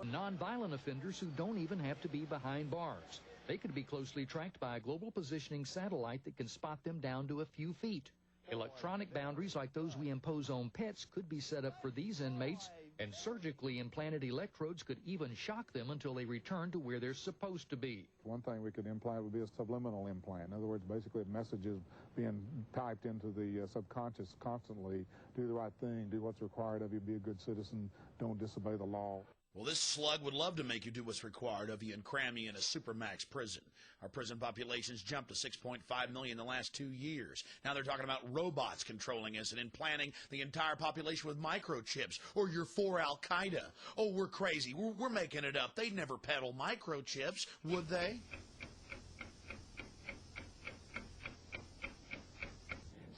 Nonviolent offenders who don't even have to be behind bars. They could be closely tracked by a global positioning satellite that can spot them down to a few feet. Electronic boundaries like those we impose on pets could be set up for these inmates, and surgically implanted electrodes could even shock them until they return to where they're supposed to be. One thing we could implant would be a subliminal implant. In other words, basically messages being typed into the subconscious constantly. Do the right thing, do what's required of you, be a good citizen, don't disobey the law. Well, this slug would love to make you do what's required of you and cram you in a supermax prison. Our prison population's jumped to 6.5 million in the last 2 years. Now they're talking about robots controlling us and implanting the entire population with microchips, or you're for Al-Qaeda. Oh, we're crazy. We're making it up. They'd never peddle microchips, would they?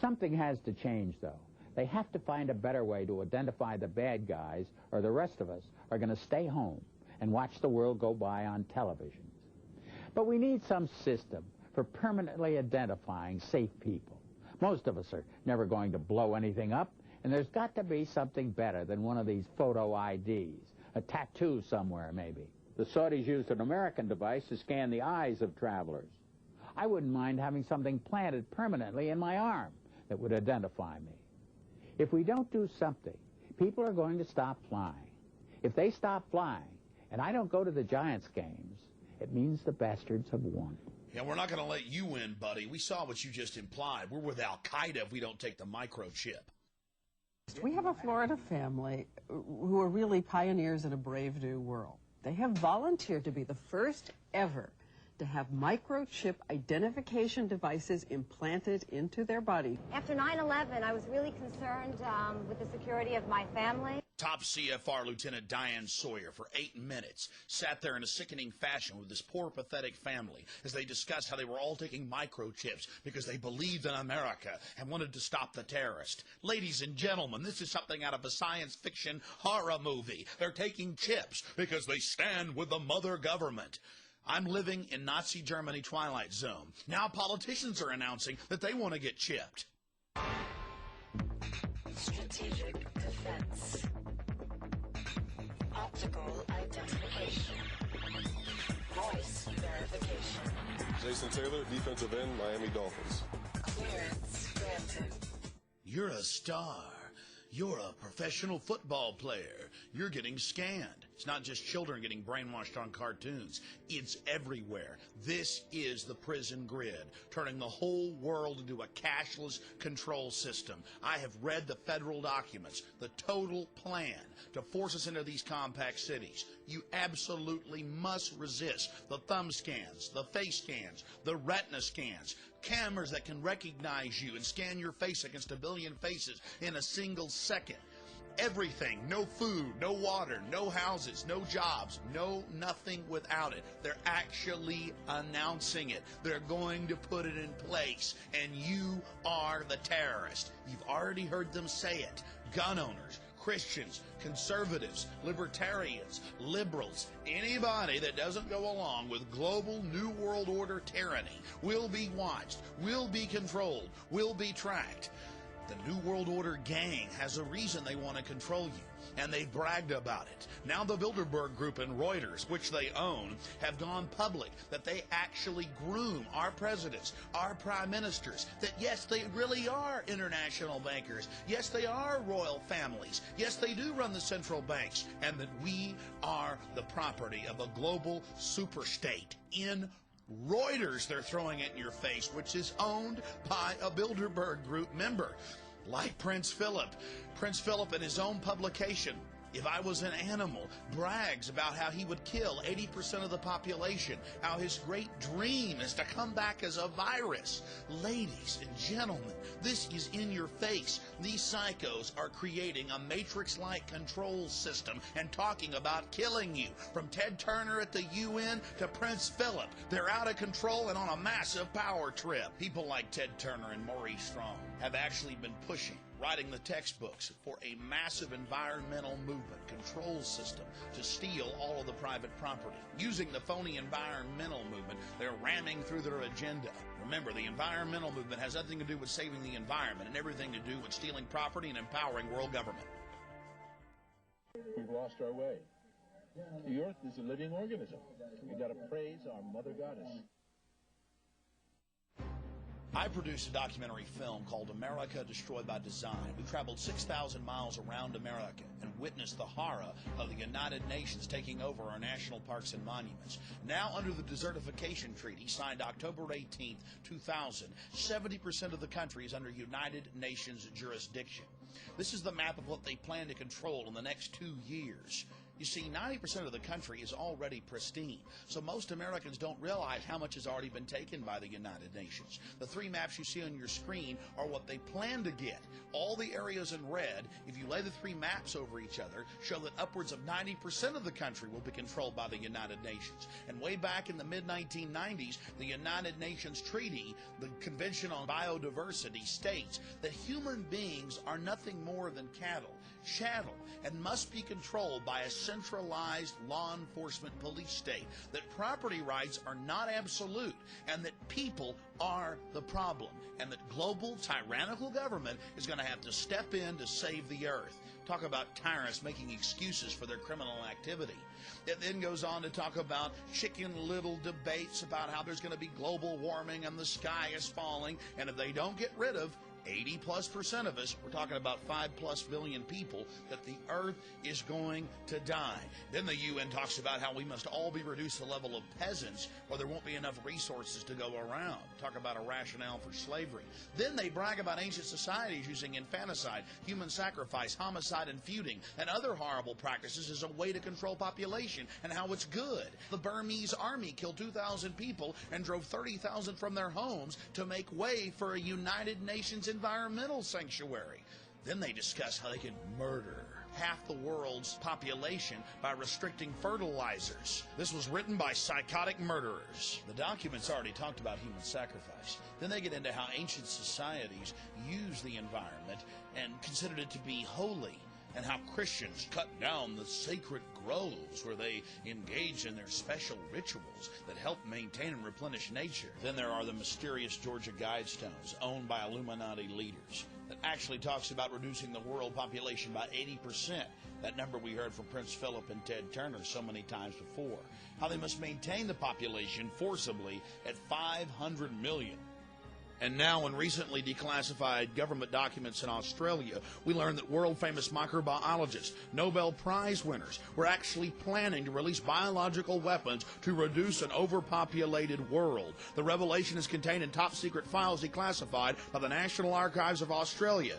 Something has to change, though. They have to find a better way to identify the bad guys, or the rest of us are going to stay home and watch the world go by on television. But we need some system for permanently identifying safe people. Most of us are never going to blow anything up, and there's got to be something better than one of these photo IDs, a tattoo somewhere maybe. The Saudis used an American device to scan the eyes of travelers. I wouldn't mind having something planted permanently in my arm that would identify me. If we don't do something, people are going to stop flying. If they stop flying, and I don't go to the Giants games, it means the bastards have won. Yeah, we're not going to let you win, buddy. We saw what you just implied. We're with Al-Qaeda if we don't take the microchip. We have a Florida family who are really pioneers in a brave new world. They have volunteered to be the first ever to have microchip identification devices implanted into their body. After 9/11, I was really concerned with the security of my family. Top CFR Lieutenant Diane Sawyer for 8 minutes sat there in a sickening fashion with this poor, pathetic family as they discussed how they were all taking microchips because they believed in America and wanted to stop the terrorists. Ladies and gentlemen, this is something out of a science fiction horror movie. They're taking chips because they stand with the mother government. I'm living in Nazi Germany Twilight Zone. Now politicians are announcing that they want to get chipped. Strategic defense. Optical identification. Voice verification. Jason Taylor, defensive end, Miami Dolphins. Clearance granted. You're a star. You're a professional football player. You're getting scanned. It's not just children getting brainwashed on cartoons. It's everywhere. This is the prison grid, turning the whole world into a cashless control system. I have read the federal documents, the total plan to force us into these compact cities. You absolutely must resist the thumb scans, the face scans, the retina scans, cameras that can recognize you and scan your face against a billion faces in a single second. Everything, no food, no water, no houses, no jobs, no nothing without it. They're actually announcing it. They're going to put it in place, and you are the terrorist. You've already heard them say it. Gun owners, Christians, conservatives, libertarians, liberals, anybody that doesn't go along with global New World Order tyranny will be watched, will be controlled, will be tracked. The New World Order gang has a reason they want to control you, and they've bragged about it. Now the Bilderberg Group and Reuters, which they own, have gone public that they actually groom our presidents, our prime ministers, that yes, they really are international bankers. Yes, they are royal families. Yes, they do run the central banks, and that we are the property of a global superstate. In Reuters, they're throwing it in your face, which is owned by a Bilderberg Group member, like Prince Philip. Prince Philip, in his own publication, If I Was an Animal, brags about how he would kill 80% of the population, how his great dream is to come back as a virus. Ladies and gentlemen, this is in your face. These psychos are creating a matrix-like control system and talking about killing you. From Ted Turner at the UN to Prince Philip, they're out of control and on a massive power trip. People like Ted Turner and Maurice Strong have actually been writing the textbooks for a massive environmental movement control system to steal all of the private property. Using the phony environmental movement, they're ramming through their agenda. Remember, the environmental movement has nothing to do with saving the environment and everything to do with stealing property and empowering world government. We've lost our way. The earth is a living organism. We've got to praise our mother goddess. I produced a documentary film called America Destroyed by Design. We traveled 6,000 miles around America and witnessed the horror of the United Nations taking over our national parks and monuments. Now, under the Desertification Treaty, signed October 18, 2000, 70% of the country is under United Nations jurisdiction. This is the map of what they plan to control in the next 2 years. You see, 90% of the country is already pristine, so most Americans don't realize how much has already been taken by the United Nations. The three maps you see on your screen are what they plan to get. All the areas in red, if you lay the three maps over each other, show that upwards of 90% of the country will be controlled by the United Nations. And way back in the mid-1990s, the United Nations Treaty, the Convention on Biodiversity, states that human beings are nothing more than cattle, chattel, and must be controlled by a centralized law enforcement police state, that property rights are not absolute, and that people are the problem, and that global tyrannical government is going to have to step in to save the earth. Talk about tyrants making excuses for their criminal activity. It then goes on to talk about chicken little debates about how there's going to be global warming and the sky is falling, and if they don't get rid of 80+% of us, we're talking about 5+ billion people, that the earth is going to die. Then the UN talks about how we must all be reduced to the level of peasants, or there won't be enough resources to go around. Talk about a rationale for slavery. Then they brag about ancient societies using infanticide, human sacrifice, homicide, and feuding, and other horrible practices as a way to control population, and how it's good. The Burmese army killed 2,000 people and drove 30,000 from their homes to make way for a United Nations environmental sanctuary. Then they discuss how they can murder half the world's population by restricting fertilizers. This was written by psychotic murderers. The documents already talked about human sacrifice. Then they get into how ancient societies used the environment and considered it to be holy, and how Christians cut down the sacred groves where they engage in their special rituals that help maintain and replenish nature. Then there are the mysterious Georgia Guidestones owned by Illuminati leaders that actually talks about reducing the world population by 80%. That number we heard from Prince Philip and Ted Turner so many times before. How they must maintain the population forcibly at 500 million. And now, in recently declassified government documents in Australia, we learned that world-famous microbiologists, Nobel Prize winners, were actually planning to release biological weapons to reduce an overpopulated world. The revelation is contained in top-secret files declassified by the National Archives of Australia.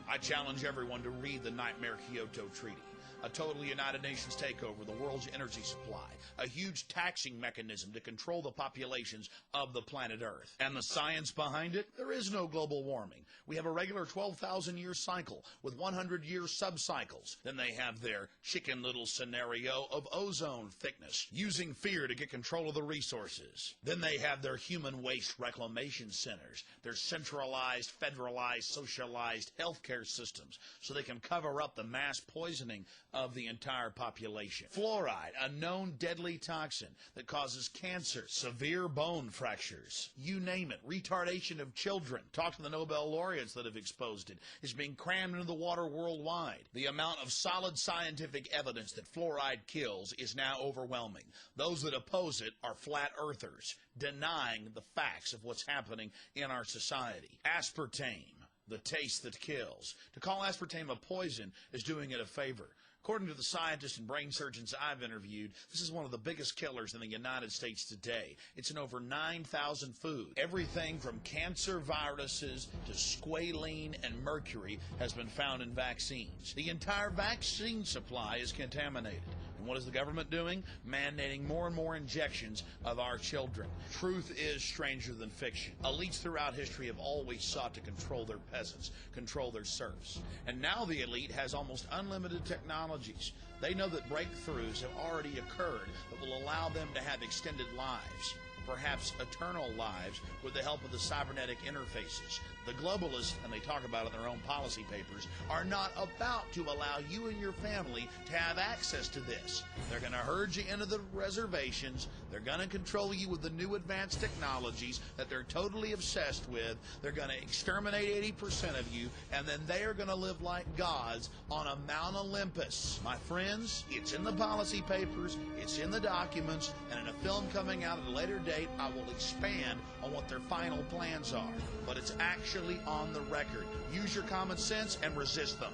I challenge everyone to read the Nightmare Kyoto Treaty. A total United Nations takeover of the world's energy supply, a huge taxing mechanism to control the populations of the planet Earth. And the science behind it? There is no global warming. We have a regular 12,000-year cycle with 100-year subcycles. Then they have their chicken little scenario of ozone thickness, using fear to get control of the resources. Then they have their human waste reclamation centers, their centralized, federalized, socialized healthcare systems, so they can cover up the mass poisoning of the entire population. Fluoride, a known deadly toxin that causes cancer, severe bone fractures, you name it, retardation of children. Talk to the Nobel laureates that have exposed it. It's being crammed into the water worldwide. The amount of solid scientific evidence that fluoride kills is now overwhelming. Those that oppose it are flat earthers, denying the facts of what's happening in our society. Aspartame, the taste that kills. To call aspartame a poison is doing it a favor. According to the scientists and brain surgeons I've interviewed, this is one of the biggest killers in the United States today. It's in over 9,000 foods. Everything from cancer viruses to squalene and mercury has been found in vaccines. The entire vaccine supply is contaminated. And what is the government doing? Mandating more and more injections of our children. Truth is stranger than fiction. Elites throughout history have always sought to control their peasants, control their serfs. And now the elite has almost unlimited technologies. They know that breakthroughs have already occurred that will allow them to have extended lives, perhaps eternal lives, with the help of the cybernetic interfaces. The globalists, and they talk about it in their own policy papers, are not about to allow you and your family to have access to this. They're going to herd you into the reservations. They're going to control you with the new advanced technologies that they're totally obsessed with. They're going to exterminate 80% of you, and then they are going to live like gods on a Mount Olympus. My friends, it's in the policy papers, it's in the documents, and in a film coming out at a later date, I will expand on what their final plans are. But it's actually on the record. Use your common sense and resist them.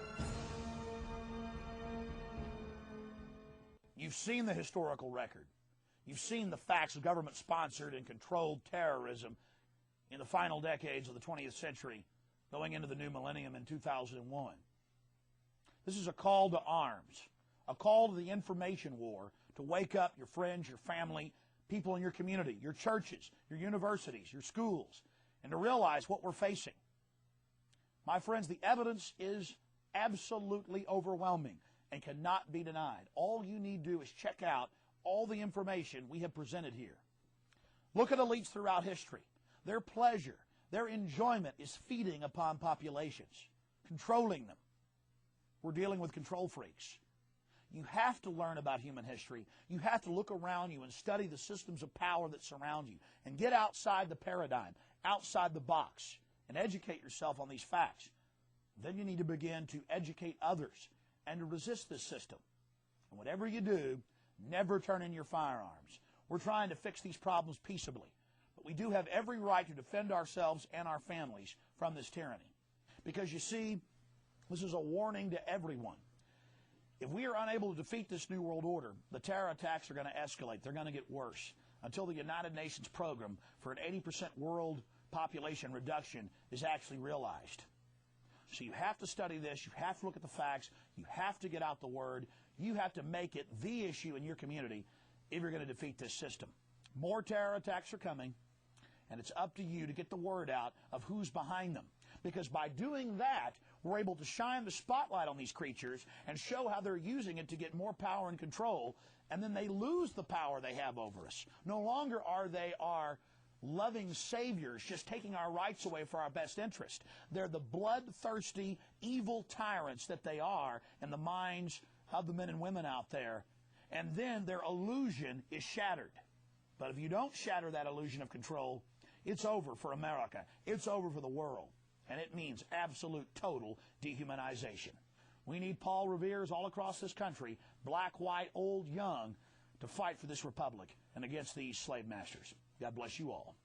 You've seen the historical record. You've seen the facts of government-sponsored and controlled terrorism in the final decades of the 20th century, going into the new millennium in 2001. This is a call to arms, a call to the information war, to wake up your friends, your family, people in your community, your churches, your universities, your schools, and to realize what we're facing. My friends, the evidence is absolutely overwhelming and cannot be denied. All you need to do is check out all the information we have presented here. Look at elites throughout history. Their pleasure, their enjoyment is feeding upon populations, controlling them. We're dealing with control freaks. You have to learn about human history. You have to look around you and study the systems of power that surround you and get outside the paradigm, outside the box, and educate yourself on these facts. Then you need to begin to educate others and to resist this system. And whatever you do, never turn in your firearms. We're trying to fix these problems peaceably, but we do have every right to defend ourselves and our families from this tyranny. Because you see, this is a warning to everyone. If we are unable to defeat this New World Order, the terror attacks are going to escalate. They're going to get worse until the United Nations program for an 80% world population reduction is actually realized. So you have to study this. You have to look at the facts. You have to get out the word. You have to make it the issue in your community if you're going to defeat this system. More terror attacks are coming, and it's up to you to get the word out of who's behind them. Because by doing that, we're able to shine the spotlight on these creatures and show how they're using it to get more power and control, and then they lose the power they have over us. No longer are they our loving saviors just taking our rights away for our best interest. They're the bloodthirsty, evil tyrants that they are in the minds of the men and women out there. And then their illusion is shattered. But if you don't shatter that illusion of control, it's over for America. It's over for the world. And it means absolute, total dehumanization. We need Paul Reveres all across this country, black, white, old, young, to fight for this republic and against these slave masters. God bless you all.